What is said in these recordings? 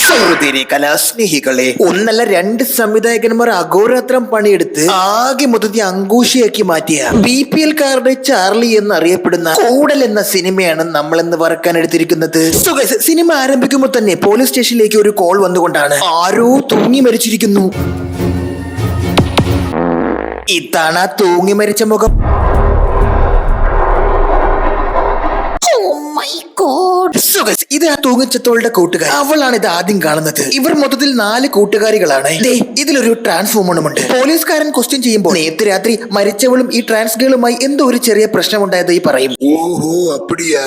സഹോദരി കലാസ്നേഹികളെ, ഒന്നല്ല രണ്ട് സംവിധായകന്മാർ അഘോരാത്രം പണിയെടുത്ത് ആകെ മൊത്തത്തിൽ അങ്കൂഷിയാക്കി മാറ്റിയ BPL കാരുടെ ചാർലി എന്നറിയപ്പെടുന്ന കൂടൽ എന്ന സിനിമയാണ് നമ്മൾ ഇന്ന് വറക്കാൻ എടുത്തിരിക്കുന്നത്. സിനിമ ആരംഭിക്കുമ്പോൾ തന്നെ പോലീസ് സ്റ്റേഷനിലേക്ക് ഒരു കോൾ വന്നുകൊണ്ടാണ് ആരോ തൂങ്ങി മരിച്ചിരിക്കുന്നു. ഇതാണ് തൂങ്ങി മരിച്ച മുഖം. ഇത് ആ തൂങ്ങിച്ചത്തോളുടെ കൂട്ടുകാർ. അവളാണ് ഇത് ആദ്യം കാണുന്നത്. ഇവർ മൊത്തത്തിൽ 4 കൂട്ടുകാരികളാണ്. ഇതിലൊരു ട്രാൻസ് വുമണുമുണ്ട്. പോലീസുകാരൻ ക്വസ്റ്റ്യൻ ചെയ്യുമ്പോൾ നേരത്തെ രാത്രി മരിച്ചവളും ഈ ട്രാൻസ് ഗേളുമായി എന്തോ ഒരു ചെറിയ പ്രശ്നമുണ്ടായതായി പറയും. ഓഹോ അപ്പടിയാ.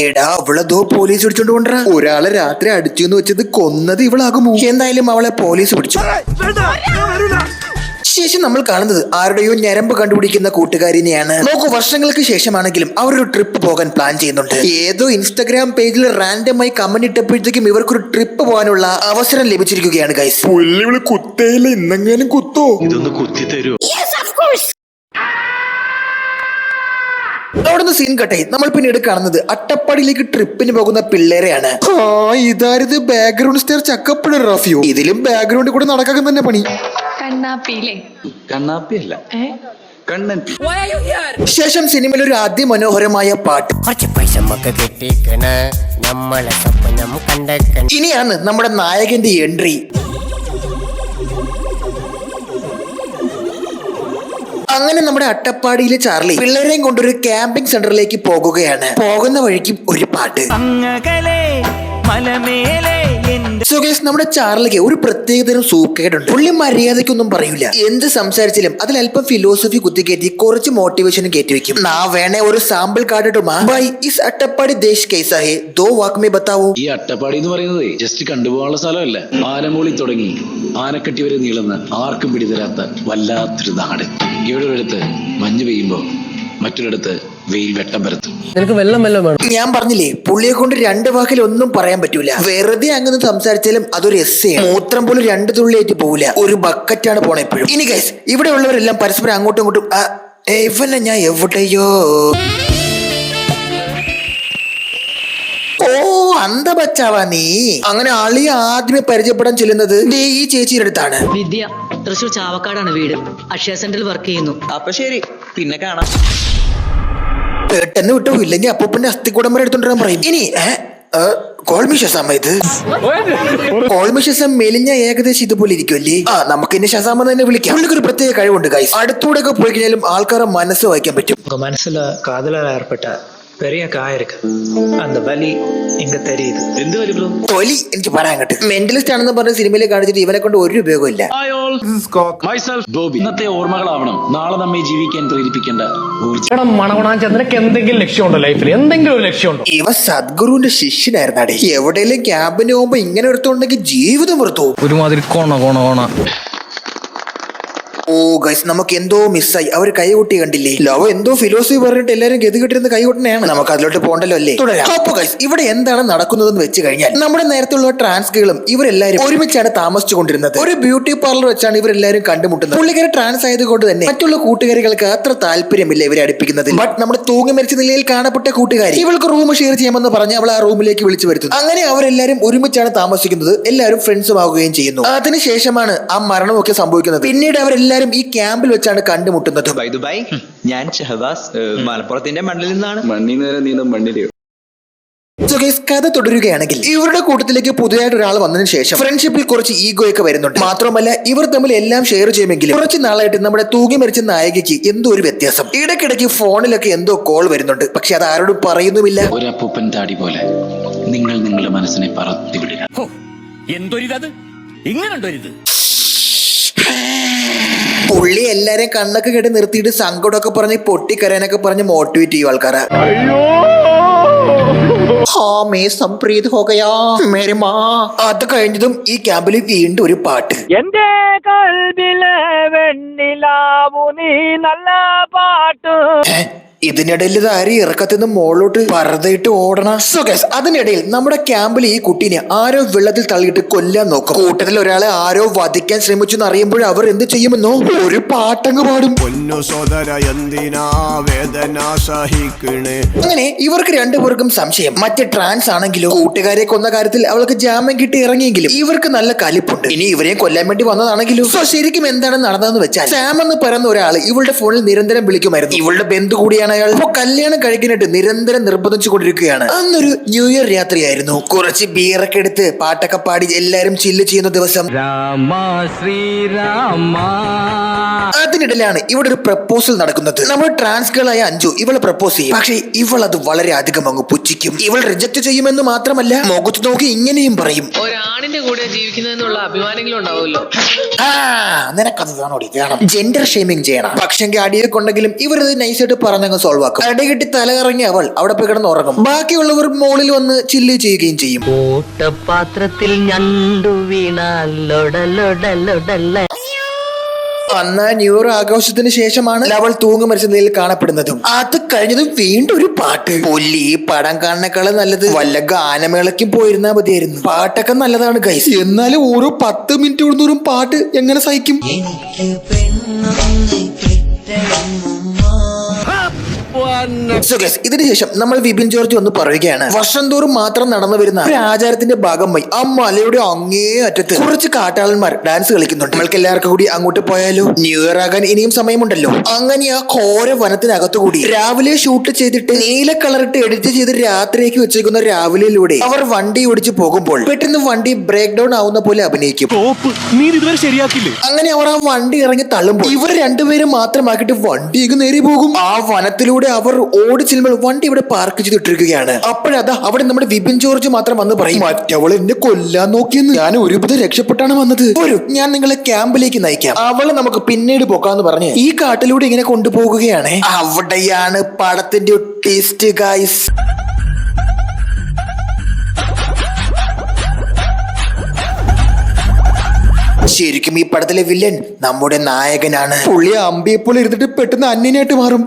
എടാ, അവളതോ പോലീസ് പിടിച്ചോണ്ട് കൊണ്ടാ. ഒരാളെ രാത്രി അടിച്ചു എന്ന് വെച്ചത് കൊന്നത് ഇവളാകുമോ? എന്തായാലും അവളെ പോലീസ് പിടിച്ചു. ശേഷം നമ്മൾ കാണുന്നത് ആരുടെയോ ഞരമ്പ് കണ്ടുപിടിക്കുന്ന കൂട്ടുകാരിനെയാണ്. നോക്കൂ, വർഷങ്ങൾക്ക് ശേഷമാണെങ്കിലും അവരൊരു ട്രിപ്പ് പോകാൻ പ്ലാൻ ചെയ്യുന്നുണ്ട്. ഏതോ ഇൻസ്റ്റാഗ്രാം പേജിൽ റാൻഡമായി കമന്റ് ഇട്ടപ്പോഴത്തേക്കും ഇവർക്കൊരു ട്രിപ്പ് പോകാനുള്ള അവസരം ലഭിച്ചിരിക്കുകയാണ് ഗൈസ്. പുല്ലിവിള് കുത്തേയില്ല, ഇന്നെങ്ങാനും കുത്തോ? ഇതൊന്ന് കുത്തി തരൂ. അവിടുന്ന് സീൻ കട്ടെ. നമ്മൾ പിന്നീട് കാണുന്നത് അട്ടപ്പാടിയിലേക്ക് ട്രിപ്പിന് പോകുന്ന പിള്ളേരെയാണ്. ഇതായത് ബാക്ക്ഗ്രൗണ്ട് സ്റ്റാർ ചക്കപ്പുഴ റാഫിയോ. ഇതിലും ബാക്ക്ഗ്രൗണ്ടിൽ കൂടെ നടക്കാൻ തന്നെ പണി. കണ്ണാപ്പിയല്ല, കണ്ണൻ. ശേഷം സിനിമയിൽ ഒരു അതിമനോഹരമായ പാട്ട്. ഇനിയാണ് നമ്മുടെ നായകന്റെ എൻട്രി. അങ്ങനെ നമ്മുടെ അട്ടപ്പാടിയിലെ ചാർലി പിള്ളേരെയും കൊണ്ടൊരു ക്യാമ്പിംഗ് സെന്ററിലേക്ക് പോകുകയാണ്. പോകുന്ന വഴിക്കും ഒരു പാട്ട്. സുഖേഷ്, നമ്മുടെ ചാർലിക്ക് ഒരു പ്രത്യേകതരം സൂക്കേടുണ്ട്. പുള്ളി മര്യാദയ്ക്കൊന്നും പറയൂല. എന്ത് സംസാരിച്ചാലും അതിൽ അല്പം ഫിലോസഫി കുത്തിക്കയറ്റി കുറച്ച് മോട്ടിവേഷനും കയറ്റി വെക്കും. നാ വേണേ ഒരു sample കാട്ടിട്ടുമാ. By is Attappadi Desh കൈസാ hey though walk may ബതാവോ. ഈ അട്ടപ്പാടി എന്ന് പറയുന്നത് ജസ്റ്റ് കണ്ടുപോകാനുള്ള സ്ഥലമല്ല. ആനമൂളി തുടങ്ങി ആനക്കട്ടി വരെ നീളുന്ന ആർക്കും പിടിതരാത്ത വല്ലാത്തൊരു നാട്. ഇവിടെ ഒരിടത്ത് മഞ്ഞ് പെയ്യുമ്പോ മറ്റൊരിടത്ത് വെയിൽ വെട്ടം പരത്തും. നിനക്ക് വെള്ളം വേണം. ഞാൻ പറഞ്ഞില്ലേ, പുള്ളിയെ കൊണ്ട് 2 വാക്കിൽ ഒന്നും പറയാൻ പറ്റൂല. വെറുതെ അങ്ങനെ സംസാരിച്ചാലും അതൊരു എസ്സേ. മൂത്രം പോലും 2 തുള്ളിയായിട്ട് പോവില്ല. ഒരു ബക്കറ്റാണ് പോണ എപ്പോഴും. ഇനി ഗൈസ്, ഇവിടെ ഉള്ളവരെല്ലാം പരസ്പരം അങ്ങോട്ടും ഇങ്ങോട്ടും ഇവല്ല ഞാൻ എവിടെയോ. ഓ അന്ത ബച്ചാവാ നീ. അങ്ങനെ അളി ആദ്യമേ പരിചയപ്പെടാൻ ചെല്ലുന്നത് ഈ ചേച്ചിയുടെ അടുത്താണ്. വിദ്യ, തൃശൂർ ചാവക്കാടാണ് വീട്. അക്ഷയ സെന്ററിൽ വർക്ക് ചെയ്യുന്നു. അപ്പൊ ശരി, പിന്നെ കാണാം. പെട്ടെന്ന് വിട്ടോ, ഇല്ലെങ്കിൽ അപ്പൂപ്പന്റെ അസ്ഥിക്കൂടം വരെ എടുത്തോണ്ടിരാൻ പറയും. ഇനി കോൾമിഷം മെലിഞ്ഞ ഏകദേശം ഇതുപോലെ ഇരിക്കുമല്ലേ. നമുക്ക് ഇനി ഷസാമ തന്നെ വിളിക്കാം. പുള്ളിക്കൊരു പ്രത്യേക കഴിവുണ്ട് ഗൈസ്. അടുത്തൂടെ ഒക്കെ പോയി കഴിഞ്ഞാലും ആൾക്കാരെ മനസ്സ് വായിക്കാൻ പറ്റും. മനസ്സില് കാതലാൽ ഏർപ്പെട്ട பெரிய காயம் இருக்கு. அந்த வலி இங்க தெரியுது. എന്ത് വലി ബ്രോ? തൊലി എനിക്ക് പറയാൻ കേട്ട്. മെന്റലിസ്റ്റ് ആണെന്ന് പറഞ്ഞ സിനിമയിൽ കാണിച്ചിട്ട് ഇവനെ കൊണ്ട് ഒരു ഉപയോഗമില്ല. ഇന്നത്തെ ഓർമ്മകളാവണം നാളെ നമ്മെ ജീവിക്കാൻ പ്രേരിപ്പിക്കേണ്ട നിനക്ക് എന്തെങ്കിലും ലക്ഷ്യമുണ്ടോ ലൈഫിൽ? എന്തെങ്കിലും ഒരു ലക്ഷ്യമുണ്ടോ? ഇവ സദ്ഗുരുവിന്റെ ശിഷ്യനായിരുന്നാടേ. എവിടെയെങ്കിലും ക്യാമ്പിന് പോകുമ്പോ ഇങ്ങനെ ഒരുത്തുണ്ടെങ്കിൽ ജീവിതം വെറുത്തു. ഒരുമാതിരി കോണ ഓ ഗൈസ്, നമുക്ക് എന്തോ മിസ്സായി. അവർ കൈകൊട്ടി കണ്ടില്ലേ? ലവ് എന്തോ ഫിലോസഫി പറഞ്ഞിട്ട് എല്ലാരും ഗതി കിട്ടിരുന്ന കൈകൊട്ടനെയാണ്. നമുക്ക് അതിലോട്ട് പോകണ്ടല്ലോ അല്ലേ. തുടരാം. അപ്പൊ ഗൈസ്, ഇവിടെ എന്താണ് നടക്കുന്നതെന്ന് വെച്ച് കഴിഞ്ഞാൽ നമ്മുടെ നേരത്തുള്ള ട്രാൻസ്കളും ഇവരെല്ലാരും ഒരുമിച്ചാണ് താമസിച്ചു കൊണ്ടിരുന്നത്. ഒരു ബ്യൂട്ടി പാർലർ വെച്ചാണ് ഇവരെല്ലാരും കണ്ടുമുട്ടുന്നത്. പുള്ളിക്കാരെ ട്രാൻസ് ആയതുകൊണ്ട് തന്നെ മറ്റുള്ള കൂട്ടുകാരികൾക്ക് അത്ര താല്പര്യമില്ല ഇവരെ അടുപ്പിക്കുന്നത്. ബട്ട് നമ്മുടെ തൂങ്ങി മരിച്ച നിലയിൽ കാണപ്പെട്ട കൂട്ടുകാരി ഇവൾക്ക് റൂം ഷെയർ ചെയ്യാമെന്ന് പറഞ്ഞ് അവൾ ആ റൂമിലേക്ക് വിളിച്ചു വരുത്തുന്നു. അങ്ങനെ അവരെല്ലാരും ഒരുമിച്ചാണ് താമസിക്കുന്നത്. എല്ലാവരും ഫ്രണ്ട്സും ആവുകയും ചെയ്യുന്നു. അതിനുശേഷമാണ് ആ മരണമൊക്കെ സംഭവിക്കുന്നത്. പിന്നീട് അവരെല്ലാരും ഈ ക്യാമ്പിൽ വെച്ചാണ് കണ്ടുമുട്ടുന്നത്. ദുബായ്, ഞാൻ ഷഹബാസ്, മലപ്പുറത്തിന്റെ മണ്ണിൽ നിന്നാണ്. മണ്ണിൽ നേരെ നീന്തം മണ്ണിലെയോ. കഥ തുടരുകയാണെങ്കിൽ ഇവരുടെ കൂട്ടത്തിലേക്ക് പുതിയതായിട്ട് ഒരാൾ വന്നതിന് ശേഷം ഫ്രണ്ട്ഷിപ്പിൽ കുറച്ച് ഈഗോ ഒക്കെ വരുന്നുണ്ട്. മാത്രമല്ല ഇവർ തമ്മിൽ എല്ലാം ഷെയർ ചെയ്യുമെങ്കിലും കുറച്ച് നാളായിട്ട് നമ്മുടെ തൂങ്ങി മരിച്ച നായികയ്ക്ക് എന്തോ ഒരു വ്യത്യാസം. ഇടയ്ക്കിടയ്ക്ക് ഫോണിലൊക്കെ എന്തോ കോൾ വരുന്നുണ്ട്. പക്ഷെ അത് ആരോടും പറയുന്നുമില്ല. ഒരു അപ്പൂപ്പൻ താടി പോലെ നിങ്ങൾ നിങ്ങളുടെ മനസ്സിനെ പറത്തിവിടുക. പുള്ളി എല്ലാരെയും കണ്ണൊക്കെ കേട്ട് നിർത്തിയിട്ട് സങ്കടമൊക്കെ പറഞ്ഞ് പൊട്ടിക്കരയാനൊക്കെ പറഞ്ഞ് മോട്ടിവേറ്റ് ചെയ്യും ആൾക്കാരെ. അത് കഴിഞ്ഞതും ഈ ക്യാമ്പിൽ വീണ്ടും ഒരു പാട്ട്. എന്റെ കൽബിലെ വെണ്ണിലാവു നീ നല്ല പാട്ട്. ഇതിനിടയിൽ ഇത് ആര് ഇറക്കത്തുനിന്ന് മുകളിലോട്ട് പറുതയിട്ട് ഓടണം. സോ ഗൈസ്, അതിനിടയിൽ നമ്മുടെ ക്യാമ്പിൽ ഈ കുട്ടീനെ ആരോ വെള്ളത്തിൽ തള്ളിയിട്ട് കൊല്ലാൻ നോക്കും. കൂട്ടത്തിൽ ഒരാളെ ആരോ വധിക്കാൻ ശ്രമിച്ചു എന്നറിയുമ്പോൾ അവർ എന്ത് ചെയ്യുമെന്നോ ഒരു പാട്ടങ്ങ് പാടും. അങ്ങനെ ഇവർക്ക് രണ്ടുപേർക്കും സംശയം. മറ്റേ ട്രാൻസ് ആണെങ്കിലും കൂട്ടുകാരെ കൊന്ന കാര്യത്തിൽ അവൾക്ക് ജാമ്യം കിട്ടി ഇറങ്ങിയെങ്കിലും ഇവർക്ക് നല്ല കലിപ്പുണ്ട്. ഇനി ഇവരെ കൊല്ലാൻ വേണ്ടി വന്നതാണെങ്കിലും. സോ ശരിക്കും എന്താണ് നടന്നതെന്ന് വെച്ചാൽ, സാം എന്ന് പറയുന്ന ഒരാൾ ഇവളുടെ ഫോണിൽ നിരന്തരം വിളിക്കുമായിരുന്നു. ഇവളുടെ ബന്ധു കൂടിയാണ് അയാൾ. അപ്പൊ കല്യാണം കഴിക്കാനായിട്ട് നിരന്തരം നിർബന്ധിച്ചു കൊണ്ടിരിക്കുകയാണ്. അന്നൊരു ന്യൂ ഇയർ രാത്രിയായിരുന്നു. കുറച്ച് ബിയറൊക്കെ എടുത്ത് പാട്ടൊക്കെ പാടി എല്ലാരും ചില്ല് ചെയ്യുന്ന ദിവസം. അതിനിടയിലാണ് ഇവിടെ ഒരു പ്രപ്പോസൽ നടക്കുന്നത്. നമ്മുടെ ട്രാൻസ് ഗേളായ അഞ്ജു ഇവളെ പ്രപ്പോസ് ചെയ്യും. പക്ഷേ ഇവൾ അത് വളരെ അധികം അങ്ങ് പുച്ഛിക്കും. ഇവൾ റിജക്ട് ചെയ്യുമെന്ന് മാത്രമല്ല, മുഖത്ത് നോക്കി ഇങ്ങനെയും പറയും, ഒരാണിന്റെ കൂടെ ജീവിക്കുന്നതിനുള്ള അഭിമാനങ്ങളും ഉണ്ടാവുമല്ലോ. നിനക്കത് വേണം. ജെൻഡർ ഷെയ്മിങ് ചെയ്യണം. പക്ഷെങ്കിൽ അടിയെ കൊണ്ടെങ്കിലും ഇവരത് നൈസായിട്ട് പറഞ്ഞങ്ങ് സോൾവ് ആക്കും. അടികിട്ടി തലകറങ്ങി അവൾ അവിടെ പോയി കിടന്ന് ഉറങ്ങും. ബാക്കിയുള്ളവർ മോളിൽ വന്ന് ചില്ല് ചെയ്യുകയും ചെയ്യും. പാത്രത്തിൽ ഞണ്ടു വീണാലൊടലൊടലൊടല. അന്ന് ന്യൂ ഇയർ ആഘോഷത്തിന് ശേഷമാണ് അവൾ തൂങ്ങി മരിച്ച നിലയിൽ കാണപ്പെടുന്നതും. അത് കഴിഞ്ഞതും വീണ്ടും ഒരു പാട്ട്. പൊല്ലി പടം കാണുന്നേക്കാളും നല്ലത് വല്ല ഗാനമേളയ്ക്കും പോയിരുന്നാ മതിയായിരുന്നു. പാട്ടൊക്കെ നല്ലതാണ് ഗൈസ്, എന്നാലും ഓരോ 10 മിനിറ്റ് കൂടുന്നോറും പാട്ട് എങ്ങനെ സഹിക്കും? ഇതിനുശേഷം നമ്മൾ വിപിൻ ജോർജ് ഒന്ന് പറയുകയാണ്, വർഷം തോറും മാത്രം നടന്നു വരുന്ന ഒരു ആചാരത്തിന്റെ ഭാഗമായി ആ മലയുടെ അങ്ങേ അറ്റത്ത് കുറച്ച് കാട്ടാളന്മാർ ഡാൻസ് കളിക്കുന്നുണ്ട്. നമ്മൾക്ക് എല്ലാവർക്കും കൂടി അങ്ങോട്ട് പോയാലോ? ന്യൂ ഇയർ ആകാൻ ഇനിയും സമയമുണ്ടല്ലോ. അങ്ങനെ ആ ഘോര വനത്തിനകത്തു കൂടി രാവിലെ ഷൂട്ട് ചെയ്തിട്ട് നീല കളറിട്ട് എഡിറ്റ് ചെയ്ത് രാത്രിയേക്ക് വെച്ചേക്കുന്ന രാവിലെയിലൂടെ അവർ വണ്ടി ഓടിച്ചു പോകുമ്പോൾ പെട്ടെന്ന് വണ്ടി ബ്രേക്ക് ഡൗൺ ആവുന്ന പോലെ അഭിനയിക്കും. അങ്ങനെ അവർ ആ വണ്ടി ഇറങ്ങി തള്ളുമ്പോൾ ഇവർ രണ്ടുപേരും മാത്രമാക്കിയിട്ട് വണ്ടി നേരെ പോകും. ആ വനത്തിലൂടെ അവർ ഓടി ചെല്ലുമ്പോൾ വണ്ടി ഇവിടെ പാർക്ക് ചെയ്തിട്ടിരിക്കുകയാണ്. അപ്പോഴതാ അവിടെ നമ്മുടെ വിപിൻ ജോർജ് മാത്രം വന്ന് പറയും, മറ്റവൾ എന്നെ കൊല്ലാൻ നോക്കിയെന്ന്. ഞാൻ ഒരുവിധം രക്ഷപ്പെട്ടാണ് വന്നത്. ഞാൻ നിങ്ങളെ ക്യാമ്പിലേക്ക് നയിക്കാം, അവളെ നമുക്ക് പിന്നീട് പോക്കാന്ന് പറഞ്ഞ് ഈ കാട്ടിലൂടെ ഇങ്ങനെ കൊണ്ടുപോകുകയാണ്. അവിടെയാണ് പടത്തിന്റെ ട്വിസ്റ്റ് ഗൈസ്. ശരിക്കും ഈ പടത്തിലെ വില്ലൻ നമ്മുടെ നായകനാണ്. പുള്ളി അമ്പിയെപ്പോലെ ഇരുന്നിട്ട് പെട്ടെന്ന് അന്യനായിട്ട് മാറും.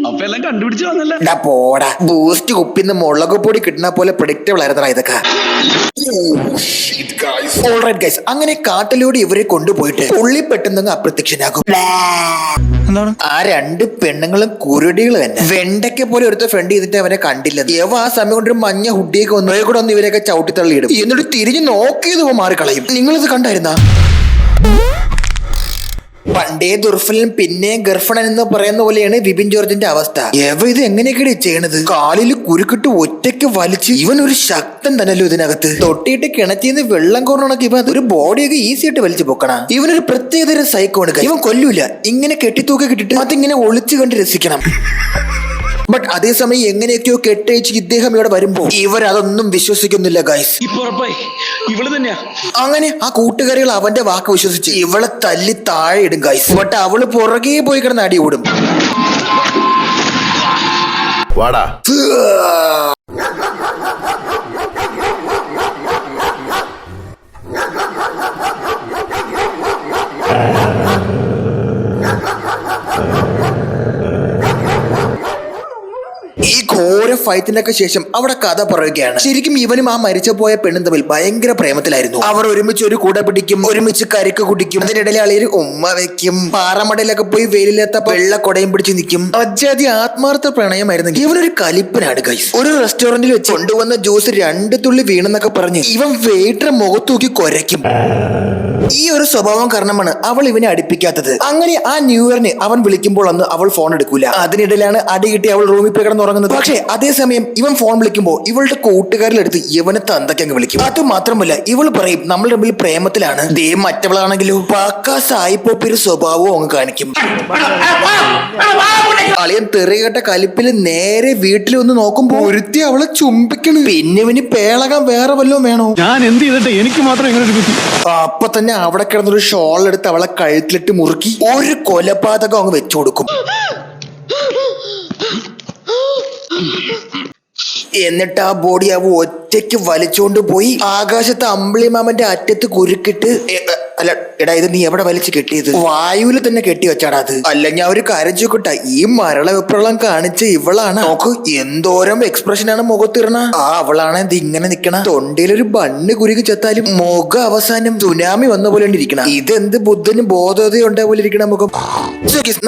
അപ്പൊ എല്ലാം കണ്ടുപിടിച്ചു വന്നല്ലേ? പോടാ, ബൂസ്റ്റ് കുപ്പിന്ന് മുളക് പൊടി കിട്ടുന്ന പോലെ പ്രഡിക്റ്റബിൾ ആയിരുന്നടാ ഇതൊക്കെ. ഓൾറൈറ്റ് ഗൈസ്, അങ്ങനെ കാട്ടിലൂടെ ഇവരെ കൊണ്ടുപോയിട്ട് പുള്ളി പെട്ടെന്ന് അപ്രത്യക്ഷനാകും. ആ 2 പെണ്ണുങ്ങളും കുരുടികൾ തന്നെ. വെണ്ടയ്ക്ക് പോലെ ഒരുത്ത ഫ്രണ്ട് ചെയ്തിട്ട് അവനെ കണ്ടില്ല. യവ ആ സമയം കൊണ്ടൊരു മഞ്ഞ ഹുഡിയൊക്കെ വന്നു കൂടെ ഒന്ന് ഇവരെയൊക്കെ ചവിട്ടിത്തള്ളിയിടും. എന്നിട്ട് തിരിഞ്ഞു നോക്കിയത് മാറിക്കളയും. നിങ്ങളിത് കണ്ടായിരുന്നാ? പണ്ടേ ദുർഫലൻ പിന്നെ ഗർഫണൻ എന്ന് പറയുന്ന പോലെയാണ് വിപിൻ ജോർജിന്റെ അവസ്ഥ. ഇത് എങ്ങനെയൊക്കെയാണ് ചെയ്യണത്? കാലിൽ കുരുക്കിട്ട് ഒറ്റയ്ക്ക് വലിച്ച് ഇവൻ ഒരു ശക്തൻ തന്നല്ലോ ഇതിനകത്ത്. തൊട്ടിയിട്ട് കിണറ്റിന്ന് വെള്ളം കോരണക്ക് ഇവ ഒരു ബോഡിയൊക്കെ ഈസി ആയിട്ട് വലിച്ചു പൊക്കണ. ഇവനൊരു പ്രത്യേകതരം സൈക്കോണ്. ഇവൻ കൊല്ലൂല, ഇങ്ങനെ കെട്ടിത്തൂക്കി കിട്ടിട്ട് അതിങ്ങനെ ഒളിച്ചു കണ്ട് രസിക്കണം. ബട്ട് അതേസമയം എങ്ങനെയൊക്കെയോ കെട്ടയച്ച് ഇദ്ദേഹം ഇവിടെ വരുമ്പോ ഇവരതൊന്നും വിശ്വസിക്കുന്നില്ല ഗൈസ്. ഇവള് തന്നെയാ. അങ്ങനെ ആ കൂട്ടുകാരികൾ അവന്റെ വാക്ക് വിശ്വസിച്ച് ഇവളെ തല്ലി താഴെ ഇടും ഗൈസ്. ബട്ട് അവള് പുറകെ പോയി കിടന്ന് അടി ഓടും. വാടാ. ഈ ഘോര ഫൈറ്റിനൊക്കെ ശേഷം അവിടെ കഥ പറയുകയാണ്. ശരിക്കും ഇവനും ആ മരിച്ചു പോയ പെണ്ണും തമ്മിൽ ഭയങ്കര പ്രേമത്തിലായിരുന്നു. അവർ ഒരുമിച്ച് ഒരു കൂട പിടിക്കും, ഒരുമിച്ച് കരിക്ക് കുടിക്കും. അതിനിടയിൽ അളിയൊരു ഉമ്മ വെക്കും. പാറമടയിലൊക്കെ പോയി വെയിലിലെത്ത വെള്ള കൊടയും പിടിച്ച് നിൽക്കും. അജാതി ആത്മാർത്ഥ പ്രണയമായിരുന്നു. ഇവനൊരു കലിപ്പനാണ് ഗൈസ്. ഒരു റെസ്റ്റോറന്റിൽ വെച്ച് കൊണ്ടുവന്ന ജ്യൂസ് 2 തുള്ളി വീണെന്നൊക്കെ പറഞ്ഞ് ഇവൻ വെയിറ്ററെ മുഖത്തൂക്കി കുരയ്ക്കും. ഈ ഒരു സ്വഭാവം കാരണമാണ് അവൾ ഇവനെ അടുപ്പിക്കാത്തത്. അങ്ങനെ ആ ന്യൂ ഇയറിന് അവൻ വിളിക്കുമ്പോൾ അന്ന് അവൾ ഫോൺ എടുക്കൂല. അതിനിടയിലാണ് അടി കിട്ടി അവൾ റൂമിൽ പോയി കിടന്നുറങ്ങുന്നത്. പക്ഷേ അതേസമയം ഇവൻ ഫോൺ വിളിക്കുമ്പോൾ ഇവളുടെ കൂട്ടുകാരിലെടുത്ത് ഇവനെ തന്തയ്ക്കങ്ങ് വിളിക്കും. അത് മാത്രമല്ല ഇവൾ പറയും നമ്മൾ തമ്മിൽ പ്രേമത്തിലാണ്. ദേ മറ്റവളാണെങ്കിലോ പക്കാ സായിപ്പോപ്പിന്റെ സ്വഭാവവും അങ്ങ് കാണിക്കും. അളിയൻ തെറികെട്ട കലിപ്പിൽ നേരെ വീട്ടിൽ ഒന്ന് നോക്കുമ്പോ ഒരുത്തി അവളെ ചുംബിക്കണ്. പിന്നെ ഇവന് പേളകാൻ വേറെ വല്ലതും വേണോ? ഞാൻ എന്ത് ചെയ്തിട്ട് എനിക്ക് മാത്രം ഇങ്ങനെ ഒരു അപ്പൊ തന്നെ അവിടെ കിടന്നൊരു ഷോൾ എടുത്ത് അവളെ കഴുത്തിലിട്ട് മുറുക്കി ഒരു കൊലപാതകം അങ്ങ് വെച്ചു കൊടുക്കും. എന്നിട്ട് ആ ബോഡി അവ ഒറ്റയ്ക്ക് വലിച്ചുകൊണ്ട് പോയി ആകാശത്ത് അമ്പിളി മാമന്റെ അറ്റത്ത് കുരുക്കിട്ട് അല്ല എടാ ഇത് നീ എവിടെ വലിച്ചു കെട്ടിയത്? വായുവിൽ തന്നെ കെട്ടി വെച്ചാടാ അത്. അല്ല ഞാൻ ഒരു കാര്യം ചോദിക്കട്ടെ, ഈ മരള വെപ്രളം കാണിച്ച ഇവളാണ്? നോക്ക് എന്തോരം എക്സ്പ്രഷൻ ആണ് മുഖത്തിറണ. അവളാണ് ഇത് ഇങ്ങനെ നിക്കണ. തൊണ്ടയിലൊരു ബണ്ണ് കുരുകി ചെത്താലും മുഖം അവസാനം സുനാമി വന്ന പോലെ ഇരിക്കണ. ഇതെന്ത് ബുദ്ധനും ബോധോദയം ഉണ്ടായ പോലെ ഇരിക്കണ മുഖം.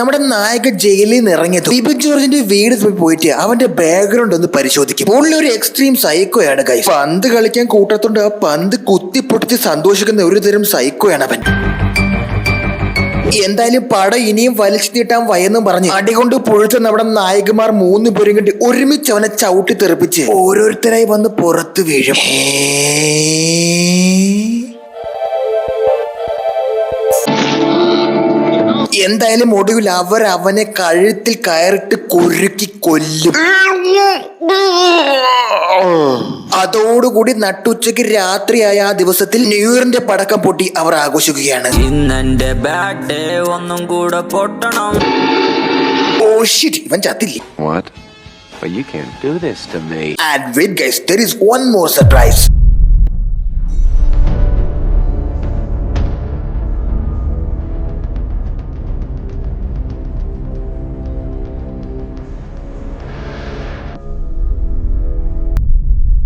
നമ്മുടെ നായക ജയിലിൽ നിന്ന് ഇറങ്ങിയത് ബിബിൻ ജോർജിന്റെ വീട് പോയിട്ട് അവന്റെ ബാക്ക്ഗ്രൗണ്ട് ഒന്ന് പരിശോധിക്കും. പുള്ളി ഒരു എക്സ്ട്രീം സൈക്കോയാണ് ഗൈസ്. പന്ത് കളിക്കാൻ കൂട്ടത്തോണ്ട് ആ പന്ത് കുത്തിപ്പൊട്ടിച്ച് സന്തോഷിക്കുന്ന ഒരു തരം സൈക്കോയാണ് അവൻ. എന്തായാലും പടം ഇനിയും വലിച്ചു നീട്ടാൻ വയെന്നും പറഞ്ഞ് അടികൊണ്ട് പുഴുത്ത നമ്മുടെ നായകന്മാർ 3 പേരും കണ്ടി ഒരുമിച്ച് അവനെ ചവിട്ടി തെറിപ്പിച്ച് ഓരോരുത്തരായി വന്ന് പുറത്തു വീഴും. എന്തായാലും ഒടുവിൽ അവനെ കഴുത്തിൽ കയറിട്ട് കുരുക്കി കൊല്ലും. അതോടുകൂടി നട്ടുച്ചയ്ക്ക് രാത്രിയായ ആ ദിവസത്തിൽ ന്യൂ ഇയറിന്റെ പടക്കം പൊട്ടി അവർ ആഘോഷിക്കുകയാണ്. ഇന്നെന്റെ ബാറ്റ് ഒന്നും കൂടെ പൊട്ടണം. ഓ ഷിറ്റ്, ഇവൻ ചത്തില്ലേ? What? But you can't do this to me. And wait guys, there is one more surprise.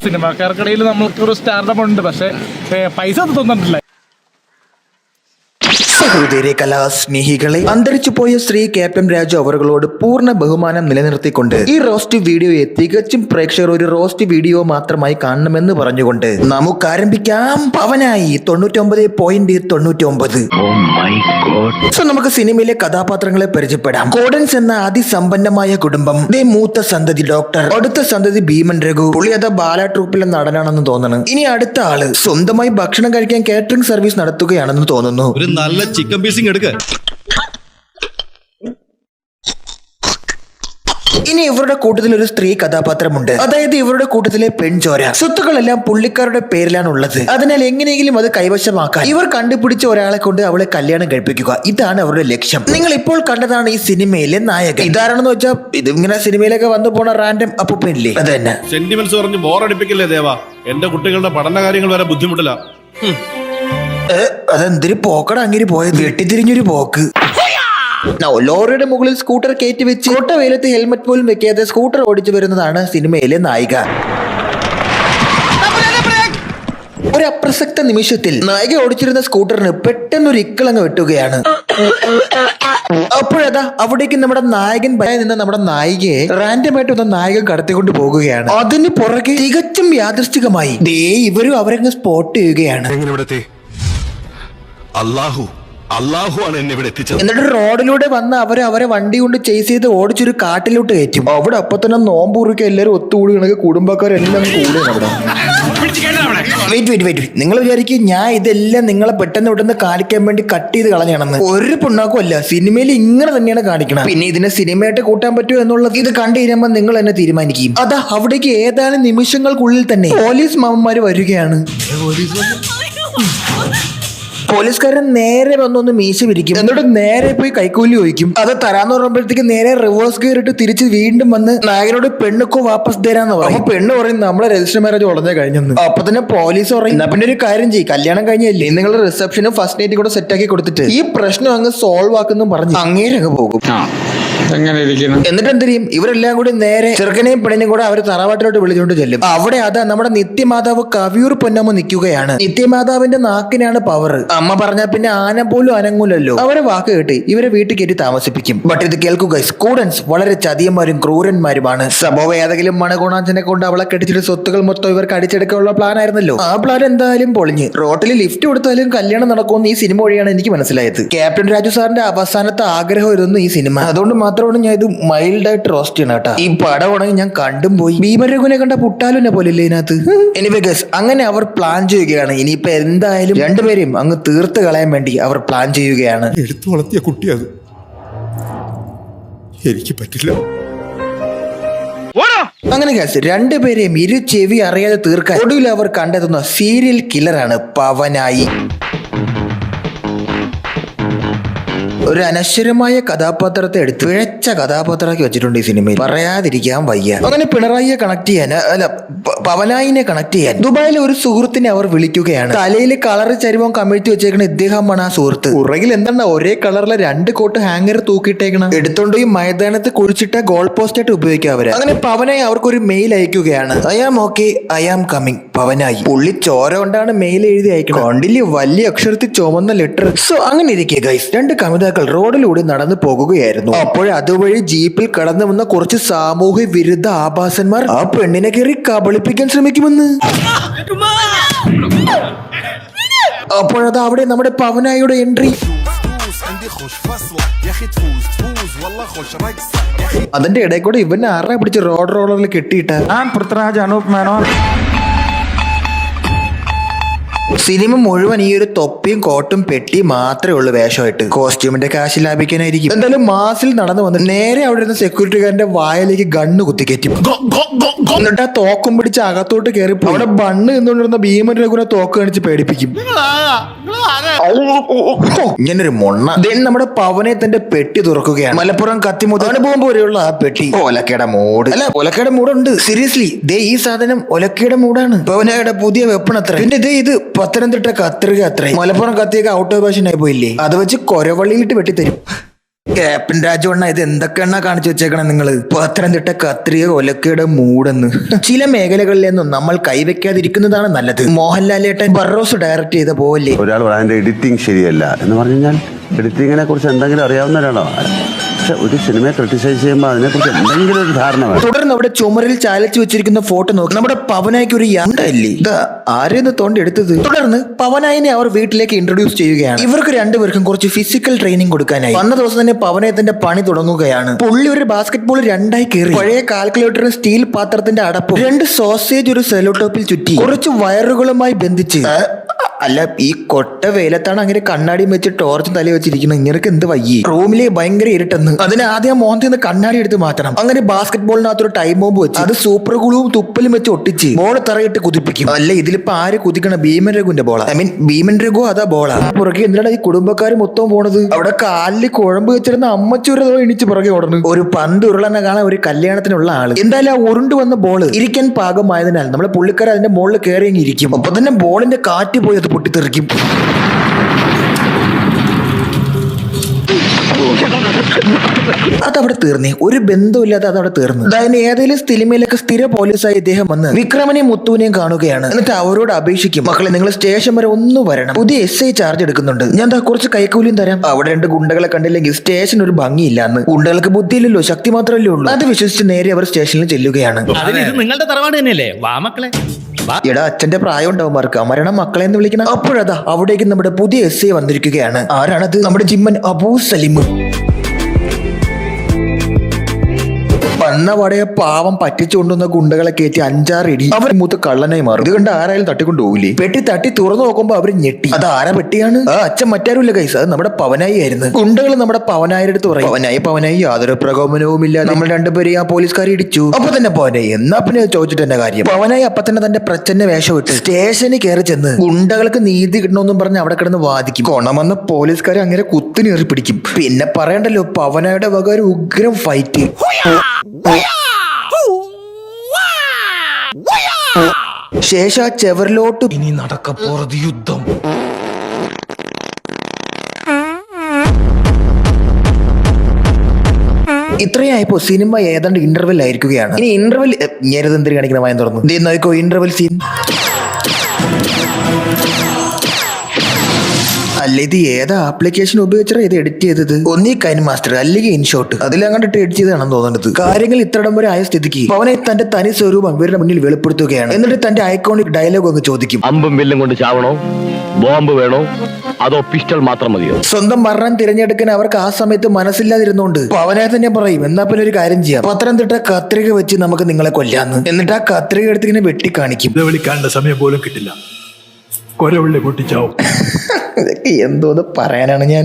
സിനിമാക്കാർക്കിടയിൽ നമ്മൾക്കൊരു സ്റ്റാർഡപ്പ് ഉണ്ട്, പക്ഷെ പൈസ ഒന്നും തോന്നിട്ടില്ല. സഹോദരി കലാസ്നേഹികളെ, അന്തരിച്ചു പോയ ശ്രീ ക്യാപ്റ്റൻ രാജു അവറുകളോട് പൂർണ്ണ ബഹുമാനം നിലനിർത്തിക്കൊണ്ട് ഈ റോസ്റ്റ് വീഡിയോയെ തികച്ചും പ്രേക്ഷകർ ഒരു റോസ്റ്റ് വീഡിയോ മാത്രമായി കാണണമെന്ന് പറഞ്ഞുകൊണ്ട് നമുക്ക് ആരംഭിക്കാം. പവനായി 99.99. സോ നമുക്ക് സിനിമയിലെ കഥാപാത്രങ്ങളെ പരിചയപ്പെടാം. കോഡൻസ് എന്ന അതിസമ്പന്നമായ കുടുംബം, മൂത്ത സന്തതി ഡോക്ടർ, അടുത്ത സന്തതി ഭീമൻ രഘു, പുള്ളി അത് ബാല ട്രൂപ്പിലെ നടനാണെന്ന് തോന്നുന്നു. ഇനി അടുത്ത ആള് സ്വന്തമായി ഭക്ഷണം കഴിക്കാൻ കാറ്ററിംഗ് സർവീസ് നടത്തുകയാണെന്ന് തോന്നുന്നു. ഒരു നല്ല ചിക്കൻ പീസിംഗ് എടുക്ക. ഇനി ഇവരുടെ കൂട്ടത്തിൽ ഒരു സ്ത്രീ കഥാപാത്രമുണ്ട്, അതായത് ഇവരുടെ കൂട്ടത്തിലെ പെൺചോര. സ്വത്തുക്കളെല്ലാം പുള്ളിക്കാരുടെ പേരിലാണ് ഉള്ളത്. അതിനാൽ എങ്ങനെയെങ്കിലും അത് കൈവശമാക്കാൻ ഇവർ കണ്ടുപിടിച്ച ഒരാളെ കൊണ്ട് അവളെ കല്യാണം കഴിപ്പിക്കുക. ഇതാണ് അവരുടെ ലക്ഷ്യം. നിങ്ങൾ ഇപ്പോൾ കണ്ടതാണ് ഈ സിനിമയിലെ നായകൻ. ഇതാരാണെന്ന് വെച്ചാൽ ഇത് ഇങ്ങനെ സിനിമയിലൊക്കെ വന്നു പോണ റാൻഡം അപ്പൂപ്പനില്ലേ, അത് തന്നെ. സെന്റിമെന്റ്സ് പറഞ്ഞ് ബോറടിപ്പിക്കില്ലേ ദേവാ. എന്റെ കുട്ടികളുടെ പഠന കാര്യങ്ങൾ വരെ ബുദ്ധിമുട്ടില്ല. അതെന്തൊരു പോക്കട അങ്ങനെ പോയത്, വെട്ടിത്തിരിഞ്ഞൊരു പോക്ക്. ലോറിയുടെ മുകളിൽ സ്കൂട്ടർ കയറ്റി വെച്ച് കോട്ട വെയിലത്ത് ഹെൽമെറ്റ് പോലും വെക്കാതെ സ്കൂട്ടർ ഓടിച്ചു വരുന്നതാണ് സിനിമയിലെ നായിക. ഒരു അപ്രസക്ത നിമിഷത്തിൽ നായിക ഓടിച്ചിരുന്ന സ്കൂട്ടറിന് പെട്ടെന്നൊരു ഇക്കിളങ്ങ് വെട്ടുകയാണ്. അപ്പോഴതാ അവിടേക്ക് നമ്മുടെ നായകൻ ഭയ നിന്ന് നമ്മുടെ നായികയെ റാൻഡമായിട്ട് വന്ന നായകൻ കടത്തിക്കൊണ്ട് പോകുകയാണ്. അതിന് പുറകെ തികച്ചും യാദൃശ്ചികമായി ദേ ഇവരും അവരങ്ങ് സ്പോട്ട് ചെയ്യുകയാണ്. അല്ലാഹു ആണ് എന്നെ ഇവിടെ എത്തിച്ചത്. എന്നിട്ട് റോഡിലൂടെ വന്ന് അവരെ വണ്ടി കൊണ്ട് ചേസ് ചെയ്ത് ഓടിച്ചൊരു കാട്ടിലോട്ട് കയറ്റും. അവിടെ അപ്പൊ തന്നെ നോമ്പൂറിക്ക് എല്ലാവരും ഒത്തുകൂടി കണക്ക് കുടുംബക്കാരെല്ലാം കൂടുകയാണ് അവിടെ. വെയിറ്റ് നിങ്ങൾ വിചാരിക്കും ഞാൻ ഇതെല്ലാം നിങ്ങളെ പെട്ടെന്ന് ഇവിടുന്ന് കാണിക്കാൻ വേണ്ടി കട്ട് ചെയ്ത് കളഞ്ഞാണെന്ന്. ഒരു പിണ്ണാക്കും അല്ല, സിനിമയിൽ ഇങ്ങനെ തന്നെയാണ് കാണിക്കണം. പിന്നെ ഇതിനെ സിനിമയായിട്ട് കൂട്ടാൻ പറ്റുമോ എന്നുള്ളത് ഇത് കണ്ടു കഴിയുമ്പോൾ നിങ്ങൾ തന്നെ തീരുമാനിക്കും. അതാ അവിടേക്ക് ഏതാനും നിമിഷങ്ങൾക്കുള്ളിൽ തന്നെ പോലീസ് മാമന്മാര് വരികയാണ്. പോലീസുകാരൻ നേരെ വന്നൊന്ന് മീശ വിരിക്കും, എന്നിട്ട് നേരെ പോയി കൈക്കൂലി ചോദിക്കും. അത് തരാന്ന് പറയുമ്പോഴത്തേക്ക് നേരെ റിവേഴ്സ് ഗിയർ ഇട്ട് തിരിച്ച് വീണ്ടും വന്ന് നായകനോട് പെണ്ണുക്കോ വാപ്പസ് തരാന്ന് പറയും. പെണ്ണ് പറയും നമ്മളെ രജിസ്റ്റർ മാരേജ് ഉടനെ കഴിഞ്ഞെന്ന്. അപ്പൊ തന്നെ പോലീസ് പറയും എന്നാ പിന്നെ ഒരു കാര്യം ചെയ്യും, കല്യാണം കഴിഞ്ഞല്ലേ നിങ്ങൾ റിസപ്ഷനും ഫസ്റ്റ് നൈറ്റും കൂടെ സെറ്റ് ആക്കി കൊടുത്തിട്ട് ഈ പ്രശ്നം അങ്ങ് സോൾവ് ആക്കുന്നു പറഞ്ഞ് അങ്ങേരെ അങ്ങ് പോകും. എന്നിട്ട് എന്ത് ചെയ്യും, ഇവരെല്ലാം കൂടി നേരെ ചെറുക്കനെയും പെണ്ണിനെയും കൂടെ അവർ തറവാട്ടിലോട്ട് വിളിച്ചുകൊണ്ട് ചെല്ലും. അവിടെ അതാ നമ്മുടെ നിത്യമാതാവ് കവിയൂർ പൊന്നമ്മ നിൽക്കുകയാണ്. നിത്യമാതാവിന്റെ നാക്കിനാണ് പവർ. അമ്മ പറഞ്ഞാൽ പിന്നെ ആന പോലും അനങ്ങൂലല്ലോ. അവരെ വാക്ക് കേട്ട് ഇവരെ വീട്ടിൽ കയറ്റി താമസിപ്പിക്കും. ബട്ട് ഇത് കേൾക്കുക, സ്റ്റുഡൻസ് വളരെ ചതിയന്മാരും ക്രൂരന്മാരുമാണ്. സംഭവം ഏതെങ്കിലും മണഗുണാഞ്ചനെ കൊണ്ട് അവളെ കെട്ടിച്ചിട്ട് സ്വത്തുകൾ മൊത്തം ഇവർക്ക് അടിച്ചെടുക്കാനുള്ള പ്ലാൻ ആയിരുന്നല്ലോ. ആ പ്ലാൻ എന്തായാലും പൊളിഞ്ഞ്. റോട്ടിൽ ലിഫ്റ്റ് കൊടുത്താലും കല്യാണം നടക്കുമെന്ന് ഈ സിനിമ വഴിയാണ് എനിക്ക് മനസ്സിലായത്. ക്യാപ്റ്റൻ രാജു സാറിന്റെ അവസാനത്തെ ആഗ്രഹമായിരുന്നു ഈ സിനിമ. അതുകൊണ്ട് മാത്രമാണ് ഞാൻ ഇത് മൈൽഡായിട്ട് റോസ്റ്റ് ചെയ്യണം കേട്ടാ. ഈ പടമാണെങ്കിൽ ഞാൻ കണ്ടും പോയി. ഭീമരഘുനെ കണ്ട പുട്ടാലുനെ പോലെ ഇല്ലേ ഇതിനകത്ത്. എനിവേ ഗയ്സ്, അങ്ങനെ അവർ പ്ലാൻ ചെയ്യുകയാണ്. ഇനിയിപ്പോ എന്തായാലും രണ്ടുപേരെയും അങ്ങ് തീർത്ത് കളയാൻ വേണ്ടി അവർ പ്ലാൻ ചെയ്യുകയാണ്. എടുത്തു വളർത്തിയ കുട്ടി അത് എനിക്ക് പറ്റില്ല. അങ്ങനെ ഗയ്സ്, രണ്ടുപേരെയും ഇരു ചെവി അറിയാതെ തീർക്കാൻ ഒടുവിൽ അവർ കണ്ടെത്തുന്ന സീരിയൽ കില്ലറാണ് പവനായി. ഒരു അനശ്വരമായ കഥാപാത്രത്തെ എടുത്ത് പിഴച്ച കഥാപാത്രമാക്കി വെച്ചിട്ടുണ്ട് ഈ സിനിമയിൽ, പറയാതിരിക്കാൻ വയ്യ. അങ്ങനെ പിണറായിയെ കണക്ട് ചെയ്യാൻ പവനായിനെ കണക്ട് ചെയ്യാൻ ദുബായിലെ ഒരു സുഹൃത്തിനെ അവർ വിളിക്കുകയാണ്. തലയിൽ കളർ ചരിവം കമിഴ്ത്തി വെച്ചേക്കണ ഇദ്ദേഹമാണ് ആ സുഹൃത്ത്. പുറകിൽ എന്താണ് ഒരേ കളറിലെ 2 കോട്ട് ഹാങ്ങർ തൂക്കിയിട്ടേക്കണം. എടുത്തോണ്ട് ഈ മൈതാനത്ത് കുഴിച്ചിട്ട ഗോൾ പോസ്റ്റ് ആയിട്ട് ഉപയോഗിക്കുക അവര്. അങ്ങനെ പവനായി അവർക്കൊരു മെയിൽ അയക്കുകയാണ്. I am okay, I am coming Pavanayi. പുള്ളി ചോര കൊണ്ടാണ് മെയിൽ എഴുതി അയക്കണം. കണ്ടില്ലേ വലിയ അക്ഷരത്തിൽ ചുമന്ന ലെറ്റർ. സോ അങ്ങനെ ഇരിക്കെ ഗൈസ്, 2 കമിതാക്കൾ റോഡിലൂടെ നടന്നു പോകുകയായിരുന്നു. അപ്പോൾ അതുവഴി ജീപ്പിൽ കടന്നു വന്ന കുറച്ച് സാമൂഹ്യ വിരുദ്ധ ആഭാസന്മാർ ആ പെണ്ണിനെ കയറി കബളിപ്പിക്കാൻ ശ്രമിക്കുമെന്ന്. അപ്പോഴത് അവിടെ നമ്മുടെ പവനായിയുടെ എൻട്രി. അതിന്റെ ഇടയിൽ കൂടെ ഇവനെ ആരെ പിടിച്ച് റോളറിൽ കെട്ടിയിട്ട സിനിമ മുഴുവൻ ഈ ഒരു തൊപ്പിയും കോട്ടും പെട്ടി മാത്രമേ ഉള്ളൂ വേഷമായിട്ട്. കോസ്റ്റ്യൂമിന്റെ കാശ് ലാഭിക്കാനായിരിക്കും. എന്തായാലും മാസിൽ നടന്നു വന്ന് നേരെ അവിടെ ഇരുന്ന സെക്യൂരിറ്റിക്കാരന്റെ വായിലേക്ക് ഗണ്ണ് കുത്തിക്കയറ്റും. എന്നിട്ട് ആ തോക്കും പിടിച്ച് അകത്തോട്ട് കയറി അവിടെ ബണ്ണ് നിന്നുകൊണ്ടിരുന്ന ഭീമൻ രഘുവിനെ തോക്ക് കാണിച്ച് പേടിപ്പിക്കും. ഇങ്ങനൊരു മൊണ്ണ. നമ്മുടെ പവനെ തന്റെ പെട്ടി തുറക്കുകയാണ്. മലപ്പുറം കത്തിമുത അനുഭവം പോലെയുള്ള ആ പെട്ടി. ഒലക്കയുടെ മൂട് അല്ല, ഒലക്കയുടെ മൂടുണ്ട്. സീരിയസ്ലി ദേ ഈ സാധനം ഒലക്കയുടെ മൂടാണ്. പവനയുടെ പുതിയ വെപ്പൺ അത്ര. പിന്നെ ദേ ഇത് പത്തനംതിട്ട കത്രിക അത്ര. മലപ്പുറം കത്തിയൊക്കെ ഔട്ട് ഓഫ് ഫാഷൻ ആയി പോയില്ലേ, അത് വെച്ച് കൊരവള്ളിയിട്ട് വെട്ടിത്തരും. ക്യാപ്റ്റൻ രാജവണ്ണ ഇത് എന്തൊക്കെയാണ് കാണിച്ചു വെച്ചേക്കണം നിങ്ങള്? പത്തനംതിട്ട കത്രിക ഒലക്കയുടെ മൂടെന്ന്. ചില മേഖലകളിലൊന്നും നമ്മൾ കൈവയ്ക്കാതിരിക്കുന്നതാണ് നല്ലത്. മോഹൻലാലേട്ടൻ ബറോസ് ഡയറക്ട് ചെയ്ത പോലെ ഒരാൾ അതിന്റെ എഡിറ്റിംഗ് ശരിയല്ല എന്ന് പറഞ്ഞു കഴിഞ്ഞാൽ എഡിറ്റിങ്ങിനെ കുറിച്ച് എന്തെങ്കിലും അറിയാവുന്ന ഒരാളോ? പക്ഷെ ഒരു സിനിമയെ ക്രിട്ടിസൈസ് ചെയ്യുമ്പോൾ അതിനെക്കുറിച്ച് എന്തെങ്കിലും ഒരു ധാരണ വേണം. തുടർന്ന് അവിടെ ചുമരിൽ ചാലിച്ചു വെച്ചിരിക്കുന്ന ഫോട്ടോ നോക്കി നമ്മുടെ പവനായിക്ക് ഒരു യണ്ടല്ലേ ഇത് ആരെന്ന് തോണ്ടി എടുത്തത്. തുടർന്ന് പവനായിനെ അവർ വീട്ടിലേക്ക് ഇൻട്രൊഡ്യൂസ് ചെയ്യുകയാണ്. ഇവർക്ക് 2 പേർക്കും കുറച്ച് ഫിസിക്കൽ ട്രെയിനിങ് കൊടുക്കാനായി വന്ന ദിവസം തന്നെ പവനായത്തിന്റെ പണി തുടങ്ങുകയാണ്. പുള്ളി ഒരു ബാസ്കറ്റ് ബോൾ 2ആയി കയറി പഴയ കാൽക്കുലേറ്ററും സ്റ്റീൽ പാത്രത്തിന്റെ അടപ്പും 2 സോസേജ് ഒരു സെലോ ടോപ്പിൽ ചുറ്റി കുറച്ച് വയറുകളുമായി ബന്ധിച്ച് അല്ല ഈ കൊട്ട വെയിലത്താണ് അങ്ങനെ കണ്ണാടിയും വെച്ച് ടോർച്ചും തല വെച്ചിരിക്കുന്നത്. ഇങ്ങനൊക്കെ എന്ത് വയ്യേ. റൂമിലെ ഭയങ്കര ഇരുട്ടെന്ന്. അതിന് ആദ്യം മോഹത്തിൽ നിന്ന് കണ്ണാടി എടുത്ത് മാറ്റണം. അങ്ങനെ ബാസ്കറ്റ് ബോളിനകത്തൊരു ടൈം ബോംബ് വെച്ച് അത് സൂപ്പർ ഗ്ലൂവും തുപ്പലും വെച്ച് ഒട്ടിച്ച് ബോൾ തറയിട്ട് കുതിപ്പിക്കും. അല്ല ഇതിലിപ്പോ ആര് കുതിക്കണ? ഭീമൻ രഘുവിന്റെ ബോളാ. ഐ മീൻ ഭീമൻ രഘു അതാ ബോളാ. പുറകെ എന്തിനാണ് ഈ കുടുംബക്കാർ മൊത്തം പോണത്? അവിടെ കാലിൽ കുഴമ്പ് വെച്ചിരുന്ന അമ്മച്ചൂരോ എണിച്ച് പുറകെ ഓടുന്നു. ഒരു പന്ത് ഉരുളനെ കാണാൻ ഒരു കല്യാണത്തിനുള്ള ആള്. എന്തായാലും ആ ഉരുണ്ട് വന്ന ബോള് ഇരിക്കാൻ പാകമായതിനാൽ നമ്മളെ പുള്ളിക്കാർ അതിന്റെ മുകളിൽ കയറി ഇരിക്കും. അപ്പൊ തന്നെ ബോളിന്റെ കാറ്റ് പോയി അത് പൊട്ടിത്തെറിക്കും. അതവിടെ തീർന്നേ. ഒരു ബന്ധമില്ലാതെ അതവിടെ തീർന്നു. അതായത് ഏതെങ്കിലും സിനിമയിലൊക്കെ സ്ഥിര പോലീസായി ഇദ്ദേഹം വന്ന് വിക്രമനെയും മുത്തുവിനെയും കാണുകയാണ്. എന്നിട്ട് അവരോട് അപേക്ഷിക്കും, മക്കളെ നിങ്ങൾ സ്റ്റേഷൻ വരെ ഒന്ന് വരണം, പുതിയ SI ചാർജ് എടുക്കുന്നുണ്ട്, ഞാൻ കുറച്ച് കൈക്കൂലിയും തരാം. അവിടെ 2 ഗുണ്ടകളെ കണ്ടില്ലെങ്കിൽ സ്റ്റേഷൻ ഒരു ഭംഗിയില്ലാന്ന്. ഗുണ്ടകൾക്ക് ബുദ്ധിയില്ലല്ലോ, ശക്തി മാത്രമല്ലേ ഉള്ളൂ. അത് വിശ്വസിച്ച് നേരെ അവർ സ്റ്റേഷനിൽ ചെല്ലുകയാണ്. നിങ്ങളുടെ തറവാട് തന്നെയല്ലേ? വാ മക്കളെ. എടാ അച്ഛന്റെ പ്രായം ഉണ്ടാവും മാർക്ക്, മരണം മക്കളെ എന്ന് വിളിക്കണം. അപ്പോഴതാ അവിടേക്ക് നമ്മുടെ പുതിയ SI വന്നിരിക്കുകയാണ്. ആരാണത്? നമ്മുടെ ജിമ്മൻ അബൂ സലിം. വന്ന വടയെ പാവം പറ്റിച്ചു കൊണ്ടുവന്ന ഗുണ്ടകളെ കയറ്റി 5-6 ഇടി അവർ മൂത്ത് കള്ളനായി മാറും. ഇത് കണ്ട് ആരായാലും തട്ടിക്കൊണ്ട് പോകില്ലേ? പെട്ടി തട്ടി തുറന്നു നോക്കുമ്പോ അവര് ഞെട്ടി. അത് ആരാ പെട്ടിയാണ്? ആ അച്ഛൻ മറ്റാരുമില്ല ഗൈസ്, അത് നമ്മുടെ പവനായി ആയിരുന്നു. ഗുണ്ടകൾ നമ്മുടെ പവനായിയുടെ അടുത്ത് പറയും, പവനായി യാതൊരു പ്രകോപനവും ഇല്ല, നമ്മൾ 2 പേരെ ആ പോലീസുകാരെ ഇടിച്ചു. അപ്പൊ തന്നെ പവനായി എന്നാ പിന്നെ ചോദിച്ചിട്ട് തന്നെ കാര്യം. പവനായി അപ്പൊ തന്നെ തന്റെ പ്രച്ഛന്റെ വേഷം ഇട്ട് സ്റ്റേഷനിൽ കയറി ചെന്ന് ഗുണ്ടകൾക്ക് നീതി കിട്ടണമെന്നും പറഞ്ഞ് അവിടെ കിടന്ന് വാദിക്കും. കൊണമെന്ന് പോലീസുകാരെ അങ്ങനെ കുത്തിനേറി പിടിക്കും. പിന്നെ പറയണ്ടല്ലോ, പവനായുടെ വക ഒരു ഉഗ്രം ഫൈറ്റ്. ശേഷം ചെവറിലോട്ട് ഇനി നടക്കപ്പോറത് യുദ്ധം. ഇത്രയായപ്പോ സിനിമ ഏതാണ്ട് ഇന്റർവെൽ ആയിരിക്കുകയാണ്. ഇനി ഇന്റർവെൽ ഞെരുതെന്തിരി കാണിക്കുന്ന വായം തുറന്നു നോക്കോ. ഇന്റർവെൽ സീൻ അല്ല, ഇത് ഏതാ ആപ്ലിക്കേഷൻ ഉപയോഗിച്ചാ ഇത് എഡിറ്റ് ചെയ്തത്? ഒന്നീ കൈൻ മാസ്റ്റർ അല്ലെങ്കിൽ ഇൻഷോട്ട്, അതിലങ്ങോട്ട് എഡിറ്റ് ചെയ്താണെന്ന് തോന്നുന്നത്. കാര്യങ്ങൾ ഇത്രടം വരെ ആയ സ്ഥിതിക്ക് പവനെ തന്റെ തനി സ്വരൂപം ഇവരുടെ മുന്നിൽ വെളിപ്പെടുത്തുകയാണ്. എന്നിട്ട് തന്റെ ഐക്കോണിക് ഡയലോഗ് അങ്ങ് ചോദിക്കും, അമ്പും വില്ലും കൊണ്ട് ചാവണോ, ബോംബ് വേണോ, അതോ പിസ്റ്റൾ മാത്രം മതിയോ? സ്വന്തം മരണം തിരഞ്ഞെടുക്കാൻ അവർക്ക് ആ സമയത്ത് മനസ്സില്ലാതിരുന്നോണ്ട് പവനെ തന്നെ പറയും, എന്നാ പിന്നെ ഒരു കാര്യം ചെയ്യാം, പത്തനംതിട്ട കത്രിക വെച്ച് നമുക്ക് നിങ്ങളെ കൊല്ലാന്ന്. എന്നിട്ട് ആ കത്രിക എടുത്ത് ഇങ്ങനെ വെട്ടി കാണിക്കും. വിളിക്കാനുള്ള സമയം പോലും കിട്ടില്ല, കൊരവള്ളി പൊട്ടിച്ചാവും. ഇതൊക്കെ എന്തോന്ന് പറയാനാണ് ഞാൻ.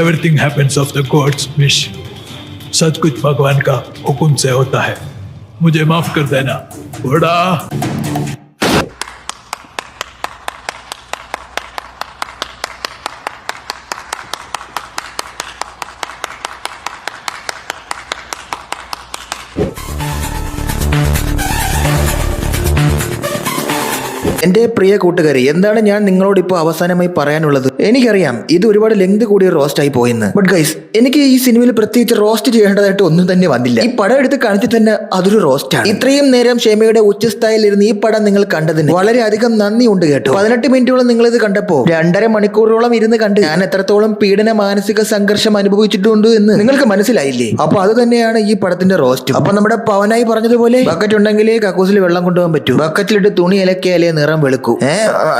Everything happens of the gods wish. सब कुछ भगवान का हुक्म से होता है। मुझे माफ कर देना घोड़ा। എന്റെ പ്രിയ കൂട്ടുകാരെ, എന്താണ് ഞാൻ നിങ്ങളോട് ഇപ്പോൾ അവസാനമായി പറയാനുള്ളത്? എനിക്കറിയാം ഇത് ഒരുപാട് ലെങ്ത് കൂടിയ റോസ്റ്റ് ആയി പോയെന്ന്. ബട്ട് ഗൈസ്, എനിക്ക് ഈ സിനിമയിൽ പ്രത്യേകിച്ച് റോസ്റ്റ് ചെയ്യേണ്ടതായിട്ട് ഒന്നും തന്നെ വന്നില്ല. ഈ പടം എടുത്ത് കാണിച്ചു തന്നെ അതൊരു റോസ്റ്റ് ആണ്. ഇത്രയും നേരം ക്ഷമയുടെ ഉച്ചസ്ഥായിൽ ഇരുന്ന് ഈ പടം നിങ്ങൾ കണ്ടതിന് വളരെയധികം നന്ദിയുണ്ട് കേട്ടോ. 18 മിനിറ്റോളം നിങ്ങൾ ഇത് കണ്ടപ്പോ 2.5 മണിക്കൂറോളം ഇരുന്ന് കണ്ട് ഞാൻ എത്രത്തോളം പീഡന മാനസിക സംഘർഷം അനുഭവിച്ചിട്ടുണ്ട് എന്ന് നിങ്ങൾക്ക് മനസ്സിലായില്ലേ? അപ്പൊ അത് തന്നെയാണ് ഈ പടത്തിന്റെ റോസ്റ്റ്. അപ്പൊ നമ്മുടെ പവനായി പറഞ്ഞതുപോലെ ബക്കറ്റ് ഉണ്ടെങ്കിലേ കക്കൂസിൽ വെള്ളം കൊണ്ടുപോകാൻ പറ്റൂ, ബക്കറ്റിലിട്ട് തുണി ഇലക്കിയാലേ നിറം വെളുക്കൂ.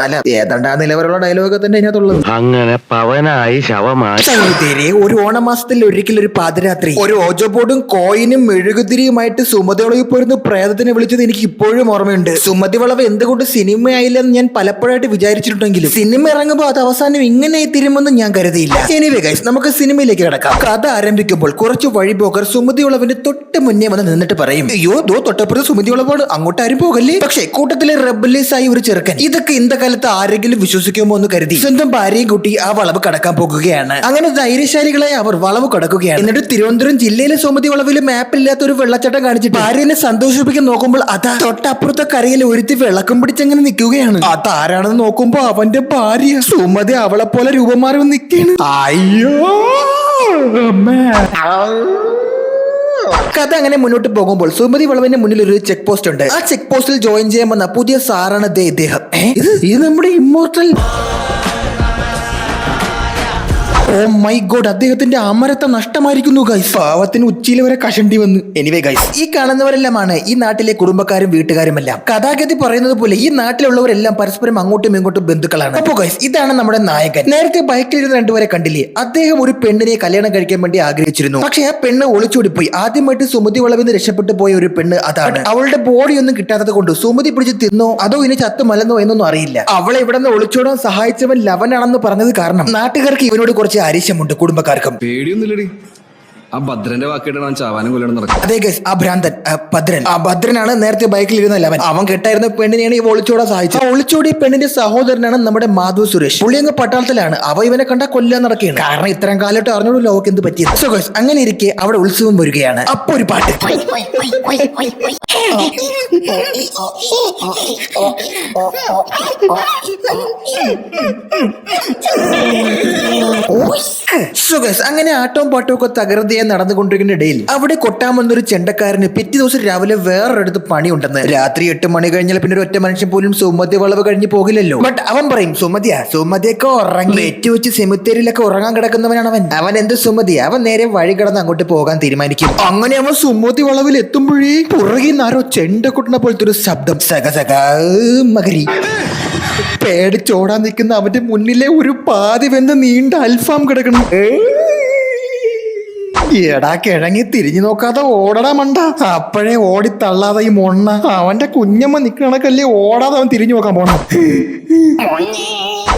അല്ല, ഏതാണ്ട് ആ നിലവരമുള്ള ഡയലോഗ് തന്നെ ഇതിനകത്തുള്ളത്. അങ്ങനെ പവനായി ശവമായി ഒരു ഓണമാസത്തിൽ ഒരിക്കൽ ഒരു പാതിരാത്രി ഒരു ഓജോ ബോർഡും കോയിനും മെഴുകുതിരിയുമായിട്ട് സുമതി വളവിൽ പോയിരുന്നു പ്രേതത്തിനെ വിളിച്ചത് എനിക്ക് ഇപ്പോഴും ഓർമ്മയുണ്ട്. സുമതി വളവ് എന്തുകൊണ്ട് സിനിമയായില്ലെന്ന് ഞാൻ പലപ്പോഴായിട്ട് വിചാരിച്ചിട്ടുണ്ടെങ്കിലും സിനിമ ഇറങ്ങുമ്പോൾ അത് അവസാനം ഇങ്ങനെ തീരുമെന്ന് ഞാൻ കരുതിയില്ല. എനിവേ ഗൈസ്, നമുക്ക് സിനിമയിലേക്ക് കിടക്കാം. കഥ ആരംഭിക്കുമ്പോൾ കുറച്ച് വഴിപോക്കർ സുമതി വളവിന്റെ തൊട്ട് മുന്നേ വന്ന് നിന്നിട്ട് പറയും, അയ്യോ ദോ തൊട്ടപ്പുറത്ത് സുമതി വളവാണ്, അങ്ങോട്ട് ആരും പോകല്ലേ. പക്ഷേ കൂട്ടത്തിലെ റെബലീസ് ആയി ഒരു ചെറുക്കൻ ഇതൊക്കെ ഇന്ന കാലത്ത് ആരെങ്കിലും വിശ്വസിക്കുമോ എന്ന് കരുതി സ്വന്തം ഭാര്യയും കുട്ടി ആ വളവ് കടക്കാൻ പോകുകയാണ്. അങ്ങനെ ധൈര്യശാലികളായി അവർ വളവ് കടക്കുകയാണ്. എന്നിട്ട് തിരുവനന്തപുരം ജില്ലയിലെ സുമതി വളവിൽ മാപ്പില്ലാത്ത ഒരു വെള്ളച്ചാട്ടം കാണിച്ചിട്ട് ഭാര്യനെ സന്തോഷിപ്പിക്കാൻ നോക്കുമ്പോൾ അതാ തൊട്ടപ്പുറത്തെ കരയിൽ ഒരുത്തി വിളക്കം പിടിച്ചങ്ങനെ നിൽക്കുകയാണ്. അതാരാണെന്ന് നോക്കുമ്പോ അവന്റെ ഭാര്യ സുമതി അവളെ പോലെ രൂപം മാറി നിൽക്കുകയാണ്. അയ്യോ, കഥ അങ്ങനെ മുന്നോട്ട് പോകുമ്പോൾ സുമതി വളവിന്റെ മുന്നിൽ ഒരു ചെക്ക് പോസ്റ്റ് ഉണ്ട്. ആ ചെക്ക് പോസ്റ്റിൽ ജോയിൻ ചെയ്യാൻ വന്ന പുതിയ സാറാണ് ഇദ്ദേഹം. ഇത് നമ്മുടെ ഇമ്മോർട്ടൽ. ഓ മൈ ഗോഡ്, അദ്ദേഹത്തിന്റെ അമരത്തെ നഷ്ടമായിരിക്കുന്നു ഗൈസ്. പാവത്തിന് ഉച്ചയിൽ വരെ കഷണ്ടി വന്നു. എനിവേ ഗൈസ്, ഈ കാണുന്നവരെല്ലാമാണ് ഈ നാട്ടിലെ കുടുംബക്കാരും വീട്ടുകാരുമെല്ലാം. കഥാഗതി പറയുന്നത് പോലെ ഈ നാട്ടിലുള്ളവരെല്ലാം പരസ്പരം അങ്ങോട്ടും ഇങ്ങോട്ടും ബന്ധുക്കളാണ്. അപ്പോ ഗൈസ്, ഇതാണ് നമ്മുടെ നായകൻ. നേരത്തെ ബൈക്കിലിരുന്ന് രണ്ടുപേരെ കണ്ടില്ലേ? അദ്ദേഹം ഒരു പെണ്ണിനെ കല്യാണം കഴിക്കാൻ വേണ്ടി ആഗ്രഹിച്ചിരുന്നു. പക്ഷെ ആ പെണ്ണ് ഒളിച്ചോടിപ്പോയി. ആദ്യമായിട്ട് സുമതി വളവിൽ നിന്ന് രക്ഷപ്പെട്ടു പോയ ഒരു പെണ്ണ് അതാണ്. അവളുടെ ബോഡി ഒന്നും കിട്ടാത്തത് കൊണ്ട് സുമതി പിടിച്ച് തിന്നോ അതോ ഇനി ചത്തു മലന്നോ എന്നൊന്നും അറിയില്ല. അവളെ ഇവിടെ നിന്ന് ഒളിച്ചോടാൻ സഹായിച്ചവൻ ലവനാണെന്ന് പറഞ്ഞത് കാരണം നാട്ടുകാർക്ക് ഇവനോട് കുറച്ച് അരിശമുണ്ട്, കുടുംബക്കാർക്കും. പേടിയൊന്നുമില്ലടി, ആ ഭദ്രന്റെ വാക്കിട്ടാണ് ചാവാനും കൊല്ലണം നടക്കും. അതെ ഗൈസ്, ആ ഭ്രാന്തൻ ഭദ്രൻ, ആ ഭദ്രനാണ് നേരത്തെ ബൈക്കിൽ ഇരുന്ന ലവൻ. അവൻ കെട്ടായിരുന്ന പെണ്ണിനെയാണ് ഈ ഒളിച്ചോടാൻ സഹായിച്ചത്. ഒളിച്ചോടി പെണ്ണിന്റെ സഹോദരനാണ് നമ്മുടെ മാധവ് സുരേഷ്. പുള്ളി അങ്ങ് പട്ടാളത്തിലാണ്. അവ ഇവനെ കണ്ടാൽ കൊല്ലാൻ നടക്കുകയാണ്. കാരണം ഇത്രയും കാലമായിട്ട് അറിഞ്ഞോളൂ ലോകക്ക് എന്ത് പറ്റിയത്. സോ ഗൈസ്, അങ്ങനെ ഇരിക്കെ അവിടെ ഉത്സവം വരികയാണ്. അപ്പൊ ഒരു പാട്ട്. സോ ഗൈസ്, അങ്ങനെ ആട്ടവും പാട്ടവും ഒക്കെ തകൃതിയായി നടന്നുകൊണ്ടിരിക്കുന്ന ഇടയിൽ അവിടെ കൊട്ടാമെന്നൊരു ചെണ്ടക്കാരന് പിറ്റേ ദിവസം രാവിലെ വേറൊരിടത്ത് പണിയുണ്ടെന്ന്. രാത്രി 8 മണി കഴിഞ്ഞാൽ പിന്നെ ഒരു ഒറ്റ മനുഷ്യൻ പോലും സുമതി വളവ് കഴിഞ്ഞ് പോകില്ലല്ലോ. ബട്ട് അവൻ പറയും, സുമതിയൊക്കെ ഉറങ്ങി വെച്ച് സെമിത്തേരിയിലൊക്കെ ഉറങ്ങാൻ കിടക്കുന്നവനാണ് അവൻ. അവൻ എന്ത് സുമതി? അവൻ നേരെ വഴി കടന്ന് അങ്ങോട്ട് പോകാൻ തീരുമാനിക്കും. അങ്ങനെ അവൻ സുമതി വളവിൽ എത്തുമ്പോഴേ പുറകിൽ നിന്ന് ആരോ ചെണ്ട കൊട്ടുന്ന പോലത്തെ ഒരു ശബ്ദം. മകരി പേടിച്ചോടാൻ നിൽക്കുന്ന അവന്റെ മുന്നിലെ ഒരു പാതി വെന്ത നീണ്ട അൽഫാം കിടക്കണം. എടാ കിഴങ്ങി തിരിഞ്ഞു നോക്കാതെ ഓടടാ മണ്ട. അപ്പോഴേ ഓടി തള്ളാതെ ഈ മൊണ്ണ അവന്റെ കുഞ്ഞമ്മ നിക്കണക്കല്ലേ ഓടാതെ അവൻ തിരിഞ്ഞു നോക്കാൻ പോണം.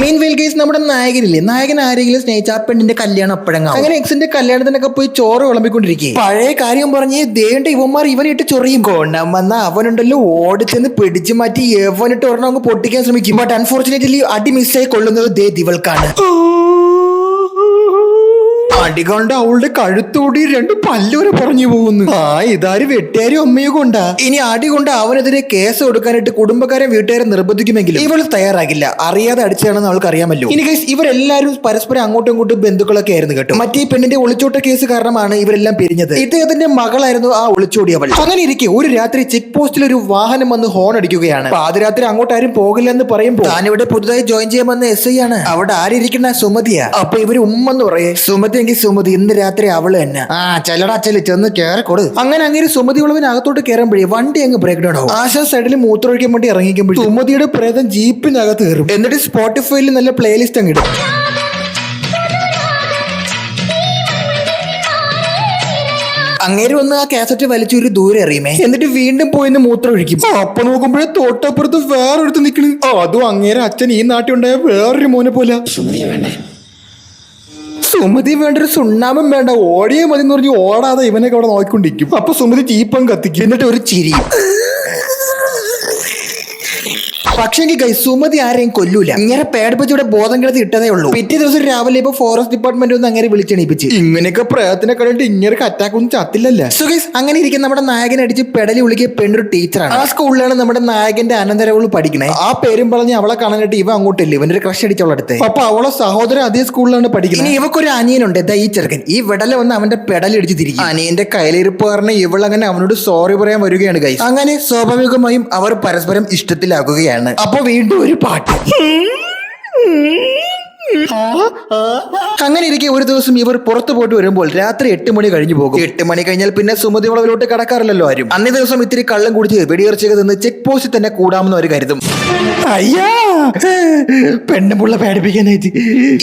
മീൻവെയിൽ കേസ് നമ്മുടെ നായകനില്ലേ, നായകൻ ആരെങ്കിലും സ്നേഹിച്ച ആ പെണ്ണിന്റെ കല്യാണം അപ്പോഴങ്ങാവും. അങ്ങനെ എക്സിന്റെ കല്യാണത്തിനൊക്കെ പോയി ചോറ് വിളമ്പിക്കൊണ്ടിരിക്കും. പഴയ കാര്യം പറഞ്ഞ് ദേണ്ട ഇവന്മാർ ഇവനിട്ട് ചൊറിയും. കൊണ്ടാൻ വന്ന അവനുണ്ടല്ലോ ഓടിച്ചെന്ന് പിടിച്ചു മാറ്റി എവനിട്ട് ഒരെണ്ണം അങ്ങ് പൊട്ടിക്കാൻ ശ്രമിക്കും. ബട്ട് അൺഫോർച്ചുനേറ്റ്ലി അടി മിസ്സായി കൊള്ളുന്നത് ദിവൾക്കാണ്. അടികൊണ്ട് അവളുടെ കഴുത്തോടി 2 പല്ലുവരെ പറഞ്ഞു പോകുന്നു. ഇതാര് വെട്ടിയാരും അമ്മയോ കൊണ്ടാ. ഇനി അടി കൊണ്ട് അവനെതിരെ കേസ് കൊടുക്കാനായിട്ട് കുടുംബക്കാരെ വീട്ടുകാരെ നിർബന്ധിക്കുമെങ്കിലും ഇവൾ തയ്യാറാകില്ല. അറിയാതെ അടിച്ചതാണെന്ന് അവൾക്ക് അറിയാമല്ലോ. ഇനി ഗൈസ്, ഇവരെല്ലാവരും പരസ്പരം അങ്ങോട്ടും ഇങ്ങോട്ടും ബന്ധുക്കളൊക്കെ ആയിരുന്നു കേട്ടോ. മറ്റേ പെണ്ണിന്റെ ഒളിച്ചോട്ട കേസ് കാരണമാണ് ഇവരെല്ലാം പിരിഞ്ഞത്. ഇദ്ദേഹത്തിന്റെ മകളായിരുന്നു ആ ഒളിച്ചോടിയവൾ. അങ്ങനെ ഇരിക്കെ ഒരു രാത്രി ചെക്ക് പോസ്റ്റിൽ ഒരു വാഹനം വന്ന് ഹോൺ അടിക്കുകയാണ്. പാതിരാത്രി അങ്ങോട്ട് ആരും പോകില്ല എന്ന് പറയുമ്പോൾ താനിവിടെ പുതുതായി ജോയിൻ ചെയ്യാൻ വന്ന SI ആണ്. അവിടെ ആരിയിരിക്കുന്ന സുമതിയാ. അപ്പൊ ഇവര് ഉമ്മെന്ന് പറയേ, സുമതി സുമതി ഇന്ന് രാത്രി അവള് തന്നെ. ചെല്ലടാ ചെന്ന് കേറിക്കൊടു. അങ്ങനെ സുമതി വളവിനകത്തോട്ട് കയറുമ്പോഴേ വണ്ടി അങ്ങ് ബ്രേക്ക് ഡൗൺ ആവും. ആശാ സൈഡിൽ മൂത്രമൊഴിക്കാൻ വേണ്ടി ഇറങ്ങിക്കുമ്പോൾ സുമതിയുടെ പ്രേതം ജീപ്പിനകത്ത് കയറും. എന്നിട്ട് സ്പോട്ടിഫൈയിൽ നല്ല പ്ലേലിസ്റ്റ് അങ്ങ് ഇടും. അങ്ങേര് വന്ന് ആ കാസറ്റ് വലിച്ചൊരു ദൂരെ എറിയുമേ. എന്നിട്ട് വീണ്ടും പോയിന്ന് മൂത്രം ഒഴിക്കും. അപ്പൊ നോക്കുമ്പോഴേ തോട്ടപ്പുറത്ത് വേറൊരുത്ത് നിൽക്കണ്. അതും അങ്ങേരെ അച്ഛൻ ഈ നാട്ടിൽ ഉണ്ടായ വേറൊരു മോനെ പോലെ. സുമതി വേണ്ട ഒരു സുണ്ണാമം വേണ്ട, ഓടിയേ മതി എന്ന് പറഞ്ഞ് ഓടാതെ ഇവനൊക്കെ അവിടെ നോക്കിക്കൊണ്ടിരിക്കും. അപ്പൊ സുമതി ചീപ്പം കത്തിക്കും, എന്നിട്ട് ഒരു ചിരി. പക്ഷെങ്കിൽ ഗൈസ് സുമതി ആരെയും കൊല്ലൂല. ഇങ്ങനെ പേടിപ്പിച്ച് ഇവിടെ ബോധം കിടത്തി ഇട്ടതേ ഉള്ളൂ. പിറ്റേ ദിവസം രാവിലെ ഇപ്പൊ ഫോറസ്റ്റ് ഡിപ്പാർട്ട്മെന്റ് ഒന്ന് അങ്ങനെ വിളിച്ചെണീപ്പിച്ച്. ഇങ്ങനെയൊക്കെ പ്രയത്നം കണ്ടിട്ട് ഇങ്ങനെ അറ്റാക്ക് ഒന്നും ചത്തില്ലല്ലോ. സോ ഗൈസ് അങ്ങനെ ഇരിക്കുന്ന നമ്മുടെ നായകനെ അടിച്ച് പെടലി വിളിക്കിയ പെണ്ണൊരു ടീച്ചറാണ്. ആ സ്കൂളിലാണ് നമ്മുടെ നായകന്റെ അനന്തരവള് പഠിക്കണേ. ആ പേരും പറഞ്ഞ് അവളെ കാണാനായിട്ട് ഇവ അങ്ങോട്ടില്ല, ഇവന്റെ ഒരു ക്രഷ് അടിച്ചവളടുത്ത്. അപ്പൊ അവളെ സഹോദരൻ അതേ സ്കൂളിലാണ് പഠിക്കുന്നത്. ഇനി ഇവക്കൊരു അനിയനുണ്ട്, ഈ ചെറുക്കൻ. ഈ വിടല വന്ന് അവന്റെ പെടലി അടിച്ച് തിരിക്കും. അനിയന്റെ കയ്യിലിരിപ്പ് കാരണം ഇവളങ്ങനെ അവനോട് സോറി പറയാൻ വരികയാണ് ഗൈസ്. അങ്ങനെ സ്വാഭാവികമായും അവർ പരസ്പരം ഇഷ്ടത്തിലാക്കുകയാണ്. അപ്പൊ വീണ്ടും ഒരു പാട്ട്. അങ്ങനെ ഇരിക്കെ ഒരു ദിവസം ഇവർ പുറത്തു പോയിട്ട് വരുമ്പോൾ രാത്രി 8 മണി കഴിഞ്ഞു പോകും. 8 മണി കഴിഞ്ഞാൽ പിന്നെ സുമതി വളവിലോട്ട് കടക്കാറില്ലല്ലോ ആരും. അന്നേ ദിവസം ഇത്തിരി കള്ളം കുടിച്ച് വെടിയിറച്ചൊക്കെ തിന്ന് ചെക്ക് പോസ്റ്റിൽ തന്നെ കൂടാമെന്ന് അവർ കരുതും. അയ്യാ, പെണ്ണുമുള്ള പേടിപ്പിക്കാനായിട്ട്.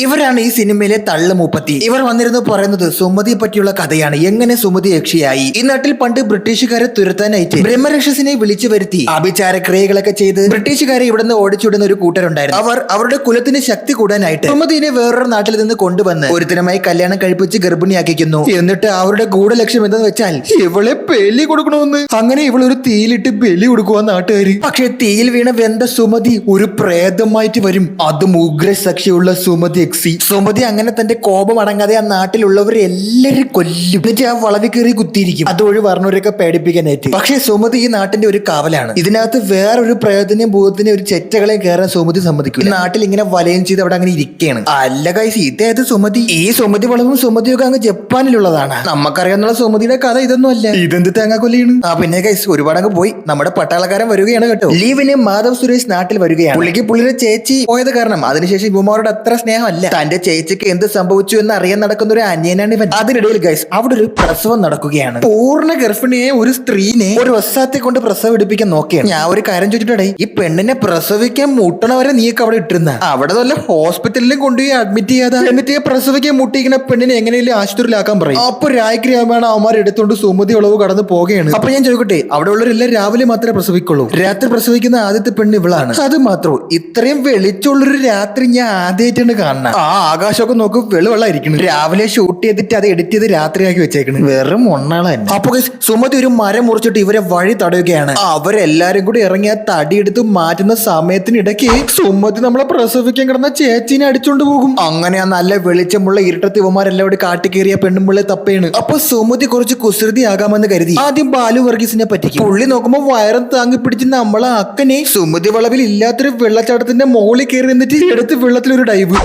ഇവരാണ് ഈ സിനിമയിലെ തള്ളു മൂപ്പത്തി. ഇവർ വന്നിരുന്ന് പറയുന്നത് സുമതിയെ പറ്റിയുള്ള കഥയാണ്. എങ്ങനെ സുമതി യക്ഷിയായി. ഈ നാട്ടിൽ പണ്ട് ബ്രിട്ടീഷുകാരെ തുരത്താനായിട്ട് ബ്രഹ്മരക്ഷസിനെ വിളിച്ചു വരുത്തി ആഭിചാര ക്രിയകളൊക്കെ ചെയ്ത് ബ്രിട്ടീഷുകാരെ ഇവിടുന്ന് ഓടിച്ചുവിടുന്ന ഒരു കൂട്ടരുണ്ടായിരുന്നു. അവർ അവരുടെ കുലത്തിന് ശക്തി കൂടാനായിട്ട് സുമതിനെ വേറൊരു നാട്ടിൽ നിന്ന് കൊണ്ടുവന്ന് ഒരുത്തനുമായി കല്യാണം കഴിപ്പിച്ച് ഗർഭിണിയാക്കിക്കുന്നു. എന്നിട്ട് അവരുടെ ഗൂഢ ലക്ഷ്യം എന്തെന്ന് വെച്ചാൽ ഇവളെ ബലി കൊടുക്കണമെന്ന്. അങ്ങനെ ഇവളൊരു തീയിലിട്ട് ബലി കൊടുക്കുക നാട്ടുകാര്. പക്ഷെ തീയിൽ വീണ വെന്ത സുമതി ഒരു പ്രേതമായിട്ട് വരും. അതും ഉഗ്രശക്തിയുള്ള സുമതി എക്സി. സുമതി അങ്ങനെ തന്റെ കോപം അടങ്ങാതെ ആ നാട്ടിലുള്ളവരെ എല്ലാരും കൊല്ലും. എന്നിട്ട് ആ വളവി കയറി കുത്തിയിരിക്കും. അതുവഴി പറഞ്ഞവരൊക്കെ പേടിപ്പിക്കാനായിട്ട്. പക്ഷെ സുമതി ഈ നാട്ടിന്റെ ഒരു കാവലാണ്. ഇതിനകത്ത് വേറൊരു പ്രേതത്തിനെയും ഭൂതത്തിനെയും ഒരു ചെറ്റകളെയും കയറാൻ സുമതി സമ്മതിക്കും. നാട്ടിൽ ഇങ്ങനെ വലയം ചെയ്ത് അവിടെ അങ്ങനെ ഇരിക്കുകയാണ്. അല്ല ഗൈസ്, ഇതേത് സുമതി? ഈ സുമതി വളവും സുമതിയൊക്കെ അങ്ങ് ജപ്പാനിലുള്ളതാണ്. നമുക്കറിയാവുന്ന സുമതിയുടെ കഥ ഇതൊന്നും അല്ല. ഇതെന്ത് തേങ്ങാ കൊല്ലിയാണ്. പിന്നെ ഗൈസ് ഒരുപാട് അങ്ങ് പോയി. നമ്മുടെ പട്ടാളക്കാരൻ വരികയാണ് കേട്ടോ. ലീവിന് മാധവ് സുരേഷ് നാട്ടിൽ വരികയാണ്. പുള്ളിയുടെ ചേച്ചി പോയത് കാരണം അതിനുശേഷം ഇവന്മാരോട് അത്ര സ്നേഹമല്ല. തന്റെ ചേച്ചിക്ക് എന്ത് സംഭവിച്ചു എന്ന് അറിയാൻ നടക്കുന്ന ഒരു അന്യനാണ് ഇവൻ. അതിനിടയിൽ ഗൈസ് അവിടെ ഒരു പ്രസവം നടക്കുകയാണ്. പൂർണ്ണ ഗർഭിണിയെ ഒരു സ്ത്രീനെ ഒരു വസ്സാത്തെ കൊണ്ട് പ്രസവം എടുപ്പിക്കാൻ നോക്കിയാണ്. ഞാൻ ഒരു കാര്യം ചോദിച്ചിട്ടേ, ഈ പെണ്ണിനെ പ്രസവിക്കാൻ മുട്ടണവരെ നീയൊക്കെ അവിടെ ഇട്ടിരുന്ന അവിടെ നല്ല ഹോസ്പിറ്റലിലും കൊണ്ടുപോയി അഡ്മിറ്റ് ചെയ്യാതെ എന്നിട്ട് പ്രസവിക്കാൻ മുട്ടിക്കുന്ന പെണ്ണിനെ എങ്ങനെയും ആശുപത്രിയിലാക്കാൻ പറയും. അപ്പൊ രായ്ക്ക് അവന്മാർ എടുത്തോണ്ട് സുമതി വളവ് കടന്ന് പോകുകയാണ്. അപ്പൊ ഞാൻ ചോദിക്കട്ടെ, അവിടെ ഉള്ളവരെല്ലാം രാവിലെ മാത്രമേ പ്രസവിക്കുള്ളൂ. രാത്രി പ്രസവിക്കുന്ന ആദ്യത്തെ പെണ്ണ് ഇവളാണ്. അത് മാത്രം ഇത്രയും വെളിച്ചുള്ളൊരു രാത്രി ഞാൻ ആദ്യമായിട്ടാണ് കാണുന്നത്. ആ ആകാശമൊക്കെ നോക്കും, വെള്ളമായിരിക്കണം. രാവിലെ ഷൂട്ട് ചെയ്തിട്ട് അത് എഡിറ്റ് ചെയ്ത് രാത്രിയാക്കി വെച്ചേക്കണം. വെറും ഒന്നാളെ. അപ്പൊ സുമതി ഒരു മരം മുറിച്ചിട്ട് ഇവരെ വഴി തടയുകയാണ്. അവരെല്ലാരും കൂടി ഇറങ്ങി ആ തടിയെടുത്ത് മാറ്റുന്ന സമയത്തിനിടയ്ക്ക് സുമതി നമ്മളെ പ്രസവിക്കാൻ കിടന്ന ചേച്ചീനെ അടിച്ചോണ്ട് പോകും. അങ്ങനെ ആ നല്ല വെളിച്ചമുള്ള ഇരുട്ടത്ത് ഇവന്മാരെല്ലാം കൂടി കാട്ടിക്കേറിയ പെണ്ണുമ്പിള്ളെ തപ്പയാണ്. അപ്പൊ സുമതി കുറച്ച് കുസൃതി ആകാമെന്ന് കരുതി ആദ്യം ബാലു വർഗീസിനെ പറ്റിക്കും. പുള്ളി നോക്കുമ്പോ വയറും താങ്ങി പിടിച്ച് നമ്മളെ അക്കനെ സുമതി വളവിൽ ഇല്ലാത്തൊരു വെള്ളച്ചാട്ടത്തിന്റെ മുകളിൽ കയറി എന്നിട്ട് എടുത്ത് വെള്ളത്തിലൊരു ഡൈവ്.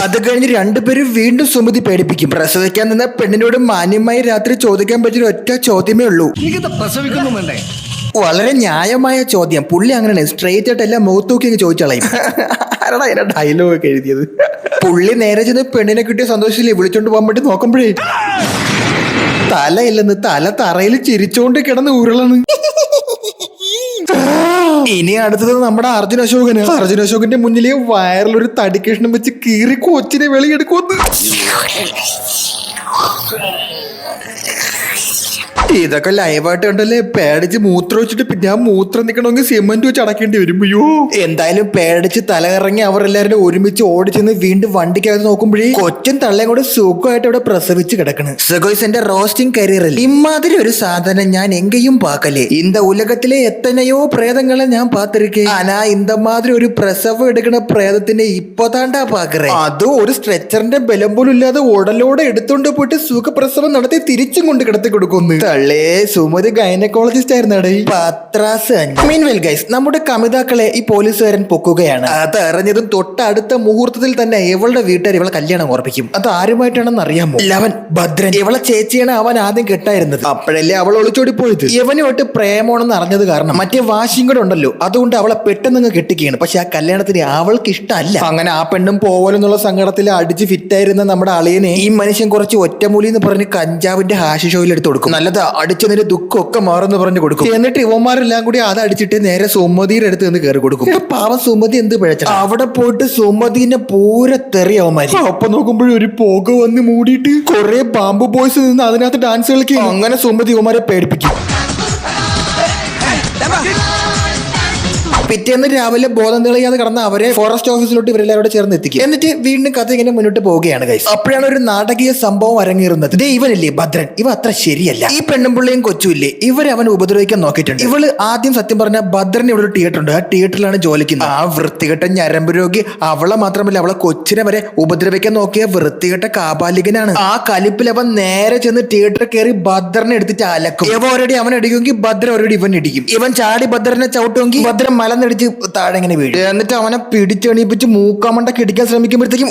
അത് കഴിഞ്ഞ് രണ്ടുപേരും വീണ്ടും സുമതി പേടിപ്പിക്കും. പ്രസവിക്കാൻ നിന്ന പെണ്ണിനോട് മാന്യമായി രാത്രി ചോദിക്കാൻ പറ്റിയ ഒറ്റ ചോദ്യമേ ഉള്ളൂ, പ്രസവിക്കുന്നു വേണ്ടേ? വളരെ ന്യായമായ ചോദ്യം. പുള്ളി അങ്ങനെ സ്ട്രേറ്റ് ആയിട്ട് എല്ലാം മുഖത്ത് നോക്കി ചോദിച്ചളയും. ആരാടാ അതിന്റെ ഡയലോഗ് ഒക്കെ എഴുതിയത്? പുള്ളി നേരെ ചെന്ന് പെണ്ണിനെ കിട്ടിയ സന്തോഷത്തില് വിളിച്ചോണ്ട് പോകാൻ വേണ്ടി നോക്കുമ്പോഴേ തലയില്ലെന്ന് തല തറയിൽ ചിരിച്ചോണ്ട് കിടന്ന് ഉരുളാണ്. ഇനി അടുത്തത് നമ്മുടെ അർജുൻ അശോകന്. അർജുൻ അശോകന്റെ മുന്നിലെ വയറിലൊരു തടിക്കഷ്ണം വെച്ച് കീറി കൊച്ചിനെ വെളിയെടുക്കുമെന്ന്. ഇതൊക്കെ ലൈവായിട്ട് കണ്ടല്ലേ. പേടിച്ച് മൂത്രം വെച്ചിട്ട് പിന്നെ ആ മൂത്രം നിൽക്കണമെങ്കിൽ സിമന്റ് വെച്ച് അടക്കേണ്ടി വരും. അയ്യോ, എന്തായാലും പേടിച്ച് തലകറങ്ങി അവർ എല്ലാവരും ഒരുമിച്ച് ഓടിച്ചെന്ന് വീണ്ടും വണ്ടിക്കകത്ത് നോക്കുമ്പോഴേ കൊച്ചും തള്ളയും കൂടെ സുഖമായിട്ട് അവിടെ പ്രസവിച്ച് കിടക്കണ്. സഗോയ്സിന്റെ റോസ്റ്റിംഗ് കരിയറിൽ ഇമാതിരി ഒരു സാധനം ഞാൻ എങ്കയും പാക്കലേ. இந்த ഉലകത്തിലെ എത്തനെയോ പ്രേതങ്ങളെ ഞാൻ പാത്തിരിക്കേ. ആനാ இந்த மாதிரி ഒരു പ്രസവം എടുക്കണ പ്രേതത്തിനെ ഇപ്പൊ താണ്ടാ പാക്കറേ. അതും ഒരു സ്ട്രെച്ചറിന്റെ ബലം പോലും ഇല്ലാതെ ഉടലോടെ എടുത്തോണ്ട് പോയിട്ട് സുഖപ്രസവം നടത്തി തിരിച്ചും കൊണ്ട് കിടത്തി കൊടുക്കുന്നു. തള്ളേ, സുമതി ഗൈനക്കോളജിസ്റ്റ് ആയിരുന്നടേ. നമ്മുടെ കമിതാക്കളെ ഈ പോലീസുകാരൻ പൊക്കുകയാണ്. അത് അറിഞ്ഞതും തൊട്ടടുത്ത മുഹൂർത്തത്തിൽ തന്നെ ഇവളുടെ വീട്ടുകാർ ഇവളെ കല്യാണം ഉറപ്പിക്കും. അത് ആരുമായിട്ടാണെന്ന് അറിയാമോ? ലവൻ ഭദ്രൻ. ഇവളെ ചേച്ചിയാണ് അവൻ ആദ്യം കെട്ടായിരുന്നത്. അപ്പോഴല്ലേ അവൾ ഒളിച്ചോടി പോയത്. ഇവനുമായിട്ട് പ്രേമമാണെന്ന് അറിഞ്ഞത് കാരണം മറ്റേ വാശിയും കൂടെ ഉണ്ടല്ലോ, അതുകൊണ്ട് അവളെ പെട്ടെന്ന് കെട്ടിക്കുകയാണ്. പക്ഷെ ആ കല്യാണത്തിന് അവൾക്ക് ഇഷ്ടമല്ല. അങ്ങനെ ആ പെണ്ണും പോവലെന്നുള്ള സങ്കടത്തിൽ അടിച്ച് ഫിറ്റായിരുന്ന നമ്മുടെ അളിയനെ ഈ മനുഷ്യൻ കുറച്ച് ഒറ്റമൂലി എന്ന് പറഞ്ഞ് കഞ്ചാവിന്റെ ഹാഷ് ഷോയിൽ എടുത്ത് കൊടുക്കും. നല്ലതാ, അടിച്ചതിന്റെ ദുഃഖമൊക്കെ മാറുന്നു പറഞ്ഞു കൊടുക്കും. എന്നിട്ട് ഇവന്മാരെല്ലാം കൂടി അത് അടിച്ചിട്ട് നേരെ സുമതിയുടെ അടുത്ത് നിന്ന് കയറി കൊടുക്കും. പാവം സുമതി എന്ത് പിഴച്ച അവിടെ പോയിട്ട് സുമതിനെ പൂരെ തെറിയവന്മാര്. അപ്പൊ നോക്കുമ്പോഴും ഒരു പുക വന്ന് മൂടിയിട്ട് കുറെ ബാമ്പു ബോയ്സ് നിന്ന് അതിനകത്ത് ഡാൻസ് കളിക്കും. അങ്ങനെ സുമതി ഇവന്മാരെ പേടിപ്പിക്കും. പിറ്റേന്ന് രാവിലെ ബോധം തെളിയാതെ കടന്ന അവരെ ഫോറസ്റ്റ് ഓഫീസിലോട്ട് ഇവരെല്ലാവരോട് ചേർന്ന് എത്തിക്കും. എന്നിട്ട് വീണ്ടും കഥ ഇങ്ങനെ മുന്നോട്ട് പോവുകയാണ് ഗൈസ്. അപ്പോഴാണ് ഒരു നാടകീയ സംഭവം അരങ്ങേറുന്നത്. ഇവനില്ലേ ഭദ്രൻ, ഇവ അത്ര ശരിയല്ല. ഈ പെണ്ണുമ്പിള്ളയും കൊച്ചുമില്ലേ, ഇവരെ അവൻ ഉപദ്രവിക്കാൻ നോക്കിയിട്ടുണ്ട്. ഇവള് ആദ്യം സത്യം പറഞ്ഞ ഭദ്രന് ഇവിടെ ഒരു തിയേറ്റർ ഉണ്ട്, ആ തിയേറ്ററിലാണ് ജോലിക്കുന്നത്. ആ വൃത്തികെട്ട ഞരമ്പ് രോഗി അവളെ മാത്രമല്ല അവളെ കൊച്ചിനെ വരെ ഉപദ്രവിക്കാൻ നോക്കിയ വൃത്തികെട്ട കാപാലികനാണ്. ആ കലിപ്പിൽ അവൻ നേരെ ചെന്ന് തിയേറ്ററിൽ കയറി ഭദ്രനെ എടുത്തിട്ട് അലക്കും. ഇവ ഒരടി അവൻ അടിക്കുമെങ്കിൽ ഭദ്രൻ ഒരടി ഇവൻ ഇടിക്കും. ഇവൻ ചാടി ഭദ്രനെ ചവിട്ടുമെങ്കിൽ ഭദ്രൻ മലന്നടിച്ച് താഴെ ഇങ്ങനെ വീഴും. എന്നിട്ട് അവനെ പിടിച്ചെണീപ്പിച്ച് മൂക്കാമണ്ടൊക്കെ ഇടിക്കാൻ ശ്രമിക്കുമ്പോഴത്തേക്കും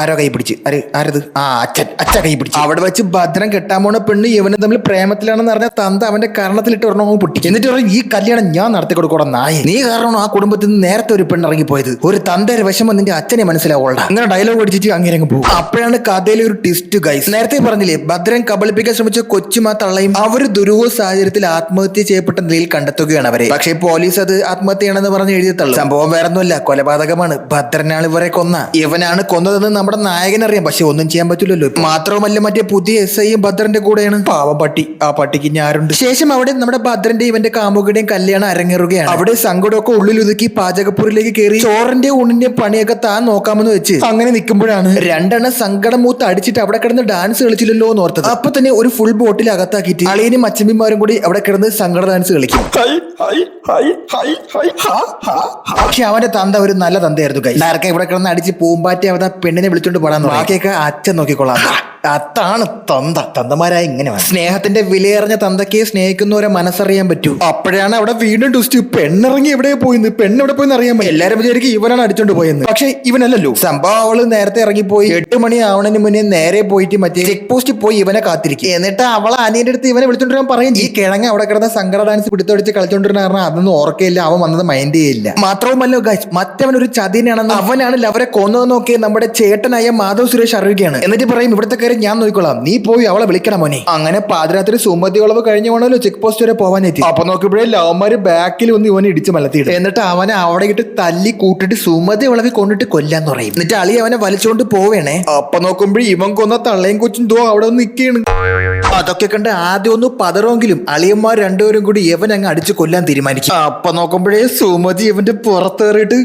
ആരോ കൈ പിടിച്ച് ആരത് അച്ഛ കൈ പിടിച്ച് അവിടെ വെച്ച് ഭദ്രൻ കെട്ടാൻ പോണ പെണ്ണ് ഇവന് തമ്മിൽ പ്രേമത്തിലാണെന്ന് പറഞ്ഞാൽ തന്ത അവന്റെ കരണത്തിലിട്ട് ഒരെണ്ണം പൊട്ടിക്കും. എന്നിട്ട് പറയും ഈ കല്യാണം ഞാൻ നടത്തി കൊടുക്കണം നായ, നീ കാരണമാണ് ആ കുടുംബത്തിൽ നിന്ന് നേരത്തെ ഒരു പെണ്ണ് ഇറങ്ങിപ്പോയത്. ഒരു തന്തയുടെ വിഷമം നിന്റെ അച്ഛനെ മനസ്സിലാവോള. അങ്ങനെ ഡയലോഗ് അടിച്ചിട്ട് അങ്ങനെ അങ്ങ് പോകും. അപ്പോഴാണ് കഥയിലെ ഒരു ട്വിസ്റ്റ് ഗൈസ്. നേരത്തെ പറഞ്ഞില്ലേ ഭദ്രൻ കബളിപ്പിക്കാൻ ശ്രമിച്ച കൊച്ചുമാ തള്ളയും അവര് ദുരൂഹ സാഹചര്യത്തിൽ ആത്മഹത്യ ചെയ്യപ്പെട്ട നിലയിൽ കണ്ടെത്തുകയാണ് അവരെ. പക്ഷേ പോലീസ് അത് ആത്മഹത്യയാണെന്ന് പറഞ്ഞ് എഴുതി തള്ളു. സംഭവം വേറൊന്നുമല്ല, കൊലപാതകമാണ്. ഭദ്രനാണ് ഇവരെ കൊന്ന. ഇവനാണ് കൊന്നതെന്ന് നമ്മുടെ നായകൻ അറിയാം, പക്ഷെ ഒന്നും ചെയ്യാൻ പറ്റില്ലല്ലോ. മാത്രവുമല്ല മറ്റേ പുതിയ SIയും ഭദ്രന്റെ കൂടെയാണ്. പാവം പട്ടി, ആ പട്ടിക്ക് ഞാറുണ്ട്. ശേഷം അവിടെ നമ്മുടെ ഭദ്രന്റെ ഇവന്റെ കാമുകയുടെയും കല്യാണം അരങ്ങേറുകയാണ്. അവിടെ സങ്കടമൊക്കെ ഉള്ളിലൊതുക്കി പാചകപ്പുരിലേക്ക് കയറി ചോറിന്റെ ഊണിന്റെ പണിയൊക്കെ താൻ നോക്കാമെന്ന് വെച്ച് അങ്ങനെ നിൽക്കുമ്പോഴാണ് രണ്ടെണ്ണം സങ്കടം മൂത്ത് അടിച്ചിട്ട് അവിടെ കിടന്ന് ഡാൻസ് കളിച്ചില്ലല്ലോ എന്ന് ഓർത്തത്. അപ്പൊ തന്നെ ഒരു ഫുൾ ബോട്ടിൽ അകത്താക്കിയിട്ട് അളിയനും അച്ഛന്മാരും കൂടി അവിടെ കിടന്ന് സങ്കട ഡാൻസ് കളിക്കും. പക്ഷെ അവന്റെ തന്ത ഒരു നല്ല തന്തയായിരുന്നു കൈ. നേരത്തെ ഇവിടെ കിടന്ന് അടിച്ച് പൂമ്പാറ്റി അവത പെണ്ണിനെ വിളിച്ചോണ്ട് പോടാൻ ബാക്കിയൊക്കെ അച്ഛൻ നോക്കിക്കൊള്ളാം. അതാണ് തന്ത. തന്തമാരായ ഇങ്ങനെ സ്നേഹത്തിന്റെ വിലയേറിഞ്ഞ തന്തയ്ക്ക് സ്നേഹിക്കുന്നവരെ മനസ്സറിയാൻ പറ്റൂ. അപ്പോഴാണ് അവിടെ വീണ്ടും ട്വിസ്റ്റ്. പെണ്ണിറങ്ങി എവിടെ പോയിന്ന്, പെണ്ണെവിടെ പോയിന്ന് അറിയാൻ പറ്റും. എല്ലാരും വിചാരിക്കും ഇവനാണ് അടിച്ചോണ്ട് പോയെന്ന്. പക്ഷെ ഇവനല്ലല്ലോ. സംഭവം അവള് നേരത്തെ ഇറങ്ങിപ്പോയി 8 മണി ആവണതിന് മുന്നേ നേരെ പോയിട്ട് മറ്റേ ചെക്ക് പോസ്റ്റ് പോയി ഇവനെ കാത്തിരിക്കും. എന്നിട്ട് അവളെ അനിയന്റെ അടുത്ത് ഇവനെ വിളിച്ചോണ്ടിരാൻ പറയും. ഈ കിഴങ്ങ് അവിടെ കിടന്ന സങ്കട ഡാൻസ് പിടിച്ചടിച്ച് കളിച്ചോണ്ടിരുന്ന കാരണം അതൊന്നും ഓർക്കയില്ല, അവൻ വന്നത് മൈൻഡ് ചെയ്യില്ല. മാത്രവുമല്ലോ ഗൈസ്, മറ്റവൻ ഒരു ചതിനാണെന്ന് അവനാണ് അവരെ കൊന്നതെന്നൊക്കെ നമ്മുടെ ചേട്ടനായ മാധവ് സുരേഷ് അറിയുകയാണ്. എന്നിട്ട് പറയും ഇവിടുത്തെ കാര്യം ഞാൻ നോക്കിക്കൊള്ളാം, നീ പോയി അവളെ വിളിക്കണം മോനെ. അങ്ങനെ പാതിരാത്രി സുമതി വളവ് കഴിഞ്ഞ വേണമല്ലോ ചെക്ക് പോസ്റ്റ് വരെ പോവാനെത്തി. അപ്പൊ നോക്കിയപ്പോഴേ ലവന്മാര് ബാക്കിൽ വന്ന് ഇവനെ ഇടിച്ച് മലത്തിയിട്ട് എന്നിട്ട് അവനെ അവിടെ ഇട്ട് തല്ലി കൂട്ടിട്ട് സുമതി വളവിൽ കൊണ്ടിട്ട് കൊല്ലാന്ന് പറയും. എന്നിട്ട് അളി അവനെ വലിച്ചോണ്ട് പോവേണേ. അപ്പൊ നോക്കുമ്പോഴേ ഇവൻ കൊന്ന തള്ളയും കൊച്ചും ദോ അവിടെ ഒന്ന് നിൽക്കുകയാണ്. അതൊക്കെ കണ്ട് ആദ്യം ഒന്ന് പതറെങ്കിലും അളിയന്മാർ രണ്ടുപേരും കൂടി ഇവൻ അങ്ങ് അടിച്ച് കൊല്ലാൻ തീരുമാനിക്കും. അപ്പൊ നോക്കുമ്പോഴേ സുമതി ഇവന്റെ പുറത്തേറിയിട്ട്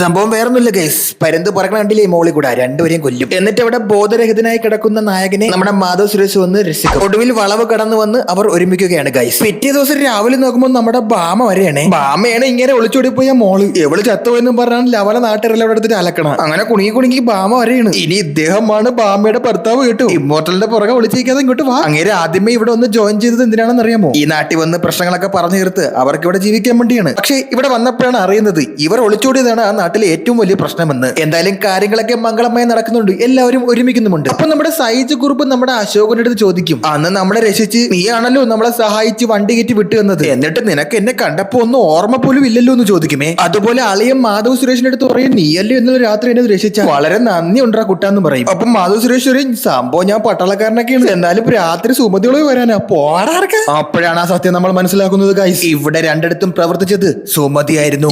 സംഭവം വേറൊന്നുമില്ല ഗൈസ്, പരുന്ത് പറക്കണ കണ്ടില്ലേ മോളിൽ കൂടെ രണ്ടുപേരെയും കൊല്ലും. എന്നിട്ട് അവിടെ ബോധരഹിതനായി കിടക്കുന്ന നായകനെ നമ്മുടെ മാധവ് സുരേഷ് വന്ന് രക്ഷിക്കും. ഒടുവിൽ വളവ് കടന്നു വന്ന് അവർ ഒരുമിക്കുകയാണ് ഗൈസ്. പിറ്റേ ദിവസം രാവിലെ നോക്കുമ്പോൾ നമ്മുടെ ബാമ വരെയാണ്. ബാമയാണ് ഇങ്ങനെ ഒളിച്ചോടി പോയ മോള്. എവള് ചത്തുപോയെന്നും പറഞ്ഞാൽ ലവല നാട്ടുകാരെല്ലാം അവിടെ എടുത്തിട്ട് അലക്കണം. അങ്ങനെ കുണുങ്ങി ബാമ വരെയാണ്. ഇനി ഇദ്ദേഹമാണ് ബാമയുടെ ഭർത്താവ് കേട്ടു. ഇമ്മോർട്ടലിന്റെ പുറകെ ഒളിച്ചിരിക്കാതെ ഇങ്ങോട്ട് വാ. അങ്ങനെ ആദ്യമേ ഇവിടെ ഒന്ന് ജോയിൻ ചെയ്തത് എന്തിനാണെന്ന് അറിയാമോ? ഈ നാട്ടിൽ വന്ന് പ്രശ്നങ്ങളൊക്കെ പറഞ്ഞു തീർത്ത് അവർക്ക് ഇവിടെ ജീവിക്കാൻ വേണ്ടിയാണ്. പക്ഷെ ഇവിടെ വന്നപ്പോഴാണ് അറിയുന്നത് ഇവർ ഒളിച്ചോടിയതാണ് ആ നാട്ടിലെ ഏറ്റവും വലിയ പ്രശ്നമെന്ന്. എന്തായാലും കാര്യങ്ങളൊക്കെ മംഗളമായി നടക്കുന്നുണ്ട്, എല്ലാവരും ഒരുമിക്കുന്നുമുണ്ട്. അപ്പൊ നമ്മുടെ സൈജ് കുറുപ്പ് നമ്മുടെ അശോകന്റെ അടുത്ത് ചോദിക്കും, അന്ന് നമ്മളെ രക്ഷിച്ച് നീയാണല്ലോ നമ്മളെ സഹായിച്ച് വണ്ടി കയറ്റി വിട്ടു എന്നത്, എന്നിട്ട് നിനക്ക് എന്നെ കണ്ടപ്പോ ഒന്നും ഓർമ്മ പോലും ഇല്ലല്ലോ എന്ന് ചോദിക്കുമേ. അതുപോലെ അളിയൻ മാധവ് സുരേഷിന്റെ അടുത്ത് പറയും, നീയല്ലോ ഇന്നലെ രാത്രി എന്നെ രക്ഷിച്ച, വളരെ നന്ദി ഉണ്ടാ കുട്ടാന്ന് പറയും. അപ്പൊ മാധവ് സുരേഷ് പറയും, സംഭവം ഞാൻ പട്ടാളക്കാരനൊക്കെയാണ്, എന്നാലും രാത്രി സുമതിയോളവ് വരാനാ പോടാർക്ക. അപ്പോഴാണ് ആ സത്യം നമ്മൾ മനസ്സിലാക്കുന്നത് ഗൈസ്. ഇവിടെ രണ്ടിടത്തും പ്രവർത്തിച്ചത് സുമതിയായിരുന്നു.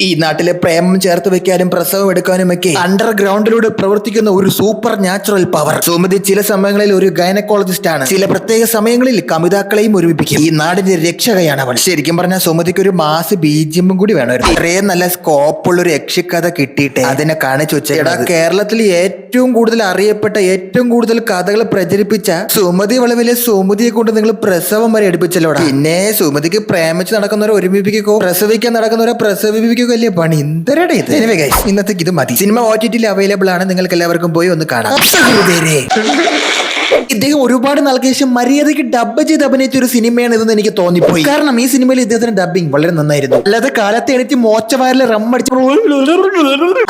ഈ നാട്ടിലെ പ്രേമം ചേർത്ത് വെക്കാനും പ്രസവം എടുക്കാനും ഒക്കെ അണ്ടർഗ്രൗണ്ടിലൂടെ പ്രവർത്തിക്കുന്ന ഒരു സൂപ്പർ നാച്ചുറൽ പവർ. സുമതി ചില സമയങ്ങളിൽ ഒരു ഗൈനക്കോളജിസ്റ്റ് ആണ്. ചില പ്രത്യേക സമയങ്ങളിൽ കമിതാക്കളെയും ഒരുമിപ്പിക്കും. ഈ നാടിന്റെ രക്ഷകയാണ് അവൾ. ശരിക്കും പറഞ്ഞാൽ സുമതിക്ക് ഒരു മാസ് ബീജിയമും കൂടി വേണമായിരുന്നു. ഇത്രയും നല്ല സ്കോപ്പുള്ള ഒരു യക്ഷിക്കഥ കിട്ടിയിട്ട് അതിനെ കാണിച്ചു വെച്ചാൽ കേരളത്തിൽ ഏറ്റവും കൂടുതൽ അറിയപ്പെട്ട ഏറ്റവും കൂടുതൽ കഥകൾ പ്രചരിപ്പിച്ച സുമതി വളവിലെ സുമതിയെ കൊണ്ട് നിങ്ങൾ പ്രസവം വരെ എടുപ്പിച്ചല്ലോടാ. പിന്നെ സുമതിക്ക് പ്രേമിച്ച് നടക്കുന്നവരെ ഒരുമിപ്പിക്കോ, പ്രസവിക്കാൻ നടക്കുന്നവരെ പ്രസവിപ്പിക്കുകയല്ലേ പണി. എന്തരടെ ഇത്. ഇന്നത്തേക്ക് ഇത് മതി. സിനിമ OTT അവൈലബിൾ ആണ്, നിങ്ങൾക്ക് എല്ലാവർക്കും പോയി ഒന്ന് കാണാം. ഇദ്ദേഹം ഒരുപാട് നാൾക്ക് ശേഷം മര്യാദയ്ക്ക് ഡബ് ചെയ്ത് അഭിനയിച്ച ഒരു സിനിമയാണ് ഇതെന്ന് എനിക്ക് തോന്നിപ്പോയി. കാരണം ഈ സിനിമയിൽ ഇദ്ദേഹത്തിന്റെ ഡബിങ് വളരെ നന്നായിരുന്നു. അല്ലാതെ കാലത്തെ എണീറ്റ് മോച്ചവയറിൽ റമ്മടിച്ച്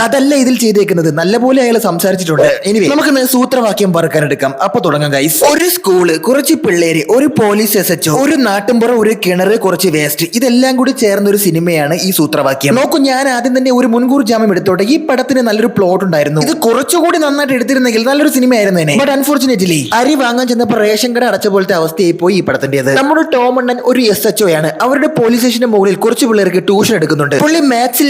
അതല്ല ഇതിൽ ചെയ്തേക്കുന്നത്. നല്ലപോലെ അയാൾ സംസാരിച്ചിട്ടുണ്ട്. എനിവേ നമുക്ക് സൂത്രവാക്യം പറക്കാനെടുക്കാം. അപ്പൊ തുടങ്ങാം ഗൈസ്. ഒരു സ്കൂള്, കുറച്ച് പിള്ളേര്, ഒരു പോലീസ് SHO, ഒരു നാട്ടുംപുറം, ഒരു കിണറ്, കുറച്ച് വേസ്റ്റ്, ഇതെല്ലാം കൂടി ചേർന്ന ഒരു സിനിമയാണ് ഈ സൂത്രവാക്യം. നോക്കൂ, ഞാൻ ആദ്യം തന്നെ ഒരു മുൻകൂർ ജാമ്യം എടുത്തോട്ടെ. ഈ പടത്തിന് നല്ലൊരു പ്ലോട്ട് ഉണ്ടായിരുന്നു. ഇത് കുറച്ചുകൂടി നന്നായിട്ട് എടുത്തിരുന്നെങ്കിൽ നല്ലൊരു സിനിമ ആയിരുന്നേനെ. ബട്ട് അൺഫോർച്ചുനേറ്റ്ലി അരി വാങ്ങാൻ ചെന്നപ്പോ റേഷൻ കട അടച്ച പോലത്തെ അവസ്ഥയായി പോയി ഈ പടത്തിന്റേത്. നമ്മുടെ ടോം അണ്ണൻ ഒരു SHO ആണ്. അവരുടെ പോലീസ് സ്റ്റേഷന്റെ മുകളിൽ കുറച്ച് പിള്ളേർക്ക് ട്യൂഷൻ എടുക്കുന്നുണ്ട്. പുള്ളി മാത്സിൽ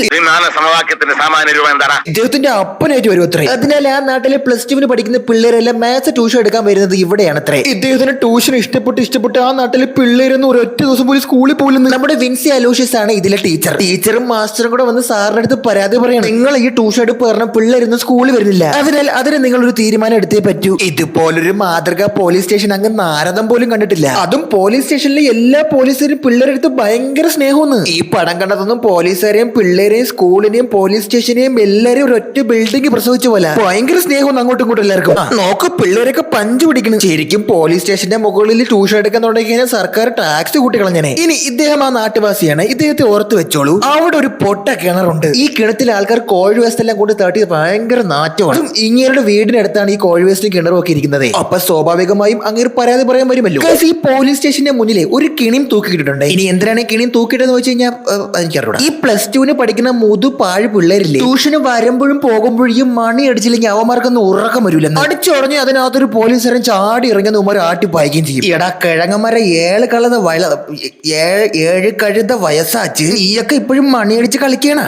സമവാക്യത്തിന്റെ സാമാന്യ രൂപം എന്താണ്? ഇദ്ദേഹത്തിന്റെ അപ്പനായിട്ട് വരും അത്രേ. അതിനാൽ ആ നാട്ടിലെ +2 പഠിക്കുന്ന പിള്ളേരെല്ലാം മാത്സ് ട്യൂഷൻ എടുക്കാൻ വരുന്നത് ഇവിടെയാണ് അത്രേ. ഇദ്ദേഹത്തിന് ട്യൂഷൻ ഇഷ്ടപ്പെട്ട് ആ നാട്ടിലെ പിള്ളേരൊന്നും ഒരൊറ്റ ദിവസം പോലും സ്കൂളിൽ പോലും. നമ്മുടെ വിൻസി അലോഷ്യസ് ആണ് ഇതിലെ ടീച്ചറും മാസ്റ്ററും കൂടെ വന്ന് സാറിന്റെ അടുത്ത് പരാതി പറയണം, നിങ്ങൾ ഈ ട്യൂഷൻ എടുപ്പ് പറഞ്ഞ പിള്ളേരൊന്നും സ്കൂളിൽ വരുന്നില്ല, അതിനാൽ അതിന് നിങ്ങളൊരു തീരുമാനം എടുത്തേ പറ്റൂ. ഇതുപോലൊരു മാതൃക പോലീസ് സ്റ്റേഷൻ അങ്ങ് നാരദം പോലും കണ്ടിട്ടില്ല. അതും പോലീസ് സ്റ്റേഷനിലെ എല്ലാ പോലീസുകാരും പിള്ളേരെടുത്ത് ഭയങ്കര സ്നേഹമെന്ന്. ഈ പടം കണ്ടതൊന്നും പോലീസുകാരെയും പിള്ളേരെയും സ്കൂളിനെയും പോലീസ് സ്റ്റേഷനെയും എല്ലാരെയും ഒരൊറ്റ ബിൽഡിംഗ് പ്രസവിച്ച പോലെ ഭയങ്കര സ്നേഹം അങ്ങോട്ടും ഇങ്ങോട്ടും എല്ലാവർക്കും. നോക്ക് പിള്ളേരൊക്കെ പഞ്ച് പിടിക്കണം. ശരിക്കും പോലീസ് സ്റ്റേഷന്റെ മുകളിൽ ട്യൂഷൻ എടുക്കാൻ തുടങ്ങി കഴിഞ്ഞാൽ സർക്കാർ ടാക്സ് കൂട്ടിക്കളഞ്ഞനെ. ഇനി ഇദ്ദേഹം ആ നാട്ടുവാസിയാണ്. ഇദ്ദേഹത്തെ ഓർത്ത് വെച്ചോളൂ, അവിടെ ഒരു പൊട്ട കിണറുണ്ട്. ഈ കിണറ്റിൽ ആൾക്കാർ കോഴി വേസ്റ്റ് എല്ലാം കൊണ്ട് തട്ടി ഭയങ്കര നാറ്റമാണ്. ഇങ്ങേരുടെ വീടിനടുത്താണ് ഈ കോഴി വേസ്റ്റും കിണറും ഒക്കെ ഇരിക്കുന്നത്. അപ്പൊ സ്വാഭാവികമായും അങ്ങേര് പരാതി പറയാൻ വരുമല്ലോ. ഈ പോലീസ് സ്റ്റേഷന്റെ മുന്നിലെ ഒരു കിണിയും തൂക്കിയിട്ടുണ്ട്. ഇനി എന്തിനാണ് കിണിയും തൂക്കിയിട്ടെന്ന് വെച്ച് കഴിഞ്ഞാൽ എനിക്കറിയാം. ഈ +2 പഠിക്കുന്ന മുതുപാഴ് പിള്ളേരില്ലേ, ട്യൂഷന് വരുമ്പോഴും പോകുമ്പോഴും മണി അടിച്ചില്ലെങ്കിൽ അവന്മാർക്കൊന്നും ഉറക്കം വരില്ലെന്ന് അടിച്ചുടഞ്ഞ് അതിനകത്തൊരു പോലീസുകാരൻ ചാടി ഇറങ്ങുന്ന ഉമാർ ആട്ടി പായിക്കുകയും ചെയ്യും. എടാ കിഴങ്ങന്മാരെ 7 കഴുത വയസ്സാച്ച് ഈയൊക്കെ ഇപ്പോഴും മണിയടിച്ച് കളിക്കണ.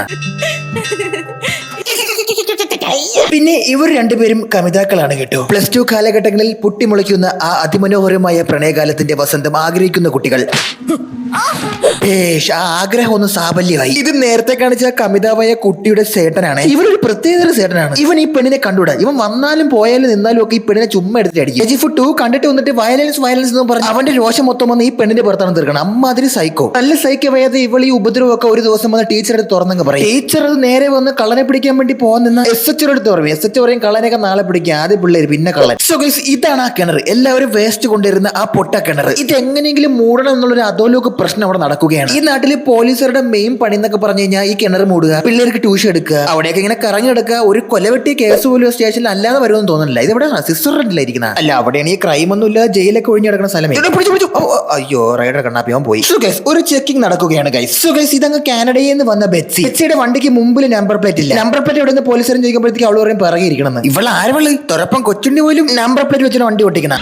പിന്നെ ഇവർ രണ്ടുപേരും കമിതാക്കളാണ് കേട്ടോ. +2 കാലഘട്ടങ്ങളിൽ പൊട്ടിമുളയ്ക്കുന്ന ആ അതിമനോഹരമായ പ്രണയകാലത്തിന്റെ വസന്തം ആഗ്രഹിക്കുന്ന കുട്ടികൾ. ആ ആഗ്രഹം ഒന്ന് സാഫല്യമായി. ഇത് നേരത്തെ കാണിച്ച കമിതാവായ കുട്ടിയുടെ സേട്ടനാണ്. ഇവനൊരു പ്രത്യേകതര സേട്ടനാണ്. ഇവൻ ഈ പെണ്ണിനെ കണ്ടുകൂടാ. ഇവൻ വന്നാലും പോയാലും നിന്നാലും ഒക്കെ ഈ പെണ്ണിനെ ചുമ്മാ എടുത്തിട്ട് അടിക്കും. KGF 2 കണ്ടിട്ട് വന്നിട്ട് വയലൻസ് എന്ന് പറഞ്ഞ് അവന്റെ രോഷം മൊത്തം വന്ന് ഈ പെണ്ണിന്റെ പുറത്താണ് തീർക്കണം. അമ്മ അതിന് സൈക്കോ. നല്ല സൈക്കോ വയ്യാതെ ഇവൾ ഈ ഉപദ്രവമൊക്കെ ഒരു ദിവസം വന്ന് ടീച്ചറെ തുറന്നങ്ങ് പറയും. ടീച്ചർ അത് നേരെ വന്ന് കള്ളനെ പിടിക്കാൻ വേണ്ടി പോകുന്ന SHO എടുത്ത് പറയും. SHO പറയും കള്ളനെയൊക്കെ നാളെ പിടിക്കുക, ആദ്യം പിള്ളേര് പിന്നെ കള്ളൻ. സോ ഗയ്സ്, ഇതാണ് ആ കിണർ. എല്ലാവരും വേസ്റ്റ് കൊണ്ടിരുന്ന ആ പൊട്ട കിണർ. ഇത് എങ്ങനെയെങ്കിലും മൂടണം എന്നുള്ളൊരു അധോലോക പ്രശ്നം അവിടെ നടക്കുകയാണ്. ഈ നാട്ടിലെ പോലീസുകാരുടെ മെയിൻ പണി എന്നൊക്കെ പറഞ്ഞു കഴിഞ്ഞാൽ ഈ കിണർ മൂടുക, പിള്ളേർക്ക് ട്യൂഷൻ എടുക്കുക, അവിടെയൊക്കെ ഇങ്ങനെ കറങ്ങി എടുക്കുക. ഒരു കൊലവെട്ടി കേസ് പോലും സ്റ്റേഷനിൽ അല്ലാതെ വരുമെന്ന് തോന്നുന്നില്ല. ഇത് ഇവിടെ സ്വിറ്റ്സർലൻഡിലായിരിക്കുന്ന അല്ല, അവിടെയാണ് ഈ ക്രൈം ഒന്നും ഇല്ല, ജയിലൊക്കെ ഒഴിഞ്ഞു കിടക്കുന്ന സ്ഥലമേ. അയ്യോ റൈഡർ കണ്ണാപ്പിയാൻ പോയി. സോ ഗൈസ്, ഒരു ചെക്കിംഗ് നടക്കുകയാണ് ഗൈസ്. സോ ഗൈസ്, ഇതങ്ങ് കാനഡയിൽ നിന്ന് വന്ന ബെറ്റ്സിയുടെ വണ്ടിക്ക് മുമ്പിൽ നമ്പർ പ്ലേറ്റ് ഇല്ല. നമ്പർ പ്ലേറ്റ് എവിടെ നിന്ന് പോലീസുകാരൻ ചോദിക്കുമ്പോഴത്തേക്ക് അവള് പറയും പിറകെ ഇരിക്കണം. ഇവൾ ആരവള് തുറപ്പം കൊച്ചുണ്ടി പോലും നമ്പർ പ്ലേറ്റ് വെച്ചാൽ വണ്ടി ഓട്ടിക്കണം.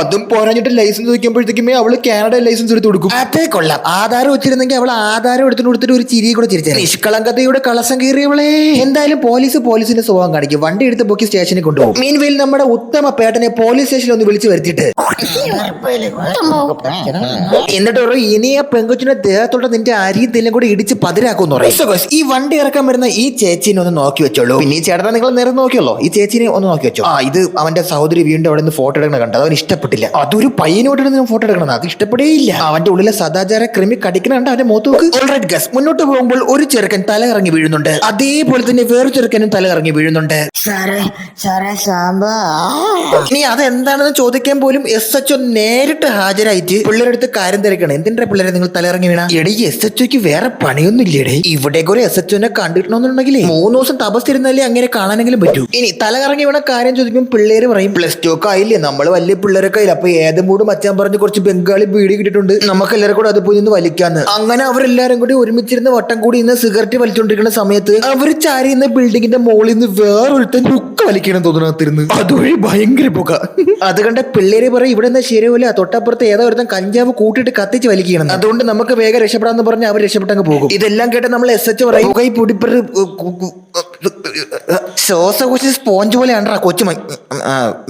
അതും പോരാഞ്ഞിട്ട് ലൈസൻസ് ചോദിക്കുമ്പോഴത്തേക്കുമേ അവള് കാനഡ ലൈസൻസ് എടുത്ത് കൊടുക്കും. അതേ കൊള്ളാം. ആധാരം വെച്ചിരുന്നെങ്കിൽ അവൾ ആധാരം കൊടുത്തിട്ട് ഒരു ചിരിയെ കൂടെ ചിരിച്ചേ. നിഷ്കളങ്കതയുടെ കളസം കീറിയവളെ. എന്തായാലും പോലീസിന്റെ സ്വഭാവം കാണിക്കും. വണ്ടി എടുത്ത് പൊക്കി സ്റ്റേഷനിൽ കൊണ്ടുപോകും. മീൻവെയിൽ നമ്മുടെ ഉത്തമ പേട്ടനെ പോലീസ് സ്റ്റേഷനിൽ ഒന്ന് വിളിച്ചു വരുത്തിയിട്ട് എന്നിട്ട് പറയും ഇനി ആ പെങ്കൊച്ചിന്റെ ദേഹത്തോടെ നിന്റെ അരിയും തെല്ലും കൂടി ഇടിച്ച് പതിരാക്കുമെന്ന് പറയും. ഈ വണ്ടി ഇറക്കാൻ വരുന്ന ഈ ചേച്ചിനെ ഒന്ന് നോക്കി വെച്ചോളൂ. പിന്നെ ഈ ചേട്ടനെ നിങ്ങൾ നേരെ നോക്കിയല്ലോ, ഈ ചേച്ചിനെ ഒന്ന് നോക്കി വെച്ചോ. ഇത് അവന്റെ സഹോദരി വീണ്ടും അവിടെ നിന്ന് ഫോട്ടോ എടുക്കണ കണ്ടത് അവന് ഇഷ്ടപ്പെട്ടില്ല. അതൊരു പയ്യനോട്ട് ഫോട്ടോ എടുക്കണം, അത് ഇഷ്ടപ്പെടേയില്ല. അവന്റെ ഉള്ളിലെ സദാചാര ക്രിമി കടിക്കണുണ്ട് അവന്റെ മുഖത്തോക്ക്. ഓൾറൈറ്റ് ഗസ്, മുന്നോട്ട് പോകുമ്പോൾ ഒരു ചെറുക്കൻ തല ഇറങ്ങി വീഴുന്നുണ്ട്. അതേപോലെ തന്നെ വേറൊരു ചെറുക്കനും തല ഇറങ്ങി വീഴുന്നുണ്ട്. ഇനി അതെന്താണെന്ന് ചോദിക്കാൻ പോലും SHO നേരിട്ട് ഹാജരായിട്ട് പിള്ളേരെടുത്ത് കാര്യം തിരക്കണം. എന്തിന്റെ പിള്ളേരെ നിങ്ങൾ തലയിറങ്ങി വീണ? എടീ SHOക്ക് വേറെ പണിയൊന്നും ഇല്ലേടേ. ഇവിടേക്ക് ഒരു SHOനെ കണ്ടിട്ടണമെന്നുണ്ടെങ്കിലേ 3 ദിവസം തപസ്സിരുന്നാലേ അങ്ങനെ കാണാനെങ്കിലും പറ്റൂ. ഇനി തലകറങ്ങി വീണ കാര്യം ചോദിക്കുമ്പോൾ പിള്ളേര് പറയും +2 ഒക്കെ ആയില്ലേ, നമ്മള് വലിയ പിള്ളേരൊക്കെ ആയില്ല, അപ്പൊ ഏതും മൂടും മച്ചാൻ പറഞ്ഞ് കുറച്ച് ബംഗാളി ബീഡി കിട്ടിയിട്ടുണ്ട്, നമുക്ക് എല്ലാവരും കൂടെ അത് പോയി നിന്ന് വലിക്കാന്ന്. അങ്ങനെ അവരെല്ലാരും കൂടി ഒരുമിച്ചിരുന്ന് വട്ടം കൂടി ഇന്ന് സിഗരറ്റ് വലിച്ചുകൊണ്ടിരിക്കുന്ന സമയത്ത് അവര് ചാരി ഇന്ന് ബിൽഡിങ്ങിന്റെ മുകളിൽ നിന്ന് വേറൊരുത്തൻ ബുക്ക് വലിക്കണം തോന്നുന്നു. അതുവഴി ഭയങ്കര പുക. അത് കണ്ട പിള്ളേരെ പറയും ഇവിടെ എന്താ ശരിയല്ല, തൊട്ടപ്പുറത്ത് ഏതോ ഒരുത്തൻ കഞ്ചാവ് കൂട്ടിയിട്ട് കത്തിച്ച് വലിക്കണം, അതുകൊണ്ട് നമുക്ക് വേഗം രക്ഷപ്പെടാന്ന് പറഞ്ഞ് അവർ രക്ഷപ്പെട്ടങ്ങ് പോകും. ഇതെല്ലാം കേട്ട് നമ്മൾ SHO പറയും ശ്വാസകോശ സ്പോഞ്ച് പോലെ ആണ്ടാ കൊച്ചു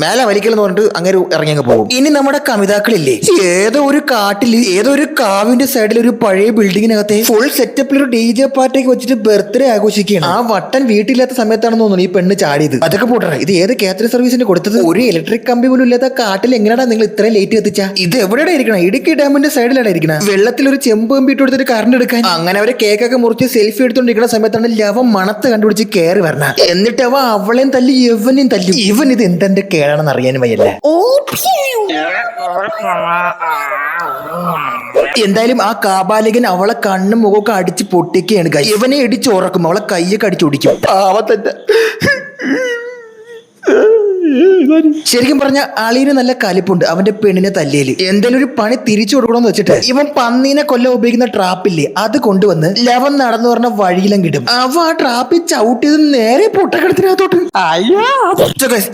മേലെ വലിക്കലെന്ന് പറഞ്ഞിട്ട് അങ്ങനെ ഇറങ്ങി പോകും. ഇനി നമ്മുടെ കമിതാക്കളില്ലേ, ഏതോ ഒരു കാട്ടില് ഏതോ ഒരു കാവിന്റെ സൈഡിൽ ഒരു പഴയ ബിൽഡിങ്ങിനകത്തെ ഫുൾ സെറ്റപ്പിൽ ഒരു DJ പാർട്ടിയൊക്കെ വെച്ചിട്ട് ബർത്ത്ഡേ ആഘോഷിക്കുകയാണ്. ആ വട്ടൻ വീട്ടിലില്ലാത്ത സമയത്താണെന്ന് തോന്നുന്നു ഈ പെണ്ണ് ചാടിയത്. അതൊക്കെ പോട്ടെ, ഇത് ഏത് കാറ്ററിംഗ് സർവീസിന് കൊടുത്തത്? ഒരു ഇലക്ട്രിക് കമ്പി പോലും ഇല്ലാത്ത കാട്ടിൽ എങ്ങനെയാണ് നിങ്ങൾ ഇത്രയും ലേറ്റ് കത്തിച്ച? ഇത് എവിടെയാണ് ഇരിക്കണം? ഇടുക്കി ഡാമിന്റെ സൈഡിലാണ് ഇരിക്കണം. വെള്ളത്തിൽ ഒരു ചെമ്പ് കമ്പി ഇട്ട് കൊടുത്തിട്ട് കറണ്ട് എടുക്കാൻ. അങ്ങനെ അവര് കേക്കൊക്കെ മുറിച്ച് സെൽഫി എടുത്തോണ്ടിരിക്കുന്ന സമയത്താണ് ലവം മണത്ത് കണ്ടുപിടിച്ച് കയറി വരണ. എന്നിട്ട് അവളെയും തല്ലി ഇവനെയും തല്ലി. ഇവൻ ഇത് എന്തെന്റെ കേടാണെന്ന് അറിയാനും വയ്യല്ല. എന്തായാലും ആ കാബാലികൻ അവളെ കണ്ണും മുഖമൊക്കെ അടിച്ച് പൊട്ടിക്കുകയാണ്. ഇവനെ ഇടിച്ച് ഉറക്കും, അവളെ കയ്യൊക്കെ അടിച്ചൊടിക്കും. പാവത്തന്നെ ശരിക്കും പറഞ്ഞ അളിന് നല്ല കലിപ്പുണ്ട് അവന്റെ പെണ്ണിനെ തല്ലിയില്. എന്തെങ്കിലും ഒരു പണി തിരിച്ചു കൊടുക്കണമെന്ന് വെച്ചിട്ട് ഇവൻ പന്നീനെ കൊല്ലം ഉപയോഗിക്കുന്ന ട്രാപ്പില്ലേ അത് കൊണ്ടുവന്ന് ലവൻ നടന്നു പറഞ്ഞ വഴിയിലും കിട്ടും. അവ ആ ട്രാപ്പിൽ ചവിട്ടിയത് നേരെ പൊട്ടക്കിടത്തിനകത്തോട്ട്.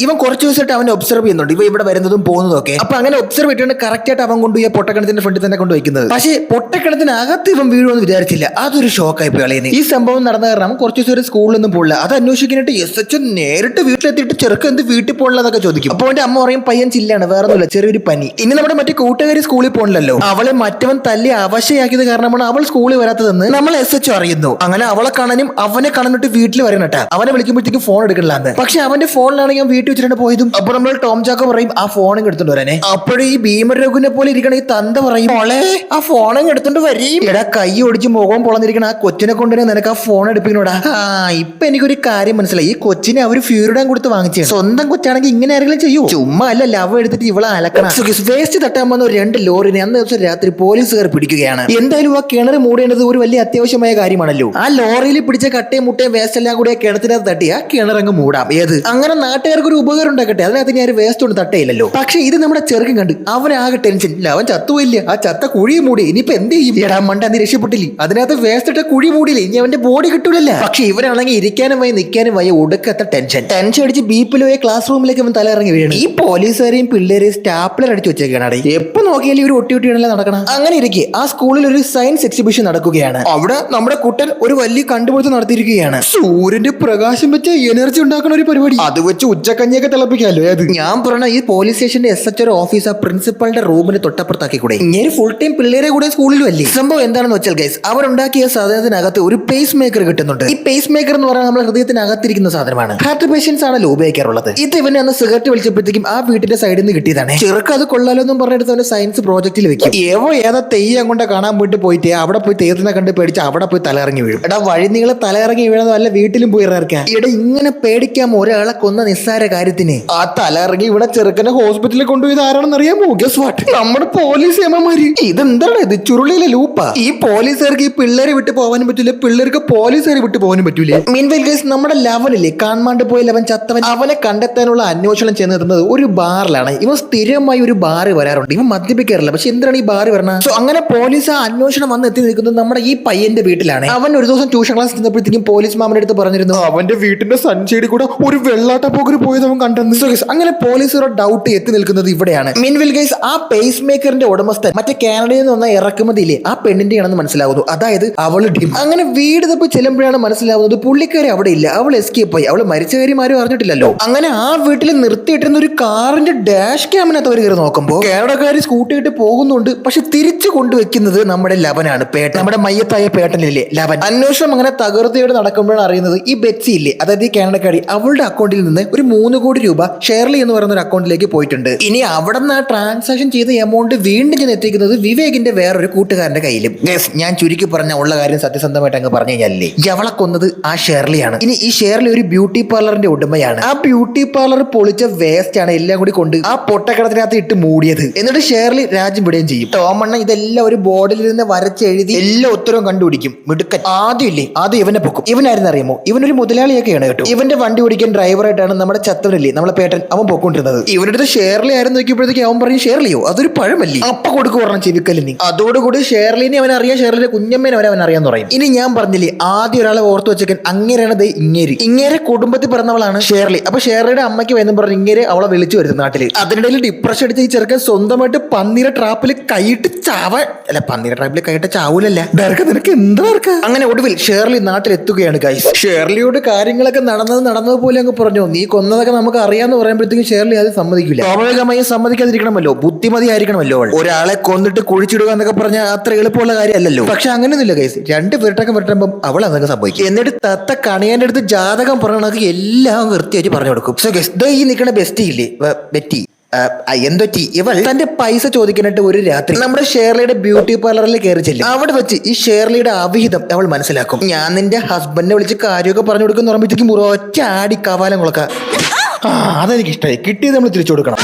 ഇവൻ കുറച്ച് ദിവസമായിട്ട് അവനെ ഒബ്സർവ് ചെയ്യുന്നുണ്ട്, ഇവ ഇവിടെ വരുന്നതും പോകുന്നതും ഒക്കെ. അപ്പൊ അങ്ങനെ ഒബ്സർവ് ചെയ്തിട്ട് കറക്റ്റ് ആയിട്ട് അവൻ കൊണ്ടുപോയി പൊട്ടക്കിണത്തിന്റെ ഫ്രണ്ടിൽ തന്നെ കൊണ്ടുവയ്ക്കുന്നത്. പക്ഷേ പൊട്ടക്കിണത്തിനകത്ത് ഇവൻ വീഴുമെന്ന് വിചാരിച്ചില്ല. അതൊരു ഷോക്കായി പോയി അളിയന്. ഈ സംഭവം നടന്ന കാരണം കുറച്ച് ദിവസം ഒരു സ്കൂളിലൊന്നും പോകില്ല. അത് അന്വേഷിക്കാനായിട്ട് SHO നേരിട്ട് വീട്ടിലെത്തിയിട്ട് ചെറുക്ക് എന്ത് വീട്ടിൽ പോകണമെന്നൊക്കെ ചോദിക്കും. അപ്പൊ അവന്റെ അമ്മ പറയും പയ്യൻ ചില്ലാണ്, വേറെ ഒന്നുമില്ല, ചെറിയൊരു പനി. ഇനി നമ്മുടെ മറ്റേ കൂട്ടുകാരി സ്കൂളിൽ പോകണല്ലോ, അവളെ മറ്റവൻ തല്ലി അവശയാക്കിയത് കാരണമാണ് അവൾ സ്കൂളിൽ വരാത്തതെന്ന് നമ്മൾ SHO അറിയുന്നു. അങ്ങനെ അവളെ കാണാനും അവനെ കാണാനിട്ട് വീട്ടിൽ വരണട്ടാ. അവനെ വിളിക്കുമ്പോഴത്തേക്ക് ഫോൺ എടുക്കണില്ലാന്ന്. പക്ഷെ അവന്റെ ഫോണിലാണ് ഞാൻ വീട്ടിൽ വെച്ചിട്ട് പോയതും. അപ്പൊ നമ്മൾ ടോം ചാക്കോ പറയും ആ ഫോണും എടുത്തോണ്ട് വരാനേ. അപ്പോഴും ഈ ഭീമൻ രഘുവിനെ പോലെ ഇരിക്കണ ഈ തന്ത പറയും മോളെ ആ ഫോണും എടുത്തോണ്ട് വരും. എടാ കൈ ഒടിച്ച് മുഖം പൊളന്നിരിക്കണ ആ കൊച്ചിനെ കൊണ്ടുവരെ നിനക്ക് ആ ഫോൺ എടുപ്പിക്കണോടാ. ഇപ്പൊ എനിക്കൊരു കാര്യം മനസ്സിലായി, ഈ കൊച്ചിനെ അവര് ഫ്യൂരിഡാൻ കൊടുത്ത് വാങ്ങിച്ചു. സ്വന്തം കൊച്ചാണെങ്കിൽ ഇങ്ങനെ ആരെങ്കിലും ചെയ്യൂ? ചുമ്മാ അല്ല, ലവ് എടുത്തിട്ട് ഇവളെ അലക്കണം. വേസ്റ്റ് തട്ടാൻ വന്ന 2 ലോറിനെ അന്ന് ദിവസം രാത്രി പോലീസുകാർ പിടിക്കുകയാണ്. എന്തായാലും ആ കിണർ മൂടേണ്ടത് ഒരു വലിയ അത്യാവശ്യമായ കാര്യമാണല്ലോ. ആ ലോറിയിൽ പിടിച്ച കട്ടയും മുട്ടയും വേസ്റ്റ് എല്ലാം കൂടി കിണറ്റിനകത്ത് തട്ടി ആ കിണറങ്ങ് മൂടാം. ഏത് അങ്ങനെ നാട്ടുകാർക്ക് ഒരു ഉപകാരം ഉണ്ടാക്കട്ടെ, അതിനകത്ത് ഞാൻ വേസ്റ്റ് ഒന്നും തട്ടയില്ലല്ലോ. പക്ഷെ ഇത് നമ്മുടെ ചെറുക്കൻ കണ്ട് അവനാകെ ടെൻഷൻ. അവൻ ചത്തുപോയില്ല, ആ ചത്ത കുഴി മൂടി, ഇനിയിപ്പോ എന്ത് ചെയ്യും? എടാ മണ്ട നീ രക്ഷപ്പെട്ടില്ലേ, അതിനകത്ത് വേസ്റ്റ് ഇട്ട കുഴി മൂടിയില്ലേ, ഇനി അവന്റെ ബോഡി കിട്ടൂലല്ല. പക്ഷെ ഇവരാണെങ്കിൽ ഇരിക്കാനും വയ്യ നിൽക്കാനും വയ്യ, ഒടുക്കത്തെ ടെൻഷൻ അടിച്ച് ബീപ്പിൽ പോയ ക്ലാസ് റൂമിലേക്ക് അവൻ തലയിറങ്ങി വീണ്. ഈ പോലീസുകാരെയും പിള്ളേരെയും സ്റ്റാപ്ലർ അടിച്ചു വെച്ചേക്കാണ്. എപ്പോ നോക്കിയാലും ഒരു ഒട്ടിയൊട്ടിയാണല്ലോ നടക്കണം. അങ്ങനെ ഇരിക്കെ ആ സ്കൂളിൽ ഒരു സയൻസ് എക്സിബിഷൻ നടക്കുകയാണ്. അവിടെ നമ്മുടെ കുട്ടൻ ഒരു വലിയ കണ്ടുപിടുത്തം നടത്തിയിരിക്കുകയാണ്. സൂര്യന്റെ പ്രകാശം വെച്ച് എനർജി ഉണ്ടാക്കുന്ന ഒരു പരിപാടി. അത് വെച്ച് ഉച്ചക്കഞ്ഞിയൊക്കെ തിളപ്പിക്കാമല്ലോ. അത് ഞാൻ പറഞ്ഞ ഈ പോലീസ് സ്റ്റേഷന്റെ SHO ഓഫീസ് ആ പ്രിൻസിപ്പളിന്റെ റൂമിന് തൊട്ടപ്പുറത്താക്കി കൂടെ. ഇങ്ങനെ ഫുൾ ടൈം പിള്ളേരെ കൂടെ സ്കൂളിലും അല്ലേ. സംഭവം എന്താണെന്ന് വെച്ചാൽ ഗൈസ്, അവരുണ്ടാക്കിയ സാധനത്തിനകത്ത് ഒരു പേസ് മേക്കർ കിട്ടുന്നുണ്ട്. ഈ പേസ് മേക്കർ എന്ന് പറഞ്ഞാൽ നമ്മുടെ ഹൃദയത്തിനകത്തിരിക്കുന്ന സാധനമാണ്. ഹാർട്ട് പേഷ്യൻസ് ആണല്ലോ ഉപയോഗിക്കാറുള്ളത്. ഇത് ഇവനെ അന്ന് സിഗരറ്റ് വലിച്ചപ്പോഴത്തേക്കും ആ വീട്ടിന്റെ സൈഡിൽ നിന്ന് കിട്ടിയതാണ്. ചെറുക്ക് അത് കൊള്ളാലോ എന്നും പറഞ്ഞിട്ട് അവന്റെ സയൻസ് പ്രോജക്റ്റിൽ വെക്കും. ഏതാ തെയ്യം കൊണ്ട് കാണാൻ പോയിട്ട് അവിടെ പോയി തെയ്യത്തിനെ കണ്ട് പേടിച്ച് അവിടെ പോയി തലയിറങ്ങി വീഴും. എടാ വഴി നിങ്ങളെ തലയിറങ്ങി വീഴുന്ന വല്ല വീട്ടിലും പോയി ഇറക്കാം. ഇവിടെ ഇങ്ങനെ പേടിക്കാമോ ഒരാളെ കൊന്ന നിസ്സാര കാര്യത്തിന്? ആ തലയിറങ്ങി ഇവിടെ ചെറുക്കനെ ഹോസ്പിറ്റലിൽ കൊണ്ടുപോയത് ആരാണെന്ന് അറിയാമോ? ഗസ് വാട്ട്, നമ്മുടെ പോലീസ് ഏമാര്. ഇതെന്താണ് ഇത്, ചുരുളിയിലെ ലൂപ്പാ? ഈ പോലീസുകാർക്ക് ഈ പിള്ളേരെ വിട്ട് പോകാനും പറ്റൂല, പിള്ളേർക്ക് പോലീസുകാരെ വിട്ട് പോകാനും പറ്റൂലേ. മീൻവെൽ ഗൈസ്, നമ്മുടെ ലവനില്ലേ കാണാണ്ട് പോയ ലവൻ ചത്തവൻ, അവനെ കണ്ടെത്താനുള്ള അന്വേഷണം ചെന്ന് നിർത്തുന്നത് ഒരു ബാറിലാണ്. ഇവൻ സ്ഥിരമായി ഒരു ബാറ് വരാറുണ്ട്. ഇവൻ മദ്യപിക്കാറില്ല, പക്ഷെ എന്തിനാണ് ഈ ബാറ് വരണത്? സോ അങ്ങനെ പോലീസ് ആ അന്വേഷണം വന്ന് എത്തി നിൽക്കുന്നത് നമ്മുടെ ഈ പയ്യന്റെ വീട്ടിലാണ്. അവൻ ഒരു ദിവസം ട്യൂഷൻ ക്ലാസ് ചെന്നപ്പോഴത്തേക്കും പോലീസ് മാമന്റെ അടുത്ത് പറഞ്ഞിരുന്നു അവന്റെ വീട്ടിന്റെ സൺഷെയ്ഡിൽ കൂടെ ഒരു വെള്ളാട്ടപ്പോക്കര് പോയത് അവൻ കണ്ടെന്ന്. അങ്ങനെ പോലീസുകാരുടെ ഡൗട്ട് എത്തി നിൽക്കുന്നത് ഇവിടെയാണ്. മീൻവെൽ ഗൈസ്, ആ പേസ് മേക്കറിന്റെ ഉടമസ്ഥൻ മറ്റേ കാനഡയിൽ നിന്ന് വന്ന ഇറക്കുമതിയില്ലേ ആ പെണ്ണിന്റെ ആണെന്ന് മനസ്സിലാവുന്നു. അതായത് അവള് ഡിം. അങ്ങനെ വീട് തപ്പി ചെല്ലുമ്പോഴാണ് മനസ്സിലാവുന്നത് പുള്ളിക്കാരി അവിടെ ഇല്ല, അവൾ എസ്കേപ്പ് ആയി. അവള് മരിച്ച കാര്യം ആരും അറിഞ്ഞിട്ടില്ലല്ലോ. അങ്ങനെ ആ വീട്ടിൽ നിർത്തിയിട്ടിരുന്ന ഒരു കാറിന്റെ ഡാഷ് ക്യാമിനകത്ത് അവർ കയറി നോക്കുമ്പോൾ കാനഡക്കാരി സ്കൂട്ടിയിട്ട് പോകുന്നുണ്ട്. പക്ഷെ തിരിച്ചു കൊണ്ടുവെക്കുന്നത് നമ്മുടെ ലവനാണ്. നമ്മുടെ മയ്യത്തായ പേട്ടനില്ലേ ലവൻ. അന്വേഷണം അങ്ങനെ തകർത്തയോടെ നടക്കുമ്പോഴാണ് അറിയുന്നത് ഈ ബെറ്റ്സി ഇല്ലേ, അതായത് ഈ കാനഡക്കാരി, അവളുടെ അക്കൗണ്ടിൽ നിന്ന് ഒരു 3 കോടി രൂപ ഷേർലി എന്ന് പറയുന്ന ഒരു അക്കൗണ്ടിലേക്ക് പോയിട്ടുണ്ട്. ഇനി അവിടെ നിന്ന് ആ ട്രാൻസാക്ഷൻ ചെയ്ത എമൗണ്ട് വീണ്ടും ഞാൻ എത്തിക്കുന്നത് വിവേകിന്റെ വേറൊരു കൂട്ടുകാരന്റെ കയ്യിലും. ഞാൻ ചുരുക്കി പറഞ്ഞ ഉള്ള കാര്യം സത്യസന്ധമായിട്ട് അങ്ങ് പറഞ്ഞു കഴിഞ്ഞാലേ, അവളെ കൊന്നത് ആ ഷേർലിയാണ്. ഇനി ഈ ഷേർലി ഒരു ബ്യൂട്ടി പാർലറിന്റെ ഉടമയാണ്. ആ ബ്യൂട്ടി പാർലർ പൊളിച്ച വേസ്റ്റ് ആണ് എല്ലാം കൂടി കൊണ്ട് ആ പൊട്ടക്കടത്തിനകത്ത് ഇട്ട് മൂടിയത്. എന്നിട്ട് ഷേർലി രാജ്യം വിടുകയും ചെയ്യും. ടോമണ്ണ ഇതെല്ലാം ഒരു ബോർഡിൽ നിന്ന് വരച്ചെഴുതി എല്ലാ ഉത്തരവും കണ്ടുപിടിക്കും. മിടുക്കൻ. ആദ്യം ഇവനെ പൊക്കും. ഇവനായിരുന്നു അറിയാമോ, ഇവനൊരു മുതലാളിയൊക്കെയാണ് കേട്ടോ. ഇവന്റെ വണ്ടി ഓടിക്കാൻ ഡ്രൈവറായിട്ടാണ് നമ്മുടെ ചത്തവനല്ലേ നമ്മളെ പേട്ടൻ, അവൻ പൊക്കൊണ്ടിരുന്നത്. ഇവരുടെ അടുത്ത് ഷേർലി ആയിരുന്നു നോക്കിയപ്പോഴത്തേക്ക് അവൻ പറഞ്ഞു ഷേർലിയോ അതൊരു പഴമല്ലേ, അപ്പ കൊടുക്കു പറഞ്ഞ ചെവിക്കലിന്. അതോടുകൂടി ഷേർലിനെ അവൻ അറിയാം, ഷേർലിന്റെ കുഞ്ഞമ്മേനെ അവൻ അറിയാന്ന് പറയും. ഇനി ഞാൻ പറഞ്ഞില്ലേ ആദ്യം ഒരാളെ ഓർത്തു വെച്ചേക്കൻ, അങ്ങനെയാണ് ഇങ്ങേരെ കുടുംബത്തിൽ പിറന്നവളാണ് ഷേർലി. അപ്പൊ ഷേർലിയുടെ അമ്മയ്ക്ക് വേണം പറഞ്ഞ് ഇങ്ങനെ അവളെ വിളിച്ചു വരുന്നത് നാട്ടില്. അതിനിടയിൽ ഡിപ്രഷൻ അടിച്ച ഈ ചെറുക്കൻ സ്വന്തമായിട്ട് പന്നീര ട്രാപ്പിൽ കൈയിട്ട് ചാവൂലല്ല. നിനക്ക് എന്താ അങ്ങനെ ഒടുവിൽ ഷേർലി നാട്ടിലെത്തുകയാണ് ഗൈസ്. ഷേർലിയോട് കാര്യങ്ങളൊക്കെ നടന്നതുപോലെ അങ്ങ് പറഞ്ഞു, നീ കൊന്നതൊക്കെ നമുക്ക് അറിയാന്ന് പറയുമ്പോഴത്തേക്കും ഷേർലി അത് സമ്മതിക്കില്ല. സ്വാഭാവികമായി സമ്മതിക്കാതിരിക്കണമല്ലോ, ബുദ്ധിമതി ആയിരിക്കണമല്ലോ. ഒരാളെ കൊന്നിട്ട് കുഴിച്ചിടുക എന്നൊക്കെ പറഞ്ഞാൽ അത്ര എളുപ്പമുള്ള കാര്യമല്ലല്ലോ. പക്ഷെ അങ്ങനെയൊന്നുമില്ല ഗൈസ്, 2 വിരട്ടുമ്പോൾ അവൾ അതൊക്കെ സംഭവിക്കും. എന്നിട്ട് തത്ത കണിയാന്റെ അടുത്ത് ജാതകം പറയണത് എല്ലാം വൃത്തിയായിട്ട് പറഞ്ഞു കൊടുക്കും. സോ ഗൈസ്, ഈ നിൽക്കണ ബെസ്റ്റി ഇല്ലേ, ബെറ്റി എന്തൊറ്റി, ഇവൾ തന്റെ പൈസ ചോദിക്കാനായിട്ട് ഒരു രാത്രി നമ്മുടെ ഷേർലിയുടെ ബ്യൂട്ടി പാർലറിൽ കയറി ചെല്ലും. അവിടെ വെച്ച് ഈ ഷേർലിയുടെ അവിഹിതം അവൾ മനസ്സിലാക്കും. ഞാൻ നിന്റെ ഹസ്ബൻഡിനെ വിളിച്ച് കാര്യമൊക്കെ പറഞ്ഞു കൊടുക്കുന്ന പറയുമ്പോഴത്തേക്കും ഒറ്റ ആടി കവാലം കൊളക്ക. അതെനിക്ക് ഇഷ്ടമായി, കിട്ടിയത് നമ്മൾ തിരിച്ചു കൊടുക്കണം.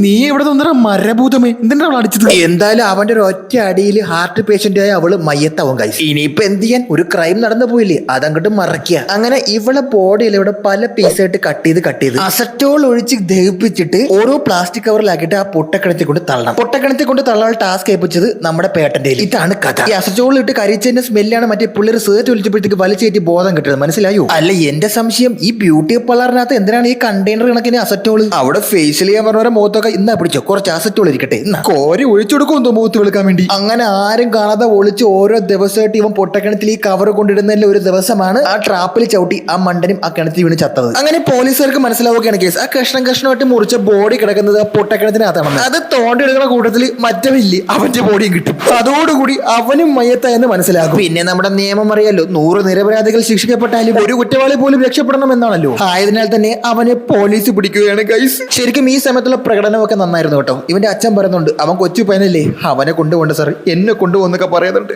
നീ ഇവിടെ നിന്നൊരു മരഭൂതമേ എന്തിനാ അവൾ അടിച്ചത്? എന്തായാലും അവന്റെ ഒരു ഒറ്റ അടിയിൽ ഹാർട്ട് പേഷ്യന്റ് ആയ അവള് മയ്യത്താവും ഗൈസ്. ഇനിയിപ്പൊ എന്ത് ചെയ്യാൻ, ഒരു ക്രൈം നടന്നു പോയില്ലേ, അതങ്ങോട്ട് മറക്കുക. അങ്ങനെ ഇവളെ ബോഡിയിൽ ഇവിടെ പല പീസായിട്ട് കട്ട് ചെയ്ത് അസറ്റോൾ ഒഴിച്ച് ദഹിപ്പിച്ചിട്ട് ഓരോ പ്ലാസ്റ്റിക് കവറിലാക്കിയിട്ട് ആ പൊട്ടക്കിണത്തിൽ കൊണ്ട് തള്ളണം. പൊട്ടക്കിണത്തിൽ കൊണ്ട് തള്ളാൻ ടാസ്ക് ഏൽപ്പിച്ചത് നമ്മുടെ പേട്ടന്റെ. ഇതാണ് കഥ. ഈ അസറ്റോൾ ഇട്ട് കരിച്ചതിന്റെ സ്മെല്ലാണ് മറ്റേ പിള്ളേർ സേർച്ച് ഒലിച്ചപ്പോഴത്തേക്ക് വലിച്ചേറ്റി ബോധം കിട്ടുന്നത്. മനസ്സിലായോ? അല്ല, എന്റെ സംശയം ഈ ബ്യൂട്ടി പാർലറിനകത്ത് എന്തിനാണ് ഈ കണ്ടെയ്നർ കണക്കിന് അസറ്റോൾ? അവിടെ ഫേഷ്യൽ ചെയ്യാൻ പറഞ്ഞ മുഖത്തൊക്കെ ഇന്നാ പിടിച്ചോ, കുറച്ച് അസറ്റോൾ ഇരിക്കട്ടെ, കോരി ഒഴിച്ചു കൊടുക്കും മുഖത്ത് വെളുക്കാൻ വേണ്ടി. അങ്ങനെ ആരും കാണാതെ ഒളിച്ച് ഓരോ ദിവസമായിട്ട് ഇവൻ പൊട്ടക്കിണത്തിൽ ഈ കവർ കൊണ്ടിടുന്നതിൽ ഒരു ദിവസമാണ് ആ ട്രാപ്പിൽ ചവിട്ടി ആ മണ്ടനും ആ കിണത്തിൽ വീണ് ചത്തത്. അങ്ങനെ പോലീസുകാർക്ക് മനസ്സിലാവുകയാണ് കേസ്. ആ കഷ്ണമായിട്ട് മുറിച്ച ബോഡി കിടക്കുന്നത് ആ പൊട്ടക്കിണത്തിനകത്താണ്. അത് തോണ്ടിയെടുക്കുന്ന കൂട്ടത്തിൽ മറ്റവില്ലേ അവന്റെ ബോഡിയും കിട്ടും. അതോടുകൂടി അവനും മയ്യത്തായെന്ന് മനസ്സിലാകും. പിന്നെ നമ്മുടെ നിയമം അറിയാലോ, 100 നിരപരാധികൾ ശിക്ഷിക്കപ്പെട്ടാലും ഒരു കുറ്റവാളി പോലും രക്ഷപ്പെടണം എന്നാണല്ലോ. ആയതിനാൽ തന്നെ അവനെ പോലീസ് പിടിക്കുകയാണ് ഗൈസ്. ശരിക്കും ഈ സമയത്തുള്ള പ്രകടനമൊക്കെ നന്നായിരുന്നു കേട്ടോ. ഇവന്റെ അച്ഛൻ പറയുന്നുണ്ട്, അവൻ കൊച്ചു പയ്യനല്ലേ, അവനെ കൊണ്ടുപോകണ്ട സാർ, എന്നെ കൊണ്ടുപോകുന്നൊക്കെ പറയുന്നുണ്ട്.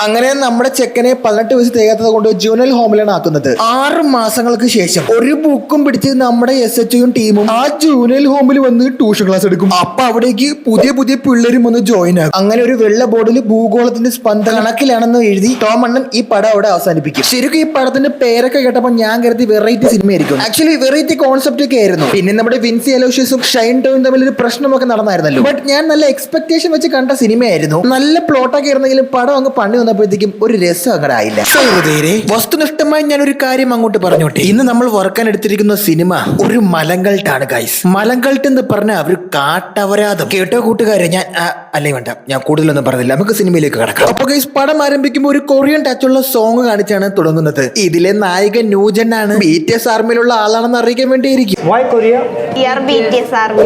അങ്ങനെ നമ്മുടെ ചെക്കനെ 18 വയസ്സ് തികയാത്തത് കൊണ്ട് ജൂനൽ ഹോമിലാണ് ആക്കുന്നത്. 6 മാസങ്ങൾക്ക് ശേഷം ഒരു ബുക്കും പിടിച്ച് നമ്മുടെ SHOയും ടീമും ആ ജൂനൽ ഹോമിൽ വന്ന് ട്യൂഷൻ ക്ലാസ് എടുക്കും. അപ്പൊ അവിടേക്ക് പുതിയ പിള്ളേരും വന്ന് ജോയിൻ ആകും. അങ്ങനെ ഒരു വെള്ള ബോർഡിൽ ഭൂഗോളത്തിന്റെ സ്പന്ദന കണക്കിലാണെന്ന് എഴുതി ടോം അണ്ണൻ ഈ പടം അവിടെ അവസാനിപ്പിക്കും. ശരിക്കും ഈ പടത്തിന്റെ പേരൊക്കെ കേട്ടപ്പോൾ ഞാൻ കരുതി വെറൈറ്റി സിനിമയായിരിക്കും. ആക്ച്വലി വെറൈറ്റി കോൺസെപ്റ്റ് ഒക്കെ ആയിരുന്നു. പിന്നെ നമ്മുടെ വിൻസി അലോഷ്യസും ഷൈൻ ടോയും തമ്മിൽ ഒരു പ്രശ്നമൊക്കെ നടന്നായിരുന്നല്ലോ. ബട്ട് ഞാൻ നല്ല എക്സ്പെക്ടേഷൻ വെച്ച് കണ്ട സിനിമയായിരുന്നു. നല്ല പ്ലോട്ടൊക്കെ ആയിരുന്നെങ്കിലും പടം അങ്ങ് പണി വന്നപ്പോഴത്തേക്കും ഒരു രസം അങ്ങനെ ആയില്ല. വസ്തുനിഷ്ഠമായി ഞാൻ ഒരു കാര്യം അങ്ങോട്ട് പറഞ്ഞോട്ടെ. ഇന്ന് നമ്മൾ വർക്കാൻ എടുത്തിരിക്കുന്ന സിനിമ ഒരു മലങ്കൾട്ടാണ് ഗൈസ്. മലങ്കൾട്ട് എന്ന് പറഞ്ഞാൽ അവർ കാട്ടവരാധം. കേട്ടോ കൂട്ടുകാരെ, ഞാൻ കൂടുതലൊന്നും പറഞ്ഞില്ല, നമുക്ക് സിനിമയിലേക്ക് കടക്കാം. അപ്പൊ ഗൈസ്, പടം ആരംഭിക്കുമ്പോൾ ഒരു കൊറിയൻ ടച്ചുള്ള സോങ് കാണിച്ചാണ് തുടങ്ങുന്നത്. ഇതിലെ നായിക ന്യൂജൻ ആണ്. BTS ആർമിയിലുള്ള ആളാണെന്ന് അറിയിക്കാൻ വേണ്ടിയിരിക്കും.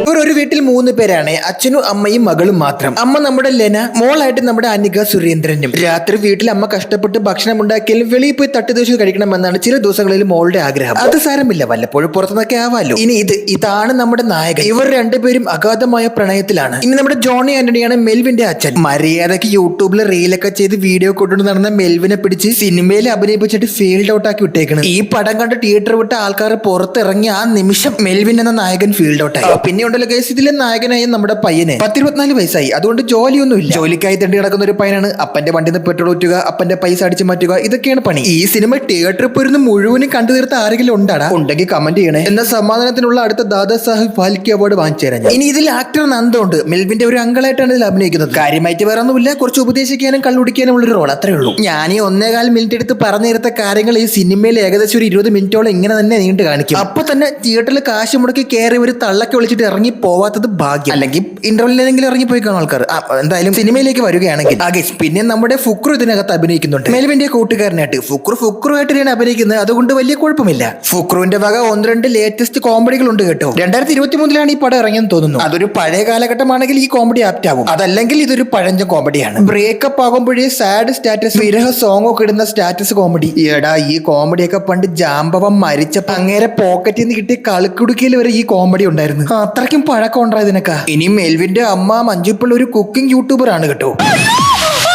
ഇവർ ഒരു വീട്ടിൽ 3 പേരാണ്, അച്ഛനും അമ്മയും മകളും മാത്രം. അമ്മ നമ്മുടെ ലെന, മോളായിട്ട് നമ്മുടെ അനിക സുരേന്ദ്രനും. രാത്രി വീട്ടിൽ അമ്മ കഷ്ടപ്പെട്ട് ഭക്ഷണം ഉണ്ടാക്കിയാലും വെളിയിൽ പോയി തട്ടുദോശ കഴിക്കണമെന്നാണ് ചില ദിവസങ്ങളിൽ മോളുടെ ആഗ്രഹം. അത് സാരമില്ല, വല്ലപ്പോഴും പുറത്തുനിന്നൊക്കെ ആവാലോ. ഇനി ഇതാണ് നമ്മുടെ നായകൻ. ഇവർ രണ്ടുപേരും അഗാധമായ പ്രണയത്തിലാണ്. ഇനി നമ്മുടെ ജോണി ആന്റണിയാണ് മെൽവിന്റെ അച്ഛൻ. മര്യാദക്ക് യൂട്യൂബിൽ റീലൊക്കെ ചെയ്ത് വീഡിയോ കൊണ്ടുവന്ന് നടന്ന മെൽവിനെ പിടിച്ച് സിനിമയിൽ അഭിനയിപ്പിച്ചിട്ട് ഫീൽഡ് ഔട്ട് ആക്കി വിട്ടേക്കണം. ഈ പടം കണ്ട് തിയേറ്റർ വിട്ട ആൾക്കാർ പുറത്തിറങ്ങി ആ നിമിഷം മെൽവിൻ എന്ന നായകൻ ഫീൽഡ് ഔട്ട് ആയി. പിന്നെ ഉണ്ടല്ലോ കേസ്, ഇതിലെ നായകനായ നമ്മുടെ പയ്യന് 10-24 വയസ്സായി. അതുകൊണ്ട് ജോലിയൊന്നുമില്ല. ജോലിക്കായി തണ്ടി കിടക്കുന്ന ഒരു പയ്യനാണ്. അപ്പന്റെ വണ്ടിയിൽ നിന്ന് പെട്രോൾ ഊറ്റുക, അപ്പന്റെ പൈസ അടിച്ചു മാറ്റുക, ഇതൊക്കെയാണ് പണി. ഈ സിനിമ തിയേറ്ററിൽ പോയിരുന്ന് മുഴുവനും കണ്ടു തീർത്ത ആരെങ്കിലും ഉണ്ടാടാ? ഉണ്ടെങ്കിൽ കമന്റ് ചെയ്യണേ. എന്ന സമാധാനത്തിനുള്ള അടുത്ത ദാദാ സാഹിബ് ഫാൽക്കെ അവാർഡ് വാങ്ങിച്ചു തരാം. ഇനി ഇതിൽ ആക്ടർ നന്ദുണ്ട്. മെൽവിന്റെ ഒരു അങ്കളായിട്ടാണ് ഇതിൽ അഭിനയിക്കുന്നത്. കാര്യമായിട്ട് വേറെ ഒന്നുമില്ല, കുറച്ച് ഉപദേശിക്കാനും കള്ളുടിക്കാനും ഉള്ളൊരു റോൾ, അത്രേ ഉള്ളൂ. ഞാൻ ഈ 1.25 മിനിറ്റ് എടുത്ത് പറഞ്ഞു തീർത്ത കാര്യങ്ങൾ ഈ സിനിമയിൽ ഏകദേശം ഒരു 20 മിനിറ്റോളം ഇങ്ങനെ തന്നെ നീണ്ടു കാണിക്കും. അപ്പൊ തന്നെ തിയേറ്ററിൽ കാശ് മുടക്കി കയറി ഒരു തള്ളക്കെ വിളിച്ചിട്ട് ഇറങ്ങി പോവാത്തത് ഭാഗ്യം. അല്ലെങ്കിൽ ഇന്റർവെല്ലിലെങ്കിലും ഇറങ്ങി പോയി കാണും ആൾക്കാർ. എന്തായാലും സിനിമയിലേക്ക് വരികയാണെങ്കിൽ പിന്നെ നമ്മുടെ ഫുക്രു ഇതിനകത്ത് അഭിനയിക്കുന്നുണ്ട്. മെൽവിന്റെ കൂട്ടുകാരനായിട്ട്. ഫുക്രുവായിട്ടാണ് അഭിനയിക്കുന്നത്, അതുകൊണ്ട് വലിയ കുഴപ്പമില്ല. ഫുക്രുവിന്റെ വക 1-2 ലേറ്റസ്റ്റ് കോമഡികൾ ഉണ്ട് കേട്ടോ. 2023 ഈ പടം ഇറങ്ങിയെന്ന് തോന്നുന്നു. അതൊരു പഴയ കാലഘട്ടമാണെങ്കിൽ ഈ കോമഡി ആപ്റ്റ് ആവും. അതല്ലെങ്കിൽ ഇതൊരു പഴഞ്ച കോമഡിയാണ്. ബ്രേക്കപ്പ് ആകുമ്പോഴേ സാഡ് സ്റ്റാറ്റസ്, വിരഹ സോങ് ഒക്കെ ഇടുന്ന സ്റ്റാറ്റസ് കോമഡി. എടാ, ഈ കോമഡിയൊക്കെ പണ്ട് ജാമ്പവം മരിച്ചപ്പോ അങ്ങേരെ പോക്കറ്റിൽ നിന്ന് കിട്ടിയ കളിക്കുടുക്കിയിൽ വരെ ഈ കോമഡി ഉണ്ടായിരുന്നു. അത്രയ്ക്കും പഴക്കം ഉണ്ടായതിനൊക്കെ. ഇനി മെൽവിന്റെ അമ്മ മഞ്ജുപ്പിള്ള ഒരു കുക്കിംഗ് യൂട്യൂബർ ആണ് കേട്ടോ.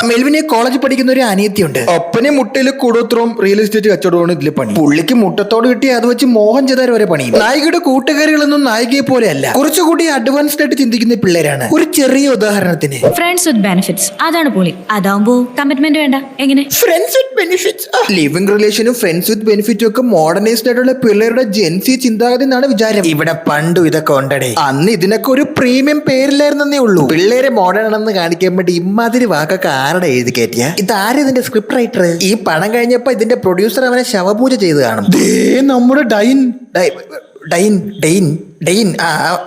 മെൽവിനെ കോളേജിൽ പഠിക്കുന്ന ഒരു അനിയത്തിയുണ്ട്. ഒപ്പനെ മുട്ടയിൽ കൂടോത്രവും റിയൽ എസ്റ്റേറ്റ് കച്ചവടമാണ് ഇതിലെ പണി. പുള്ളിക്ക് മുട്ടത്തോട് കിട്ടി അത് വെച്ച് മോഹൻ ചെയ്താൽ വരെ പണിയും. നായികയുടെ കൂട്ടുകാരികളൊന്നും നായികയെ പോലെ അല്ല, കുറച്ചുകൂടി അഡ്വാൻസ്ഡ് ആയിട്ട് ചിന്തിക്കുന്ന പിള്ളേരാണ്. ഒരു ചെറിയ ഉദാഹരണത്തിന് ഫ്രണ്ട്സ് വിത്ത് ബെനിഫിറ്റ്സ്, അതാണ് പൊളി. അതാവുമ്പോ കമ്മിറ്റ്മെന്റ് വേണ്ട. എങ്ങനെ ഫ്രണ്ട്സ് വിത്ത് ബെനിഫിറ്റ്സ്? ലിവിംഗ് റിലേഷനും ഫ്രണ്ട്സ് വിത്ത് ബെനിഫിറ്റും ഒക്കെ മോഡേണൈസ്ഡ് ആയിട്ടുള്ള പിള്ളേരുടെ ജെൻസി ചിന്താഗതി എന്നാണ് വിചാരം. ഇവിടെ പണ്ടും ഇതൊക്കെ ഉണ്ടടേ. അന്ന് ഇതിനൊക്കെ ഒരു പ്രീമിയം പേരില്ലായിരുന്നേ ഉള്ളൂ. പിള്ളേരെ മോഡേൺ ആണെന്ന് കാണിക്കാൻ വേണ്ടി ഇമാതിരി വാക്കൊക്കെ ആരുടെ എഴുതി കയറ്റിയ? ഇതാരും ഇതിന്റെ സ്ക്രിപ്റ്റ് റൈറ്റർ. ഈ പണം കഴിഞ്ഞപ്പോ ഇതിന്റെ പ്രൊഡ്യൂസർ അവനെ ശവപൂജ ചെയ്ത് കാണും. നമ്മുടെ ഡെയിൻ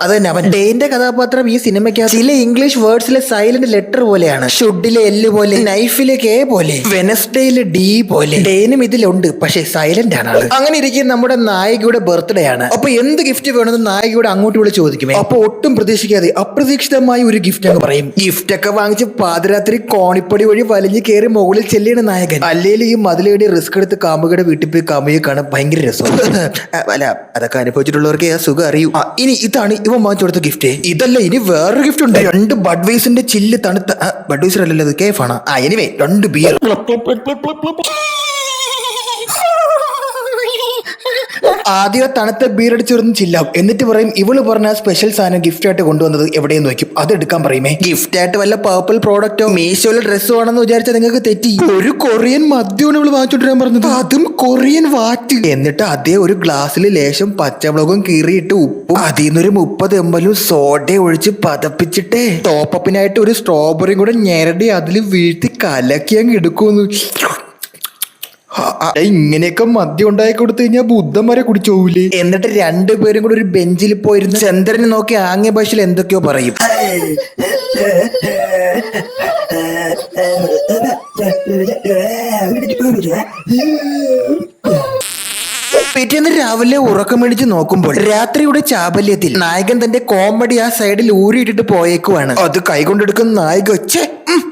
അത് തന്നെ അവൻ. ഡെയിന്റെ കഥാപാത്രം ഈ സിനിമയ്ക്ക് ചില ഇംഗ്ലീഷ് വേർഡ്സിലെ സൈലന്റ് ലെറ്റർ പോലെയാണ്. ഷുഡിലെ എല്ല് പോലെ, നൈഫിലെ കെ പോലെ, വെനസ്ഡേയിലെ ഡി പോലെ. ഡെയിനും ഇതിലുണ്ട്, പക്ഷെ സൈലന്റ് ആണ് ആള്. അങ്ങനെ ഇരിക്കും നമ്മുടെ നായികയുടെ ബർത്ത്ഡേ ആണ്. അപ്പൊ എന്ത് ഗിഫ്റ്റ് വേണമെന്ന് നായികയോട് അങ്ങോട്ട് വിളിച്ച് ചോദിക്കുമേ. അപ്പൊ ഒട്ടും പ്രതീക്ഷിക്കാതെ അപ്രതീക്ഷിതമായി ഒരു ഗിഫ്റ്റ് അങ്ങ് പറയും. ഗിഫ്റ്റ് ഒക്കെ വാങ്ങിച്ച് പാതിരാത്രി കോണിപ്പടി വഴി വലിഞ്ഞു കയറി മുകളിൽ ചെല്ലിയാണ് നായകൻ. അല്ലെങ്കിൽ ഈ മതിലേടി റിസ്ക് എടുത്ത് കാമുകയുടെ വീട്ടിൽ പോയി കാമുകയെ കാണാൻ ഭയങ്കര രസം. അല്ല, അതൊക്കെ അനുഭവിച്ചിട്ടുള്ളവർക്ക് ആ സുഖം അറിയൂ. ഇനി ഇതാണ് ഇവൻ വാങ്ങിച്ചു കൊടുത്ത ഗിഫ്റ്റ്. ഇതല്ല, ഇനി വേറൊരു ഗിഫ്റ്റ് ഉണ്ട്. 2 ബഡ്വൈസറിന്റെ ചില്ല് തണുത്ത, ബഡ്വൈസർ അല്ലല്ലോ, അത് കേഫാണ്. Anyway 2 beer. ആദ്യം തണുത്ത ബീർ അടിച്ചിരുന്ന് ചില്ലാവും. എന്നിട്ട് പറയും ഇവള് പറഞ്ഞ സ്പെഷ്യൽ സാധനം ഗിഫ്റ്റ് ആയിട്ട് കൊണ്ടുവന്നത് എവിടെയെന്ന് നോക്കും. അത് എടുക്കാൻ പറയുമേ. ഗിഫ്റ്റ് ആയിട്ട് വല്ല പർപ്പിൾ പ്രോഡക്റ്റോ മീശോയിലെ ഡ്രസ്സോ ആണെന്ന് വിചാരിച്ചാൽ നിങ്ങൾക്ക് തെറ്റി. ഒരു കൊറിയൻ മദ്യമാണ് ഇവള് വാങ്ങിച്ചോണ്ടിരാൻ പറഞ്ഞത്, അതും കൊറിയൻ വാറ്റ്. എന്നിട്ട് അതേ ഒരു ഗ്ലാസ്സിൽ ലേശം പച്ചമുളകും കീറിയിട്ട് ഉപ്പും അതിൽ നിന്നൊരു 30 ml സോഡ ഒഴിച്ച് പതപ്പിച്ചിട്ടേ ടോപ്പപ്പിനായിട്ട് ഒരു സ്ട്രോബെറിയും കൂടെ ഞെരടി അതിൽ വീഴ്ത്തി കലക്കി അങ്ങ് എടുക്കുന്നു. ഇങ്ങനെയൊക്കെ മദ്യം ഉണ്ടാക്കി കൊടുത്തു കഴിഞ്ഞാൽ ബുദ്ധം വരെ കുടിച്ചു പോവില്ലേ? എന്നിട്ട് രണ്ടുപേരും കൂടെ ഒരു ബെഞ്ചിൽ പോയിരുന്ന് ചന്ദ്രനെ നോക്കി ആംഗ്യ ഭാഷയിൽ എന്തൊക്കെയോ പറയും. പിറ്റേന്ന് രാവിലെ ഉറക്കമേടിച്ച് നോക്കുമ്പോൾ രാത്രിയുടെ ചാബല്യത്തിൽ നായകൻ തന്റെ കോമഡി ആ സൈഡിൽ ഊരിയിട്ടിട്ട് പോയേക്കുവാണ്. അത് കൈകൊണ്ടെടുക്കുന്ന നായിക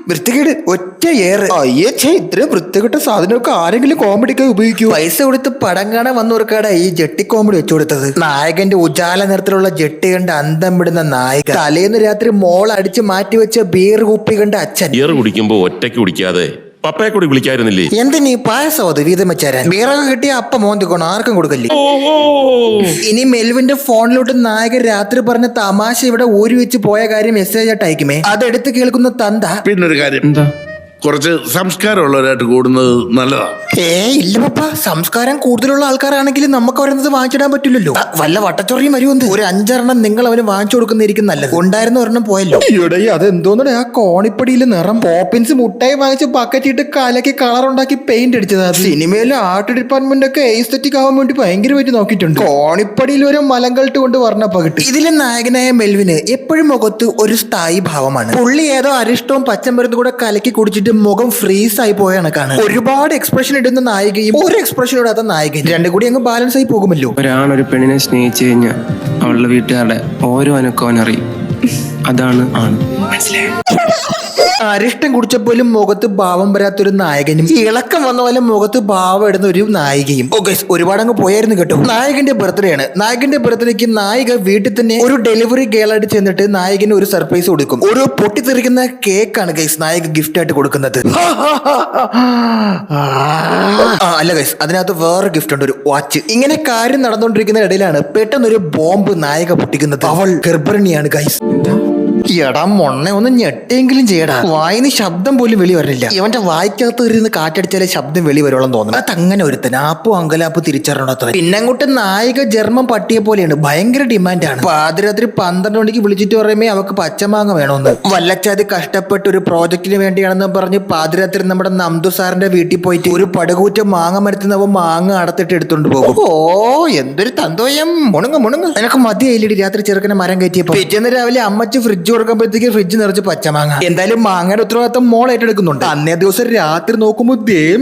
വൃത്തികേട് ഒറ്റ ഏറെ. അയ്യേ, ഇത്ര വൃത്തികെട്ട സാധനമൊക്കെ ആരെങ്കിലും കോമഡിക്ക് ഉപയോഗിക്കൂ? പൈസ കൊടുത്ത് പടം കാണാൻ വന്നവർക്കാണ് ഈ ജെട്ടി കോമഡി വെച്ചു കൊടുത്തത്. നായകന്റെ ഉജാല നിറത്തിലുള്ള ജെട്ടി കണ്ട് അന്തം വിടുന്ന നായിക, തലേന്ന് രാത്രി മോൾ അടിച്ച് മാറ്റിവെച്ച ബീർ കുപ്പി കണ്ട അച്ഛൻ. ബീർ കുടിക്കുമ്പോ ഒറ്റയ്ക്ക് കുടിക്കാതെ പപ്പയെ കൂടി വിളിക്കായിരുന്നില്ലേ? എന്തിനീ പായസോ അത് വീതം വെച്ചാരാൻ? ബീറൊക്കെ കിട്ടിയ അപ്പ മോന്തിക്കോണം, ആർക്കും കൊടുക്കല്ലേ. ഇനി മെൽവിന്റെ ഫോണിലോട്ട് നായകൻ രാത്രി പറഞ്ഞ തമാശ ഇവിടെ ഊരി വെച്ച് പോയ കാര്യം മെസ്സേജ് ആയിട്ട് അയക്കുമേ. അതെടുത്ത് കേൾക്കുന്ന തന്ത പിന്നൊരു കാര്യം, എന്താ കുറച്ച് സംസ്കാരമുള്ളവരായിട്ട് കൂടുന്നത് നല്ലതാണ്. ഇല്ല പപ്പ, സംസ്കാരം കൂടുതലുള്ള ആൾക്കാരാണെങ്കിൽ നമുക്ക് വരുന്നത് വാങ്ങിച്ചിടാൻ പറ്റില്ലല്ലോ. വല്ല വട്ടച്ചൊറിയും വരുമെന്ന് ഒരു 5 നിങ്ങൾ അവന് വാങ്ങിച്ചു കൊടുക്കുന്നതായിരിക്കും നല്ലത്. ഉണ്ടായിരുന്ന ഒരെണ്ണം പോയല്ലോ. ഈയിടെ അതെന്തോന്നേ ആ കോണിപ്പടിയിലെ നിറം. പോപ്പിൻസ് മുട്ടായി വാങ്ങിച്ച് ബക്കറ്റ് ഇട്ട് കലക്കി കളർ ഉണ്ടാക്കി പെയിന്റ് അടിച്ചത്. സിനിമയിലെ ആർട്ട് ഡിപ്പാർട്ട്മെന്റ് ഒക്കെ എസ്തെറ്റിക് ആവാൻ വേണ്ടി ഭയങ്കരമായിട്ട് നോക്കിയിട്ടുണ്ട്. കോണിപ്പടിയിൽ ഒരു മലങ്കൾട്ട് കൊണ്ട് വർണ്ണ പകിട്ട്. ഇതിലെ നായകനായ മെൽവിന് എപ്പോഴും മുഖത്ത് ഒരു സ്ഥായി ഭാവമാണ്. പുള്ളി ഏതോ അരിഷ്ടവും പച്ചമരുന്ന് കൂടെ കലക്കി കുടിച്ചിട്ട് മുഖം ഫ്രീസ് ആയി പോയ കണക്കാണ്. ഒരുപാട് എക്സ്പ്രഷൻ ഇടുന്ന നായികയും ഒരു എക്സ്പ്രഷൻ ഇടാത്ത നായകൻ, രണ്ടും കൂടി അങ്ങ് ബാലൻസ് ആയി പോകുമല്ലോ. ഒരാണൊരു പെണ്ണിനെ സ്നേഹിച്ചു കഴിഞ്ഞാൽ അവളുടെ വീട്ടുകാരുടെ ഓരോ അനക്കവും അറിയും. അതാണ് ആണ്. മനസ്സിലായോ? അരിഷ്ടം കുടിച്ചപ്പോലും മുഖത്ത് ഭാവം വരാത്തൊരു നായകനും ഇളക്കം വന്ന പോലെ മുഖത്ത് ഭാവം ഇടുന്ന ഒരു നായികയും. ഒരുപാട് അങ്ങ് പോയായിരുന്നു കേട്ടോ. നായകന്റെ ബർത്ത്ഡേ ആണ്. നായകന്റെ ബർത്ത്ഡേക്ക് നായിക വീട്ടിൽ തന്നെ ഒരു ഡെലിവറി ഗേൾ ആയിട്ട് ചെന്നിട്ട് നായകന് ഒരു സർപ്രൈസ് കൊടുക്കും. ഒരു പൊട്ടിത്തെറിക്കുന്ന കേക്കാണ് ഗൈസ് നായിക ഗിഫ്റ്റ് ആയിട്ട് കൊടുക്കുന്നത്. അല്ല ഗൈസ്, അതിനകത്ത് വേറെ ഗിഫ്റ്റ് ഉണ്ട്, ഒരു വാച്ച്. ഇങ്ങനെ കാര്യം നടന്നുകൊണ്ടിരിക്കുന്ന ഇടയിലാണ് പെട്ടെന്നൊരു ബോംബ് നായിക പൊട്ടിക്കുന്നത്. അവൾ ഗർഭിണിയാണ് ഗൈസ്. എടാ മൊണ്ണെ ഒന്ന് ഞെട്ടെങ്കിലും ചെയ്യടാ. വായിന്ന് ശബ്ദം പോലും വെളി വരണില്ല. ഇവന്റെ വായിക്കകത്ത് ഇരുന്ന് കാറ്റടിച്ചാലേ ശബ്ദം വെളി വരുവോളം തോന്നുന്നു. അതങ്ങനെ ഒരുത്തൻ ആപ്പും അങ്കലാപ്പ് തിരിച്ചറിയണത്ര. പിന്നെ അങ്ങോട്ട് നായിക ജർമ്മൻ പട്ടിയെ പോലെയാണ്, ഭയങ്കര ഡിമാൻഡാണ്. പാതിരാത്രി 12 മണിക്ക് വിളിച്ചിട്ട് പറയുമ്പോ അവക്ക് പച്ചമാങ്ങ വേണമെന്ന്. വല്ലച്ചാതി കഷ്ടപ്പെട്ട് ഒരു പ്രോജക്റ്റിന് വേണ്ടിയാണെന്ന് പറഞ്ഞ് പാതിരാത്രി നമ്മുടെ നന്ദു സാറിന്റെ വീട്ടിൽ പോയിട്ട് ഒരു പടുകൂറ്റ മാങ്ങ മരത്തുന്നവ മാങ്ങ അടത്തിട്ട് എടുത്തോണ്ട് പോകും. ഓ എന്തൊരു തന്തോയം. മുണുങ്ങ് നിനക്ക് മതിയായില്ലടി രാത്രി ചെറുക്കനെ മരം കയറ്റിയപ്പോ. പിറ്റേന്ന് രാവിലെ അമ്മച്ച് ഫ്രിഡ്ജ് കൊടുക്കുമ്പോഴത്തേക്ക് ഫ്രിഡ്ജ് നിറച്ച് പച്ചമാങ്ങ. എന്തായാലും മാങ്ങയുടെ ഉത്തരവാദിത്തം മോൾ ഏറ്റെടുക്കുന്നുണ്ട്. അന്നേ ദിവസം രാത്രി നോക്കുമ്പോ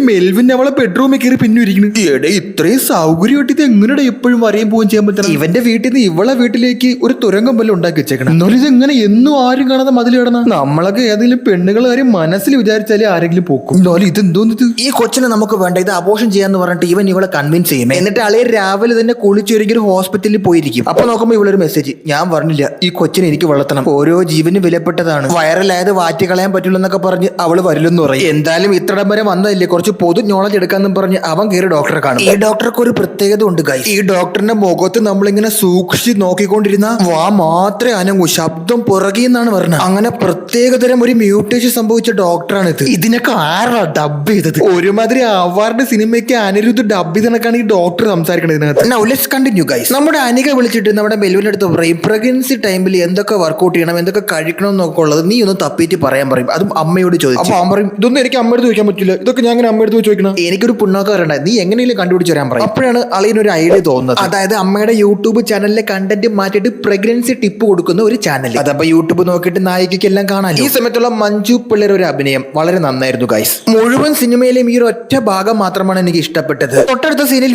മെൽവിൻ അവളെ ബെഡ്റൂമിൽ കയറി പിന്നിരിക്കുന്നു. എടേ ഇത്രയും സൗകര്യമായിട്ട് ഇത് എങ്ങനെയാ എപ്പോഴും വരെയും പോവുകയും ചെയ്യാൻ പറ്റണം? ഇവന്റെ വീട്ടിൽ നിന്ന് ഇവളെ വീട്ടിലേക്ക് ഒരു തുരങ്കം വല്ല ഉണ്ടാക്കി വെച്ചേക്കണം. എന്നാലും ഇത് എങ്ങനെ എന്നും ആരും കാണാതെ മതിൽ കിടന്ന? നമ്മളൊക്കെ ഏതെങ്കിലും പെണ്ണുകൾ കാര്യം മനസ്സിൽ വിചാരിച്ചാലേ ആരെങ്കിലും പോക്കും. എന്നാലും ഇത് എന്തോന്നത്? ഈ കൊച്ചിനെ നമുക്ക് വേണ്ട, ഇത് അബോർഷൻ ചെയ്യാന്ന് പറഞ്ഞിട്ട് ഇവൻ ഇവളെ കൺവിൻസ് ചെയ്യും. എന്നിട്ട് ആളെ രാവിലെ തന്നെ കുളിച്ചൊരുക്കി ഒരു ഹോസ്പിറ്റലിൽ പോയിരിക്കും. അപ്പൊ നോക്കുമ്പോ ഇവളൊരു മെസ്സേജ്, ഞാൻ പറഞ്ഞില്ല ഈ കൊച്ചിനെ എനിക്ക് വളർത്തണം, ഓരോ ജീവന് വിലപ്പെട്ടതാണ്, വൈറലായത് വാറ്റി കളയാൻ പറ്റില്ലെന്നൊക്കെ പറഞ്ഞ് അവള് വരില്ലെന്ന് പറയും. എന്തായാലും ഇത്രടം വരെ വന്നതല്ലേ, കുറച്ച് പൊതു നോളജ് എടുക്കാന്നും പറഞ്ഞ് അവൻ കയറി ഡോക്ടറെ കാണും. ഈ ഡോക്ടർക്ക് ഒരു പ്രത്യേകത ഉണ്ട് ഗൈസ്. ഈ ഡോക്ടറിന്റെ മുഖത്ത് നമ്മളിങ്ങനെ സൂക്ഷിച്ച് നോക്കിക്കൊണ്ടിരുന്ന വാ മാത്രമേ അനങ്ങൂ, ശബ്ദം പുറകിന്നാണ് പറഞ്ഞത്. അങ്ങനെ പ്രത്യേകതരം ഒരു മ്യൂട്ടേഷൻ സംഭവിച്ച ഡോക്ടറാണ് ഇത്. ഇതിനൊക്കെ ആരാ ഡബ് ചെയ്തത്? ഒരുമാതിരി അവാർഡ് സിനിമയ്ക്ക് അനിരുദ്ധ ഡബ് ചെയ്തണക്കാണ് ഈ ഡോക്ടർ സംസാരിക്കണത് ഇതിനകത്ത്. Now let's continue guys. നമ്മുടെ അനിക വിളിച്ചിട്ട് നമ്മുടെ മെൽവിന്റെ അടുത്ത് പറയും പ്രഗ്നൻസി ടൈമിൽ എന്തൊക്കെ വർക്ക്ഔട്ട് ചെയ്യണം, എന്തൊക്കെ കഴിക്കണം എന്നൊക്കെ ഉള്ളത് നീ ഒന്ന് തപ്പിയിട്ട് പറയാൻ പറയും. അതും അമ്മയോട് ചോദിച്ചു. അപ്പൊ അമ്മ പറയും ഇതൊന്നും എനിക്ക് അമ്മയെടുത്ത് ചോദിക്കാൻ പറ്റില്ല, ഇതൊക്കെ ഞാൻ അങ്ങനെ അമ്മയെടുത്ത് ചോദിക്കണം. എനിക്കൊരു പുണ്ണാക്കാറുണ്ടായി, നീ എങ്ങനെയും കണ്ടുപിടിച്ച് വരാൻ പറയും. അപ്പോഴാണ് അളിയനൊരു ഐഡിയ തോന്നുന്നത്. അതായത് അമ്മയുടെ യൂട്യൂബ് ചാനലിലെ കണ്ടന്റ് മാറ്റിയിട്ട് പ്രഗ്നൻസി ടിപ്പ് കൊടുക്കുന്ന ഒരു ചാനൽ. അതപ്പോ യൂട്യൂബ് നോക്കിയിട്ട് നായികയ്ക്ക് എല്ലാം കാണാൻ. ഈ സമയത്തുള്ള മഞ്ജു പിള്ളേർ ഒരു അഭിനയം വളരെ നന്നായിരുന്നു ഗൈസ്. മുഴുവൻ സിനിമയിലും ഈ ഒരു ഒറ്റ ഭാഗം മാത്രമാണ് എനിക്ക് ഇഷ്ടപ്പെട്ടത്. തൊട്ടടുത്ത സീനിൽ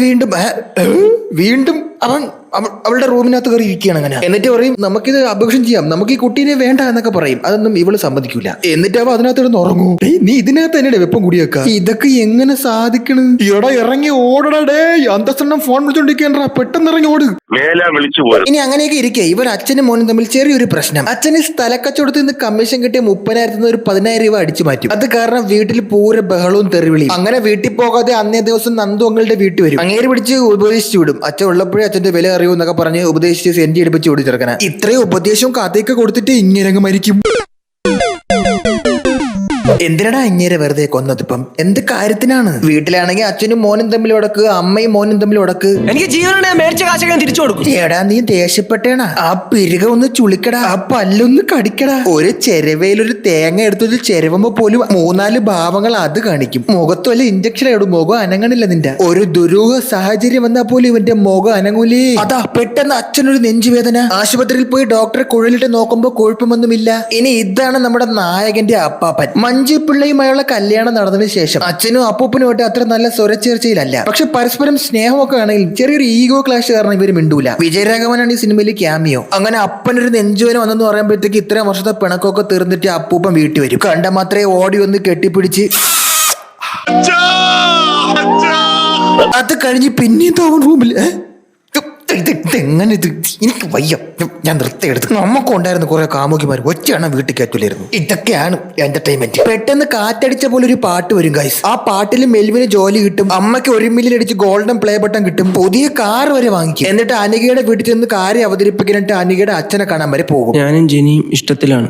വീണ്ടും അവൻ അവളുടെ റൂമിനകത്ത് കയറി ഇരിക്കുകയാണ് അങ്ങനെ. എന്നിട്ട് പറയും നമുക്കിത് അപേക്ഷം ചെയ്യാം, നമുക്ക് ഈ കുട്ടീനെ വേണ്ട എന്നൊക്കെ പറയും. അതൊന്നും ഇവള് സമ്മതിക്കൂല. എന്നിട്ട് അവ അതിനകത്ത് കിടന്ന് ഉറങ്ങൂ. നീ ഇതിനകത്ത് തന്നെ വെപ്പം കൂടിയേക്ക, ഇതൊക്കെ എങ്ങനെ സാധിക്കണം? എടാ ഇറങ്ങി ഓടടേ, അന്തസ്സെണ്ണം ഫോൺ വിളിച്ചോണ്ടിരിക്കണ്ടാ, പെട്ടെന്ന് ഇറങ്ങി ഓട്. ഇനി അങ്ങനെയൊക്കെ ഇരിക്കെ ഇവർ അച്ഛനും മോനും തമ്മിൽ ചെറിയൊരു പ്രശ്നം. അച്ഛന് സ്ഥലക്കച്ചവടത്തിൽ നിന്ന് കമ്മീഷൻ കിട്ടിയ 30,000 ഒരു 10,000 രൂപ അടിച്ചു മാറ്റും. അത് കാരണം വീട്ടിൽ പൂര ബഹളവും തെറിവിളിയും. അങ്ങനെ വീട്ടിൽ പോകാതെ അന്നേ ദിവസം നന്ദു അങ്ങളുടെ വീട്ടിൽ വരും. അങ്ങേര് പിടിച്ച് ഉപദേശിച്ചു വിടും. അച്ഛൻ ഉള്ളപ്പോഴേ അച്ഛന്റെ വില അറിയൂ എന്നൊക്കെ പറഞ്ഞ് ഉപദേശിച്ച് സെന്റി എടുപ്പിച്ച് ഓടിച്ചെടുക്കണം. ഇത്രയും ഉപദേശവും കഥയൊക്കെ കൊടുത്തിട്ട് ഇങ്ങനെ മരിക്കും. എന്തിനാടാ ഇങ്ങനെ വെറുതെ കൊന്നതിപ്പം? എന്ത് കാര്യത്തിനാണ്? വീട്ടിലാണെങ്കിൽ അച്ഛനും മോനും തമ്മിൽ ഉടക്ക്, അമ്മയും മോനും തമ്മിൽ ഉടക്ക്. എനിക്ക് ജീവനുണ്ടെ മേടിച്ച കാശൊക്കെ തിരിച്ചു കൊടുക്കും. എടാ നീ ദേഷ്യപ്പെട്ടേണ? ആ പിരിക ഒന്ന് ചുളിക്കടാ, ആ പല്ലൊന്ന് കടിക്കടാ. ഒരു ചെരവയിലൊരു തേങ്ങ എടുത്തൊരു ചെരവുമ്പോ പോലും 3-4 ഭാവങ്ങൾ അത് കാണിക്കും. മുഖത്ത് വല്ല ഇഞ്ചക്ഷൻ ഇടും, മുഖം അനങ്ങണില്ല നിന്റെ. ഒരു ദുരൂഹ സാഹചര്യം വന്നാൽ പോലും ഇവന്റെ മുഖം അനങ്ങൂലേ. അതാ പെട്ടെന്ന് അച്ഛനൊരു നെഞ്ചുവേദന. ആശുപത്രിയിൽ പോയി ഡോക്ടറെ കുഴലിട്ട് നോക്കുമ്പോ കുഴപ്പമൊന്നുമില്ല. ഇനി ഇതാണ് നമ്മുടെ നായകന്റെ അപ്പാപ്പൻ. മഞ്ജു പിള്ളയുമായുള്ള കല്യാണം നടന്നതിന് ശേഷം അച്ഛനും അപ്പൂപ്പനുമായിട്ട് അത്ര നല്ല സ്വരച്ചേർച്ചയിലല്ല. പക്ഷെ പരസ്പരം സ്നേഹമൊക്കെ ആണെങ്കിൽ ചെറിയൊരു ഈഗോ ക്ലാഷ് കാരണം ഇവർ മിണ്ടൂല. വിജയരാഘവനാണ് ഈ സിനിമയിൽ ക്യാമിയോ. അങ്ങനെ അപ്പനൊരു നെഞ്ചുവേന വന്നെന്ന് പറയുമ്പോഴത്തേക്ക് ഇത്രയും വർഷത്തെ പിണക്കൊക്കെ തീർന്നിട്ട് അപ്പൂപ്പൻ വീട്ടിൽ വരും. കണ്ട മാത്രമേ ഓടി വന്ന് കെട്ടിപ്പിടിച്ച് അത് കഴിഞ്ഞ് പിന്നെയും തോമൻ റൂമിൽ എങ്ങനെ ഇത് എനിക്ക് വയ്യ, ഞാൻ നൃത്തം എടുത്തു. നമുക്കും ഉണ്ടായിരുന്നു കുറെ കാമുകിമാർ, ഒറ്റയാണ് വീട്ടിൽ കയറ്റില്ലായിരുന്നു. ഇതൊക്കെയാണ് എന്റർടൈൻമെന്റ്. പെട്ടെന്ന് കാറ്റടിച്ച പോലെ ഒരു പാട്ട് വരും ഗൈസ്. ആ പാട്ടിൽ മെൽവിന് ജോലി കിട്ടും, അമ്മയ്ക്ക് 1 മില്യൺ അടിച്ച് ഗോൾഡൻ പ്ലേ ബട്ടൺ കിട്ടും, പുതിയ കാർ വരെ വാങ്ങിക്കും. എന്നിട്ട് അനികയുടെ വീട്ടിൽ ചെന്ന് കാര്യം അവതരിപ്പിക്കാനായിട്ട് അനികയുടെ അച്ഛനെ കാണാൻ വരെ പോകും. ഞാനും ജെനിയും ഇഷ്ടത്തിലാണ്.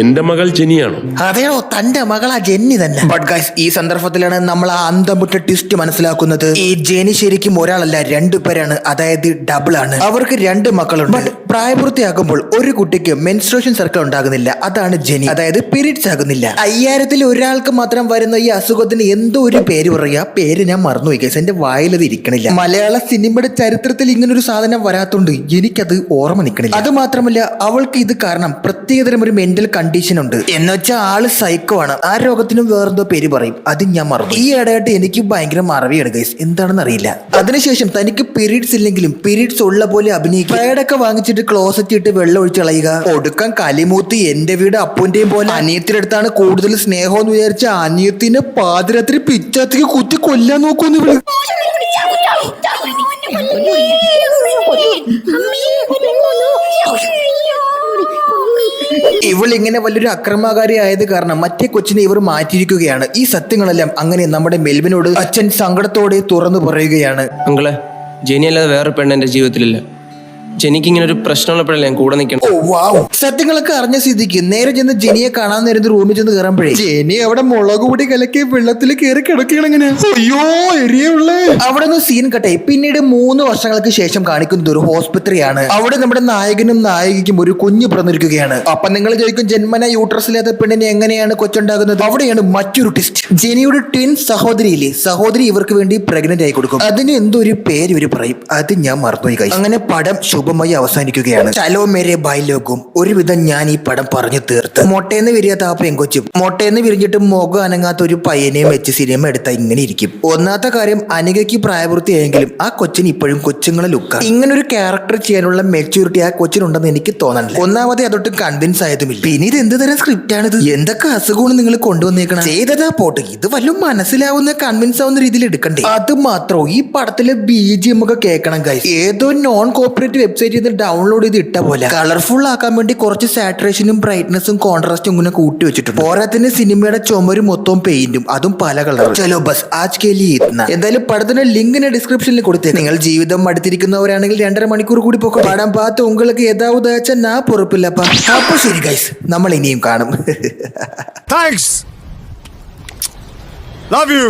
എന്റെ മകൾ ജെനിയാണോ? അതെയോ, തന്റെ മകളാ ജെന്നി തന്നെ. ബട്ട് ഗൈസ് ഈ സന്ദർഭത്തിലാണ് നമ്മൾ ആ അന്തംപുട്ട ട്വിസ്റ്റ് മനസ്സിലാക്കുന്നത്. ഈ ജെനി ശരിക്കും ഒരാളല്ല, 2 പേരാണ്, അതായത് ഡബിൾ ആണ്. അവർക്ക് 2 മക്കളുണ്ട്. ബട്ട് പ്രായപൂർത്തിയാകുമ്പോൾ ഒരു കുട്ടിക്ക് മെൻസ്ട്രേഷൻ സർക്കിൾ ഉണ്ടാകുന്നില്ല. അതാണ് ജെനി, അതായത് പീരീഡ്സ് ആകുന്നില്ല. 5000-ൽ ഒരാൾക്ക് മാത്രം വരുന്ന ഈ അസുഖത്തിന് എന്തോ ഒരു പേര് പറയുക. പേര് ഞാൻ മറന്നുപോയി ഗൈസ്, എന്റെ വായിലത് ഇരിക്കണില്ല. മലയാള സിനിമയുടെ ചരിത്രത്തിൽ ഇങ്ങനൊരു സാധനം വരാത്തോണ്ട് എനിക്കത് ഓർമ്മ നിൽക്കണില്ല. അത് മാത്രമല്ല അവൾക്ക് ഇത് കാരണം പ്രത്യേകതരം ഒരു മെന്റൽ കണ്ടീഷൻ ഉണ്ട്. എന്ന് വെച്ചാൽ ആള് സൈക്കോ ആണ്. ആ രോഗത്തിനും വേറെന്തോ പേര് പറയും, അത് ഞാൻ മറന്നു. ഈ ഇടയായിട്ട് എനിക്ക് ഭയങ്കര മറവിയാണ് ഗൈസ്, എന്താണെന്ന് അറിയില്ല. അതിനുശേഷം തനിക്ക് പീരീഡ്സ് ഇല്ലെങ്കിലും പീരീഡ്സ് ഉള്ള പോലെ അഭിനയിക്കും. പേടൊക്കെ വാങ്ങിച്ചിട്ട് ക്ലോസറ്റ് ഇട്ട് വെള്ളം ഒഴിച്ച് കളയുക. ഒടുക്കം കലിമൂത്ത് എന്റെ വീട് അപ്പൂന്റെയും പോലെ അനിയത്തിന്റെ അടുത്താണ് കൂടുതൽ സ്നേഹം എന്ന് വിചാരിച്ച അനിയത്തിനെ പാതിരാത്രി പിച്ചാത്തിക്ക് കുത്തി കൊല്ലാൻ നോക്കുന്നു ഇവള്. ഇവളിങ്ങനെ വലിയൊരു അക്രമകാരി ആയത് കാരണം മറ്റേ കൊച്ചിനെ ഇവർ മാറ്റിയിരിക്കുകയാണ്. ഈ സത്യങ്ങളെല്ലാം അങ്ങനെ നമ്മുടെ മെൽവിനോട് അച്ഛൻ സങ്കടത്തോടെ തുറന്നു പറയുകയാണ്. അങ്കളെ, ജെനി അല്ലാതെ വേറെ പെണ്ണ് എന്റെ ജീവിതത്തിലില്ല. ജെനിക്ക് ഇങ്ങനെ ഒരു പ്രശ്നമുള്ളപ്പോഴല്ലേ ഞാൻ കൂടെ നിൽക്കണം. ഓ വാവ്, സത്യങ്ങളൊക്കെ അറിഞ്ഞ സ്ഥിതിക്ക് നേരെ ചെന്ന് ജെനിയെ കാണാൻ നേരത്തെ റൂമിൽ ചെന്ന് കയറുമ്പോഴേ ജെനി അവിടെ മുളക് പൊടി കലക്കി വെള്ളത്തിൽ കയറി കിടക്കുകയാണ്. ഇങ്ങനെ അയ്യോ എരിയുള്ളേ. അവിടെ നിന്ന് സീൻ കട്ടെ. പിന്നീട് 3 വർഷങ്ങൾക്ക് ശേഷം കാണിക്കുന്നത് ഒരു ഹോസ്പിറ്റലിയാണ്. അവിടെ നമ്മുടെ നായകനും നായികയ്ക്കും ഒരു കുഞ്ഞ് പിറന്നിരിക്കുകയാണ്. അപ്പൊ നിങ്ങൾ ചോദിക്കും, ജന്മന യൂട്രസില്ലാത്ത പെണ്ണിന് എങ്ങനെയാണ് കൊച്ചുണ്ടാകുന്നത്? അവിടെയാണ് മറ്റൊരു ട്വിസ്റ്റ്. ജെനിയുടെ ട്വിൻ സഹോദരിയില്ലേ, സഹോദരി ഇവർക്ക് വേണ്ടി പ്രഗ്നന്റ് ആയി കൊടുക്കും. അതിന് എന്തോ ഒരു പേര് ഇവര് പറയും, അത് ഞാൻ മറന്നുപോയി. അങ്ങനെ പടം ശുഭമായി അവസാനിക്കുകയാണ്. ചലോ മേരെ ബായ് ലോകം. ഒരുവിധം ഞാൻ ഈ പടം പറഞ്ഞു തീർത്ത്. മൊട്ടേന്ന് വിരിയാത്ത ആ പെങ്കൊച്ചും മൊട്ടേന്ന് വിരിഞ്ഞിട്ട് മുഖം അനങ്ങാത്ത ഒരു പയ്യനെയും വെച്ച് സിനിമ എടുത്താൽ ഇങ്ങനെ ഇരിക്കും. ഒന്നാമത്തെ കാര്യം, അനികയ്ക്ക് പ്രായപൂർത്തിയായെങ്കിലും ആ കൊച്ചിന് ഇപ്പോഴും കൊച്ചുങ്ങളെ ലുക്കാണ്. ഇങ്ങനെ ഒരു ക്യാരക്ടർ ചെയ്യാനുള്ള മെച്യൂരിറ്റി ആ കൊച്ചിനുണ്ടെന്ന് എനിക്ക് തോന്നണില്ല. ഒന്നാമതേ അതൊട്ടും കൺവിൻസ് ആയതുമില്ല. പിന്നെ ഇത് എന്ത് തരം സ്ക്രിപ്റ്റ് ആണിത്? എന്തൊക്കെ അസുഖമാണ് നിങ്ങൾ കൊണ്ടുവന്നേക്കണം? ചെയ്തതാ പോട്ട്, ഇത് വല്ലതും മനസ്സിലാവുന്ന കൺവിൻസ് ആവുന്ന രീതിയിൽ എടുക്കണ്ടേ? അത് മാത്രമോ ഈ പടത്തിലെ BGM ഒക്കെ കേൾക്കണം ഗൈസ്. ഏതോ നോൺ കോപ്പറേറ്റീവ് വെബ്സൈറ്റിൽ നിന്ന് ഡൗൺലോഡ് ചെയ്ത് ഇട്ട പോലെ കളർഫുൾ ആക്കാൻ വേണ്ടി കുറച്ച് സാച്ചുറേഷനും ബ്രൈറ്റ്നസും കോൺട്രാസ്റ്റും ഇങ്ങനെ കൂട്ടി വെച്ചിട്ടുണ്ട്. പോരാത്തിന് സിനിമയുടെ ചുമരും മൊത്തവും പെയിന്റും, അതും പല കളർ. ചലോ ബസ് ആജ് കെ ലിയേ ഇത്ന. എന്തായാലും പടത്തിന്റെ ലിങ്കിനെ ഡിസ്ക്രിപ്ഷനിൽ കൊടുത്തേ. നിങ്ങൾ ജീവിതം അടുത്തിരിക്കുന്നവരാണെങ്കിൽ 2.5 മണിക്കൂർ കൂടി പോക്കോ. പടം പാത്ത് ഉങ്ങൾക്ക് ഏതാവത് വെച്ചാൽ നാ പൊറപ്പില്ലപ്പ. അപ്പൊ ശരി ഗൈസ്, നമ്മൾ ഇനിയും കാണും. Thanks, love you.